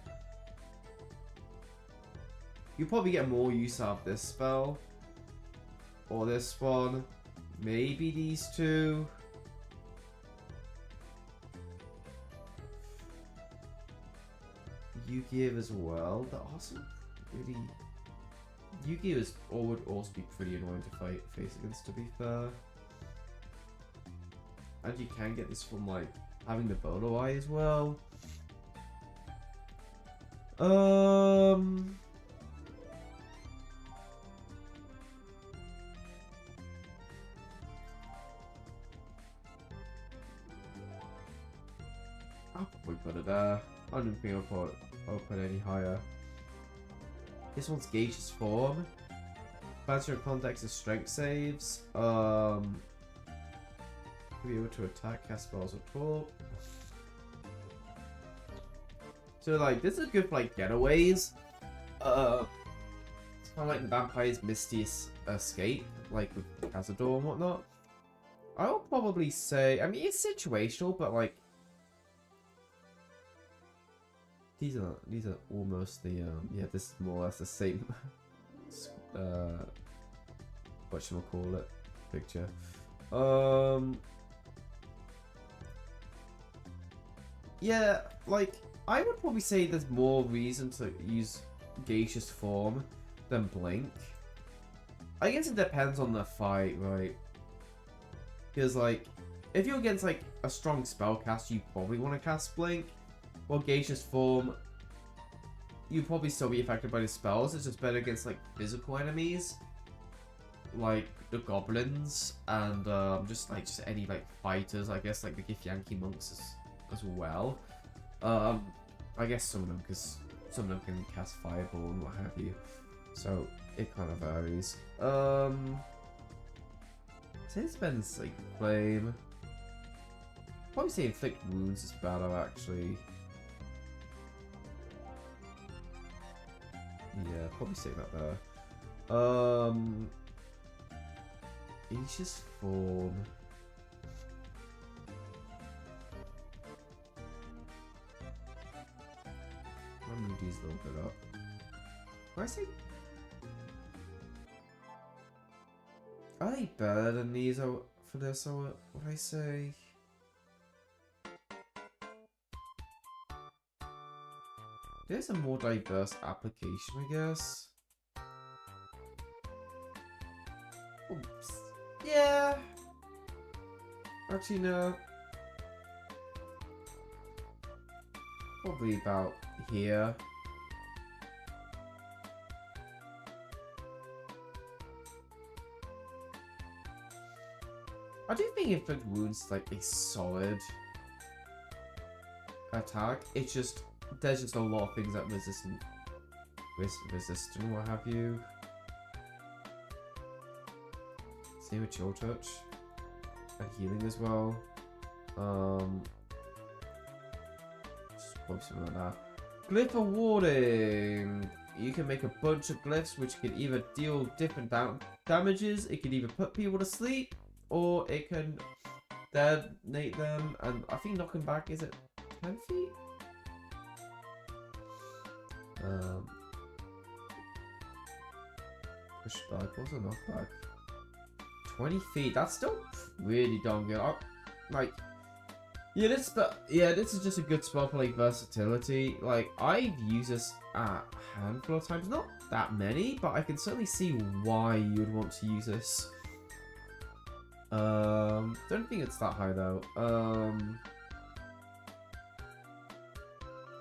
You probably get more use out of this spell. Or this one. Maybe these two. Yu-Gi-Oh as well. That also really... Yu-Gi-Oh would also be pretty annoying to face against, to be fair. And you can get this from like having the Bolo Eye as well. I'll probably put it there. I don't think I'll put any higher. This one's gauges form. Fancy context is strength saves. Be able to attack, cast spells or talk. So like this is good for like getaways. It's kind of like the vampire's misty escape, like with Cazador and whatnot. I will probably say, I mean, it's situational, but like these are almost the yeah, this is more or less the same whatchamacallit picture. Yeah, like I would probably say there's more reason to use Gaseous Form than Blink. I guess it depends on the fight, right? Because like if you're against like a strong spellcaster, you probably want to cast Blink. Well, Gaseous Form, you'd probably still be affected by the spells. It's just better against like physical enemies, like the goblins and just any like fighters. I guess like the Githyanki monks as well. I guess some of them, because some of them can cast Fireball and what have you. So it kind of varies. Since Ben's like Flame, probably say Inflict Wounds is better actually. Yeah, probably say that there. Aegis Form. I'll move these a little bit up. What I say? Are they better than these for this, or what I say? There's a more diverse application, I guess. Oops. Yeah. Actually, no. Probably about here. I do think Inflict Wounds is like a solid attack. It's just there's just a lot of things that resistant, what have you. Same with Chill Touch and healing as well. Just probably something like that. Glyph Awarding. You can make a bunch of glyphs which can either deal different damages. It can either put people to sleep, or it can detonate them. And I think knocking back, is it 10 feet? Push back. What's a knockback? 20 feet. That's still really darn good. Like, yeah, this is just a good spell for like versatility. Like, I've used this a handful of times, not that many, but I can certainly see why you'd want to use this. Don't think it's that high though.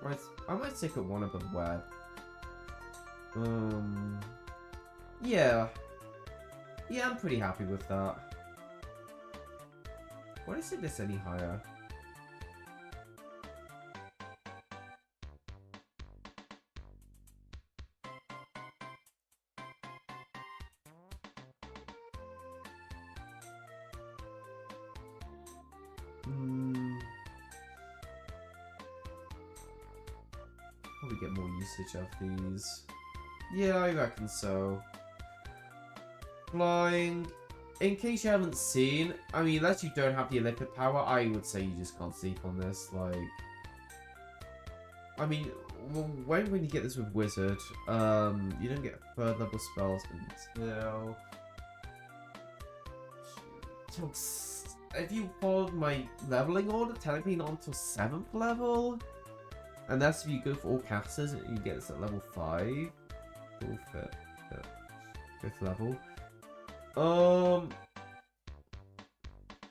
Right, I might stick at one above web. Yeah, I'm pretty happy with that. Why did I say this any higher? Probably get more usage of these. Yeah, I reckon so. Flying. In case you haven't seen, I mean, unless you don't have the Olympic power, I would say you just can't sleep on this. Like, I mean, when you get this with Wizard, you don't get third level spells until. If you followed my leveling order, technically not until 7th level. And that's if you go for all casters, you get this at level 5. Full fit. 5th level.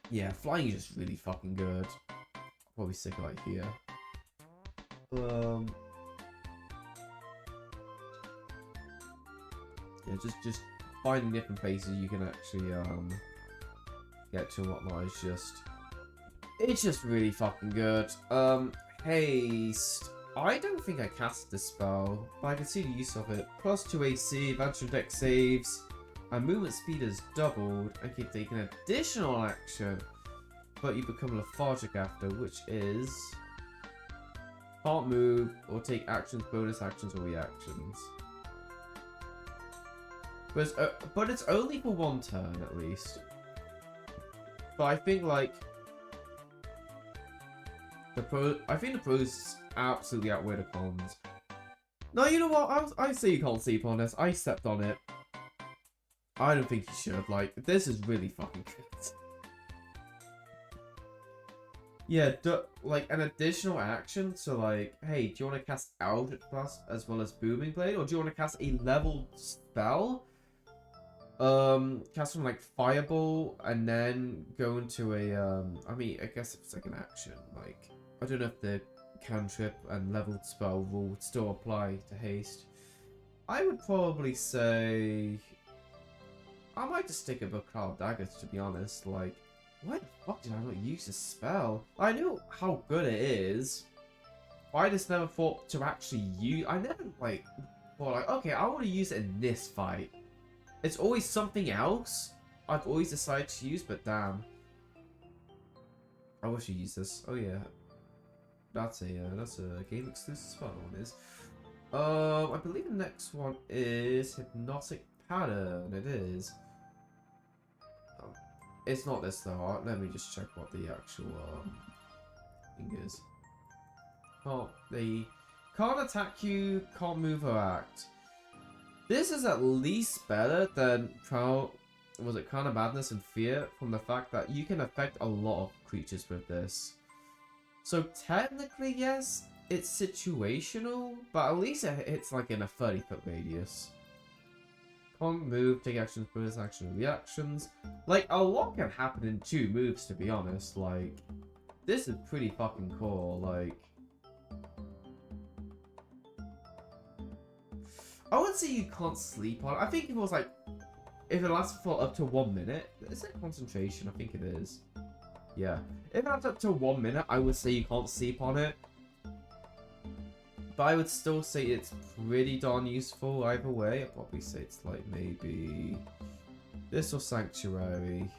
Yeah, flying is just really fucking good. I'll probably stick it like here. Yeah, just finding different places you can actually get to and whatnot is it's just really fucking good. Haste. I don't think I cast this spell, but I can see the use of it. +2 AC, advantage on deck saves, and movement speed is doubled, and can take an additional action, but you become lethargic after, which is Can't move or take actions, bonus actions, or reactions. But it's only for one turn at least. But I think like the pros absolutely outweigh the cons. No, you know what? I say you can't sleep on this. I stepped on it. I don't think you should. Like, this is really fucking good. Yeah, like an additional action. So like, hey, do you want to cast Eldritch Blast as well as Booming Blade, or do you want to cast a leveled spell? Cast from like Fireball and then go into a I mean, I guess it's like an action. Like, I don't know if the cantrip and leveled spell rule would still apply to haste. I would probably say I might just stick with Cloud Daggers, to be honest. Like, why the fuck did I not use this spell? I knew how good it is. I just never thought to actually use. I never like thought like, okay, I want to use it in this fight. It's always something else I've always decided to use, but damn. I wish I used this. Oh yeah. That's a game exclusive spell, one is. I believe the next one is Hypnotic Pattern. It is. It's not this though. Let me just check what the actual thing is. Oh, they can't attack you, can't move or act. This is at least better than Crown of Madness and Fear, from the fact that you can affect a lot of creatures with this. So technically, yes, it's situational, but at least it hits like in a 30-foot radius. Can't move, take actions, bonus action, reactions. Like, a lot can happen in 2 moves, to be honest. Like, this is pretty fucking cool. Like, I wouldn't say you can't sleep on it. I think if it was like, if it lasts for up to 1 minute, is it concentration? I think it is. Yeah. If it lasts up to 1 minute, I would say you can't sleep on it. But I would still say it's pretty darn useful either way. I'd probably say it's like maybe this or Sanctuary.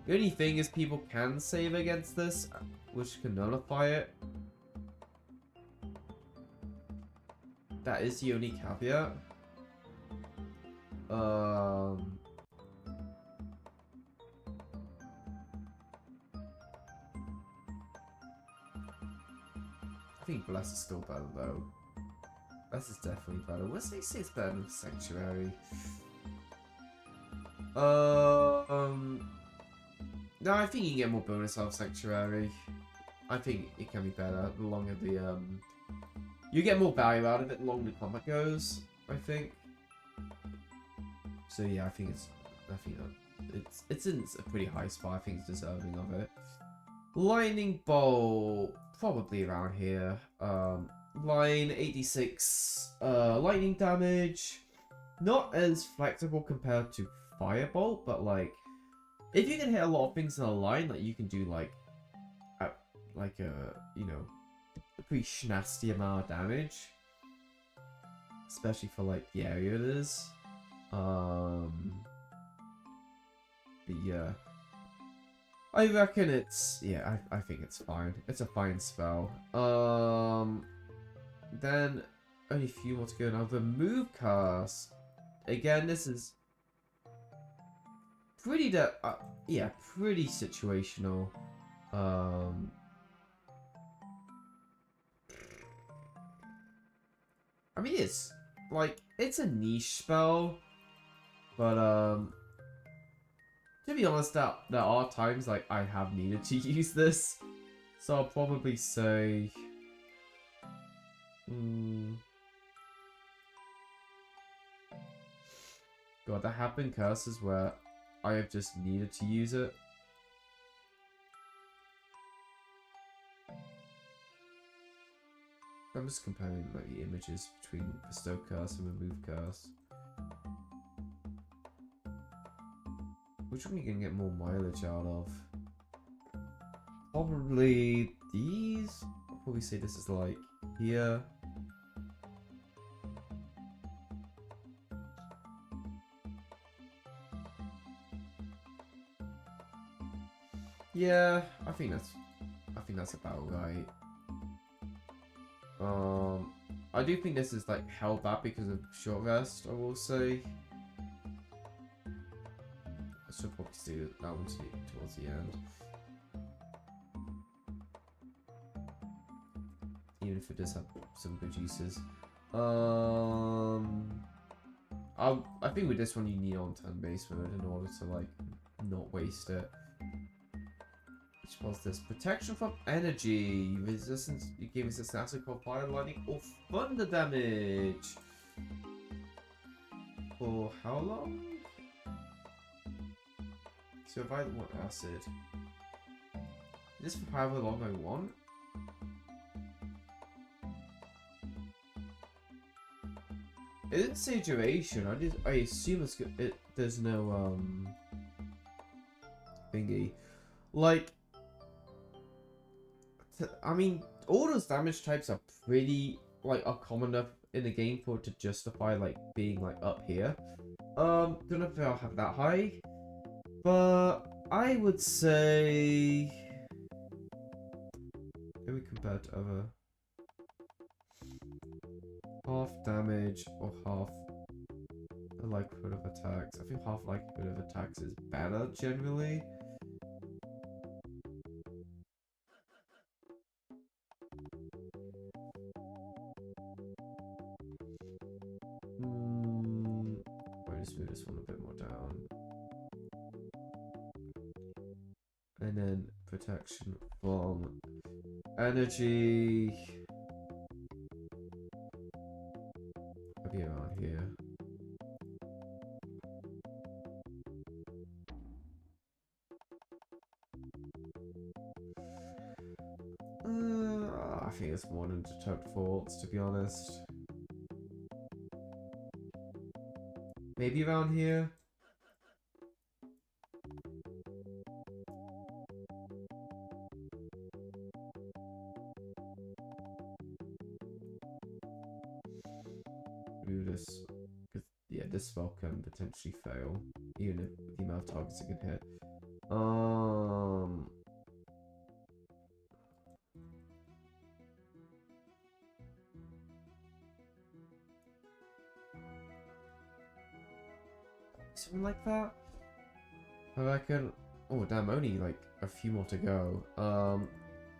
The only thing is people can save against this, which can nullify it. That is the only caveat. I think Bless is still better though. Bless is definitely better. What's they say it's better than Sanctuary? No, I think you can get more bonus out of Sanctuary. I think it can be better the longer the you get more value out of it the longer the combat goes, I think. So yeah, I think it's in a pretty high spot. I think it's deserving of it. Lightning Bolt, probably around here. Line 86 lightning damage. Not as flexible compared to Firebolt, but like if you can hit a lot of things in a line, like you can do like a you know, a pretty schnasty amount of damage, especially for like the area it is. But yeah, I reckon it's, yeah, I think it's fine. It's a fine spell. Then only a few more to go now. The move cast. Again, this is pretty yeah, pretty situational. I mean, it's like, it's a niche spell, but to be honest, there are times like I have needed to use this, so I'll probably say, God, there have been curses where I have just needed to use it. I'm just comparing like the images between Bestow Curse and Remove Curse. Which one are you gonna get more mileage out of? Probably these? I'll probably say this is like here. Yeah, I think that's about right. I do think this is like held back because of short rest, I will say. I should probably do that one towards the end. Even if it does have some good uses. I think with this one you need on turn-based mode in order to like not waste it. Which was this? Protection from energy. Resistance. You give resistance acid, cold, fire, lightning, or thunder damage. For how long? So if I want acid. Is this for however long I want? It didn't say duration. I assume there's no thingy. Like, I mean, all those damage types are pretty are common enough in the game for it to justify like being like up here. Don't know if I'll have that high, but I would say maybe compared to other half damage or half the likelihood of attacks. I think half likelihood of attacks is better generally. Just move this one a bit more down. And then protection from energy. Maybe around here. I think it's more than detect faults, to be honest. Maybe around here. Do this. Yeah, this spell can potentially fail, even if the amount of targets it can hit. Something like that. I reckon. Oh damn! Only like a few more to go.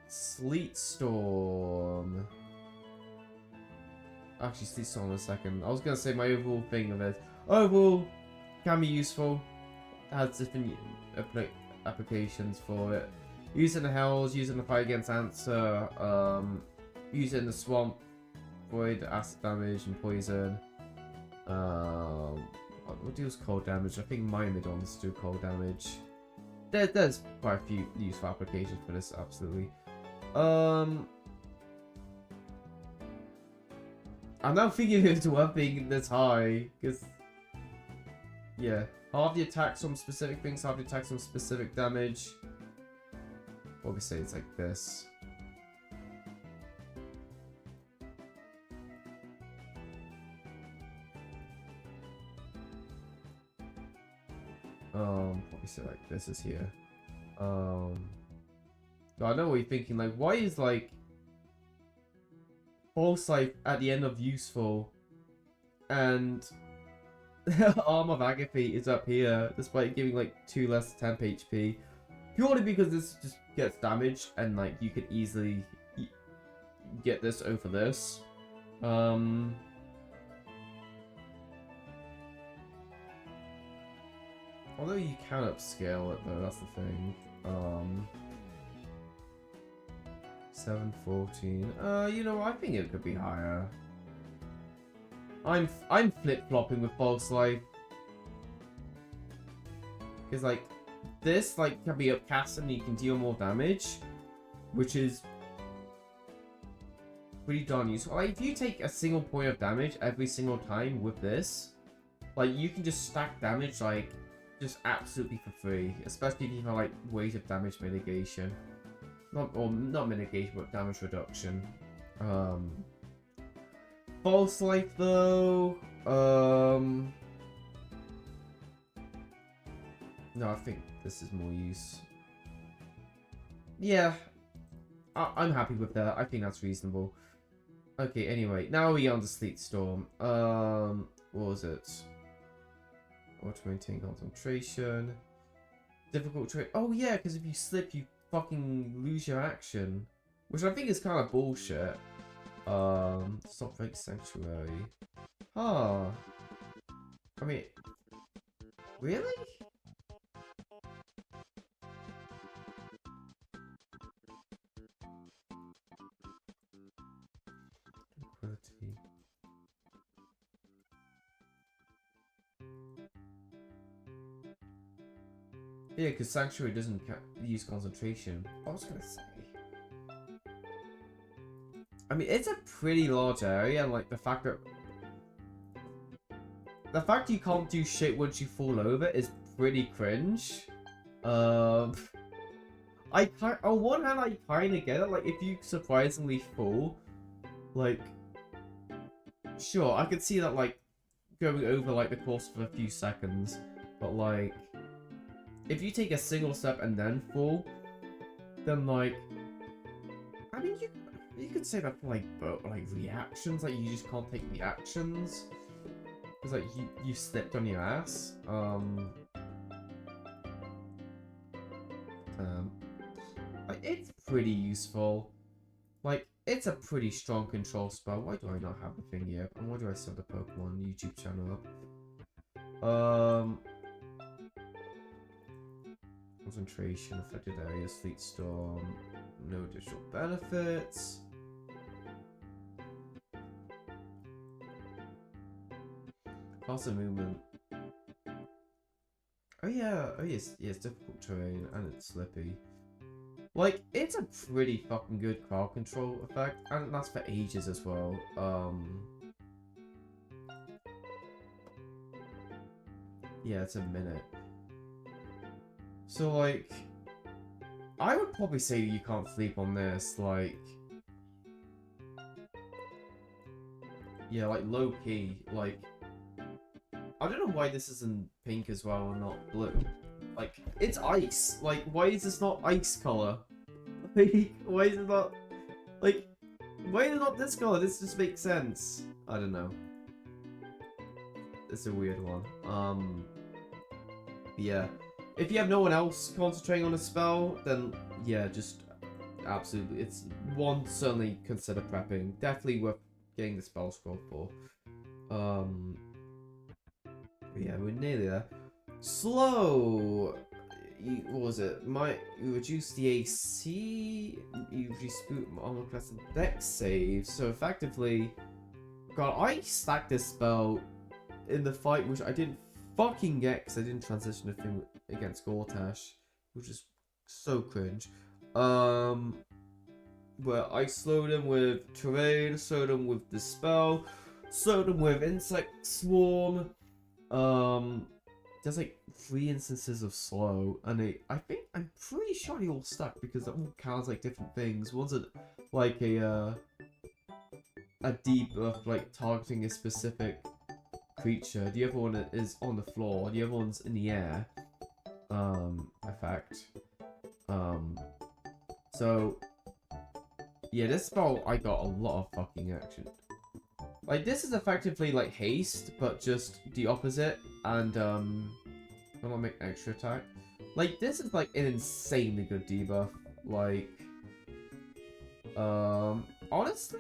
Sleet Storm. Actually, Sleet Storm in a second. I was gonna say my overall thing of it. Overall, can be useful. Has different applications for it. Using the Hells, using the fight against Answer, using the Swamp, void acid damage and poison. What deals cold damage? I think Myrmidons do cold damage. There's quite a few useful applications for this, absolutely. I'm now thinking it's worth being this high, because yeah, half the attacks on specific things, half the attacks on specific damage. What we say it's like this. Probably say like this is here. I know what you're thinking. Like, why is like False Life at the end of useful, and Arm of Agape is up here, despite giving like 2 less temp HP, purely because this just gets damaged, and like you could easily get this over this. Although you can upscale it though, that's the thing. 714. You know, I think it could be higher. I'm flip-flopping with False Life. Because like this like can be upcast and you can deal more damage, which is pretty darn useful. Like if you take a single point of damage every single time with this, like you can just stack damage like just absolutely for free, especially if you have like ways of damage mitigation. Not mitigation, but damage reduction. False Life though, no, I think this is more use. yeah, I'm happy with that. I think that's reasonable. Okay, anyway, now we get on to Sleet Storm. What was it? Or to maintain concentration. Difficult trade. Oh yeah, because if you slip, you fucking lose your action, which I think is kind of bullshit. Stop Fake Sanctuary. Huh. I mean, really? Tranquility. Yeah, because Sanctuary doesn't use concentration. I was gonna say. I mean, it's a pretty large area, and like the fact you can't do shit once you fall over is pretty cringe. On one hand, I kind of get it. Like, if you surprisingly fall, like, sure, I could see that, like, going over, like, the course of a few seconds. But, like, if you take a single step and then fall, then, like, I mean, you could say that for, like, reactions. Like, you just can't take reactions. Because, like, you slipped on your ass. Like, it's pretty useful. Like, it's a pretty strong control spell. Why do I not have the thing yet? And why do I still have the Pokemon YouTube channel up? Concentration, affected areas, Sleet Storm, no additional benefits. Faster movement. Oh yeah, yes, it's difficult terrain and it's slippy. Like, it's a pretty fucking good crowd control effect, and that's for ages as well. Yeah, it's a minute. So, like, I would probably say you can't sleep on this, like... Yeah, like, low-key, like... I don't know why this isn't pink as well and not blue. Like, it's ice. Like, why is this not ice color? Like, why is it not... Like, why is it not this color? This just makes sense. I don't know. It's a weird one. Yeah. If you have no one else concentrating on a spell, then yeah, just absolutely. It's one, certainly consider prepping. Definitely worth getting the spell scroll for. Yeah, we're nearly there. Slow. What was it? You reduce the AC. You reduce armor class and dex save. So effectively, God, I stacked this spell in the fight, which I didn't fucking get because I didn't transition the thing against Gortash, which is so cringe. Where I slowed him with terrain, slowed him with dispel, slowed him with insect swarm. There's like 3 instances of slow, and I'm pretty sure they all stuck because that all counts like different things. One's like a debuff, like targeting a specific creature. The other one is on the floor. The other one's in the air. Effect. So yeah, this spell I got a lot of fucking action. Like, this is effectively like haste, but just the opposite. And I want to make extra attack. Like, this is like an insanely good debuff. Like, honestly,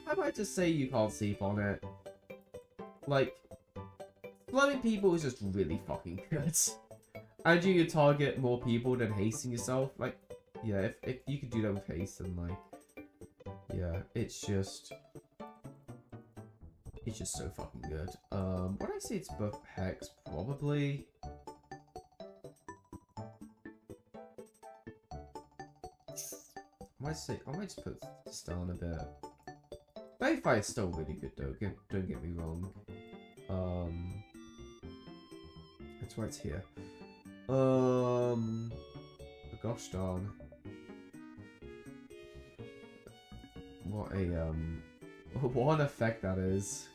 I might just say you can't sleep on it. Like, blowing people is just really fucking good. And you can target more people than hasting yourself. Like, yeah, if you could do that with haste, then like, yeah, it's just so fucking good. Would I say it's buff hex? Probably. I might just put this down a bit. Verify is still really good though, don't get me wrong. That's why it's here. Gosh darn. What a, what an effect that is.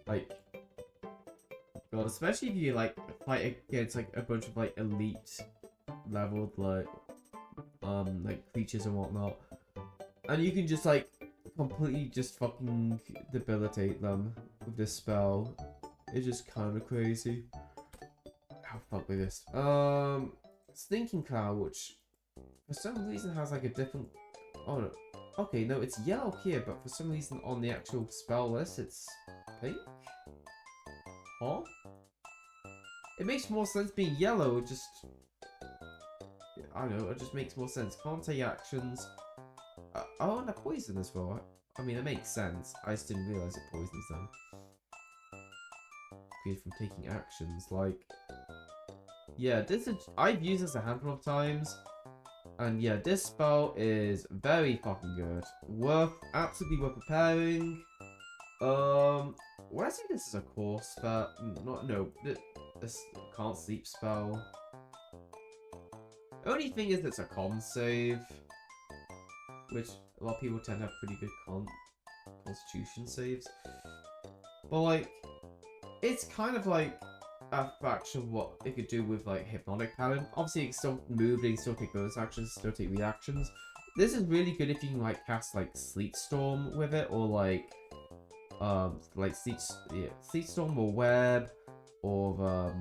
Like, God, especially if you, like, fight against, like, a bunch of, like, elite leveled like creatures and whatnot, and you can just like completely just fucking debilitate them with this spell. It's just kind of crazy. How fuck with this? Stinking Cloud, which for some reason has like a different. Oh no. Okay, no, it's yellow here, but for some reason on the actual spell list it's pink. Huh? It makes more sense being yellow. Just I don't know. It just makes more sense. Can't take actions. Oh, and a poison as well. I mean, it makes sense. I just didn't realize it poisons them. Okay, from taking actions, like. Yeah, this is. I've used this a handful of times. And yeah, this spell is very fucking good. Absolutely worth preparing. Would I say this is a core spell? No, this can't sleep spell. Only thing is it's a con save. Which a lot of people tend to have pretty good constitution saves. But like, it's kind of like a fraction of what it could do with like Hypnotic Pattern. Obviously it can still move, it can still take bonus actions, still take reactions. This is really good if you can like cast like Sleet Storm with it, or like Sleet Storm or Web, or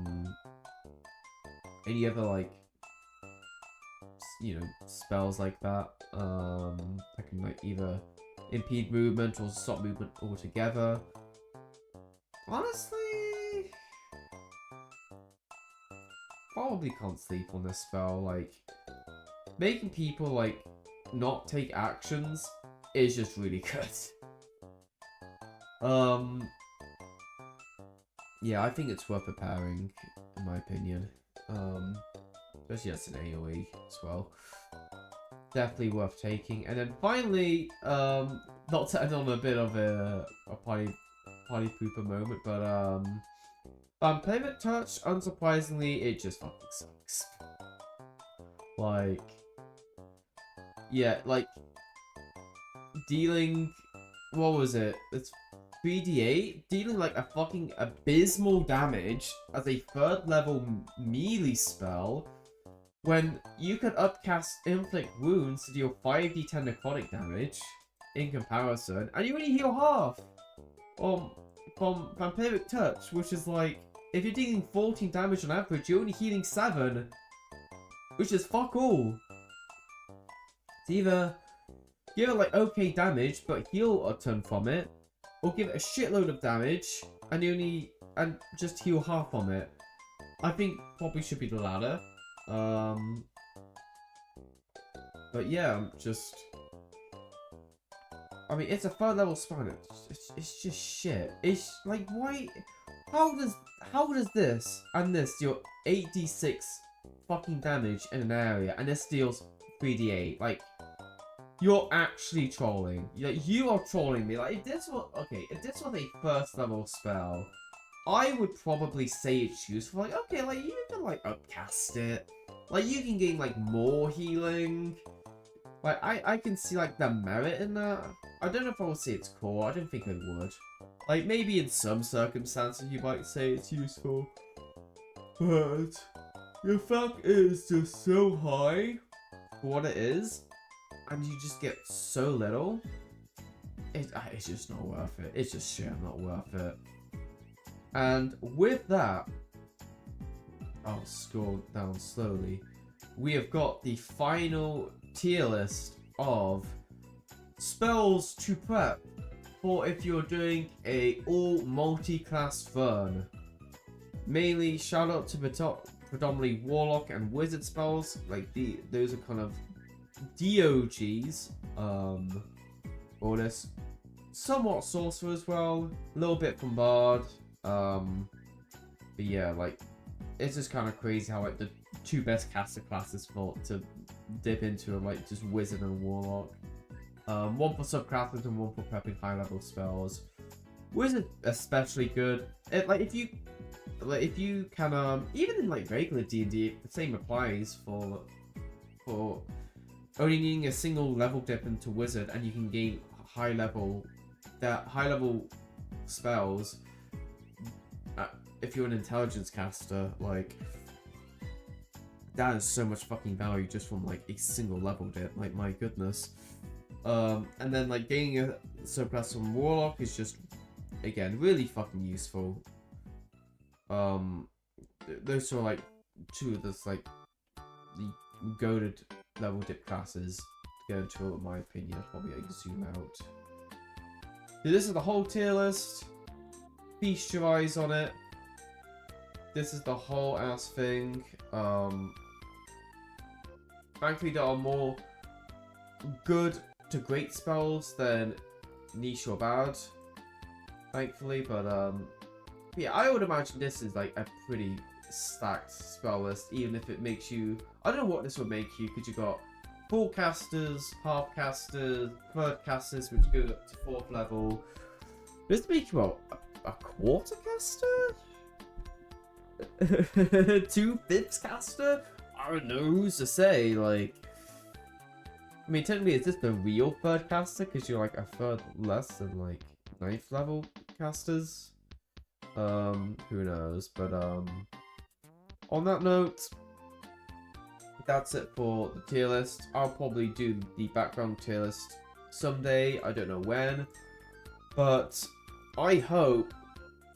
any other like spells like that. That can like either impede movement or stop movement altogether. Honestly, probably can't sleep on this spell. Like, making people like not take actions is just really good. Yeah, I think it's worth preparing, in my opinion. Especially as an AoE as well. Definitely worth taking. And then finally, not to end on a bit of a party pooper moment, but Payment Touch, unsurprisingly, it just fucking sucks. Like, yeah, like, dealing, what was it? It's 3d8, dealing like a fucking abysmal damage as a 3rd level melee spell, when you could upcast Inflict Wounds to deal 5d10 necrotic damage in comparison, and you only heal half. From Vampiric Touch, which is like, if you're dealing 14 damage on average, you're only healing 7, which is fuck all. It's either give it like okay damage, but heal a ton from it, or give it a shitload of damage and just heal half from it. I think probably should be the latter. But yeah, I mean, it's a 3rd level spell. It's just shit. It's like, why? How does this and this deal 8d6 fucking damage in an area, and this deals 3d8? Like, you're actually trolling. You are trolling me. Like, if this was a 1st level spell, I would probably say it's useful. Like, okay, like you can like upcast it. Like, you can gain like more healing. Like, I can see like the merit in that. I don't know if I would say it's core. I don't think I would. Like, maybe in some circumstances you might say it's useful. But the fact is just so high for what it is, and you just get so little. It's just not worth it. It's just shit not worth it. And with that, I'll scroll down slowly. We have got the final tier list of spells to prep for if you're doing a all multi-class Fern. Mainly shout out to predominantly Warlock and Wizard spells. Like those are kind of DOGs. Or this somewhat Sorcerer as well. A little bit from Bard. But yeah, like it's just kind of crazy how like the 2 best caster classes to dip into are like just Wizard and Warlock. 1 for subclasses and 1 for prepping high level spells. Wizard especially good. If you can even in like regular D&D, the same applies for only needing a single level dip into Wizard, and you can gain high level spells. If you're an intelligence caster, like that is so much fucking value just from like a single level dip. Like, my goodness. And then like gaining a surplus from Warlock is just, again, really fucking useful. Those are like two of the like the goated level dip classes to go into, in my opinion. Probably I can zoom out. So this is the whole tier list. Feast your eyes on it. This is the whole ass thing. Thankfully, there are more good to great spells than niche or bad. Thankfully, but yeah, I would imagine this is like a pretty stacked spell list, even if it makes you. I don't know what this would make you, because you got full casters, half casters, third casters, which go up to 4th level. Does this make you a quarter caster? 2/5 caster? I don't know who's to say, like. I mean, technically, is this the real 3rd caster? Because you're like a third less than like 9th level casters? Who knows? But, on that note, that's it for the tier list. I'll probably do the background tier list someday. I don't know when. But I hope,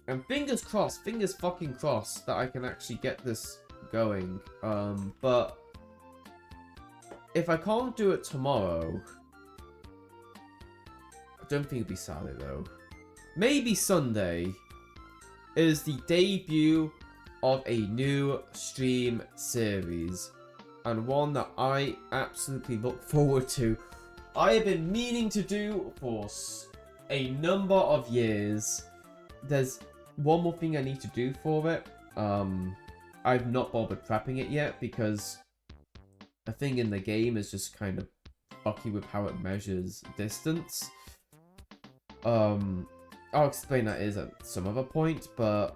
and fingers crossed, fingers fucking crossed, that I can actually get this going. But if I can't do it tomorrow, I don't think it'd be Saturday though. Maybe Sunday is the debut of a new stream series, and one that I absolutely look forward to. I have been meaning to do for a number of years. There's one more thing I need to do for it. I've not bothered prepping it yet because a thing in the game is just kind of fucky with how it measures distance. I'll explain that is at some other point, but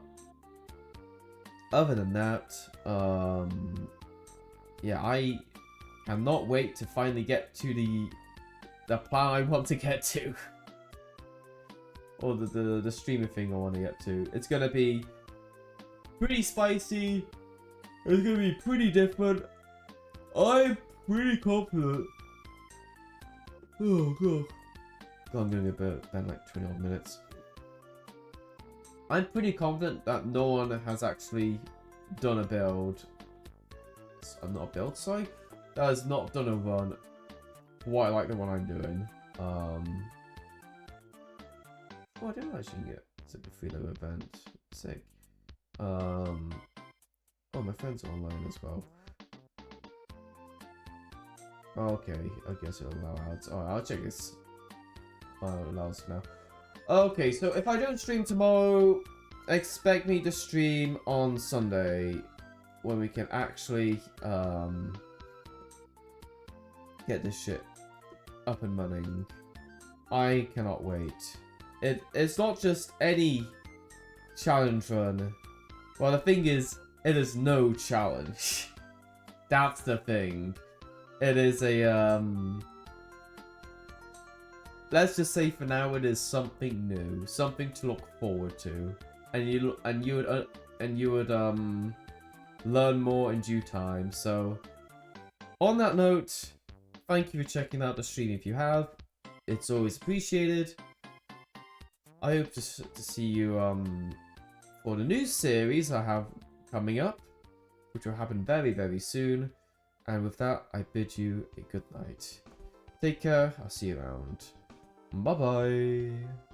other than that, yeah, I cannot wait to finally get to the plan I want to get to. Or the streamer thing I want to get to. It's gonna be pretty spicy. It's gonna be pretty different. I'm pretty confident. Oh god. I'm gonna spend like 20 odd minutes. I'm pretty confident that no one has actually done a build. Not a build, sorry. That has not done a run quite like the one I'm doing. Oh, I didn't realize you can get a free low event. Sick. Oh, my friends are online as well. Okay, I guess it'll allow ads. Alright, I'll check this. Oh, it allows now. Okay, so if I don't stream tomorrow, expect me to stream on Sunday, when we can actually get this shit up and running. I cannot wait. It's not just any challenge run. Well, the thing is, it is no challenge. That's the thing. It is a let's just say for now it is something new, something to look forward to, and you would learn more in due time. So, on that note, thank you for checking out the stream if you have. It's always appreciated. I hope to see you for the new series I have coming up, which will happen very, very soon. And with that, I bid you a good night. Take care. I'll see you around. Bye bye.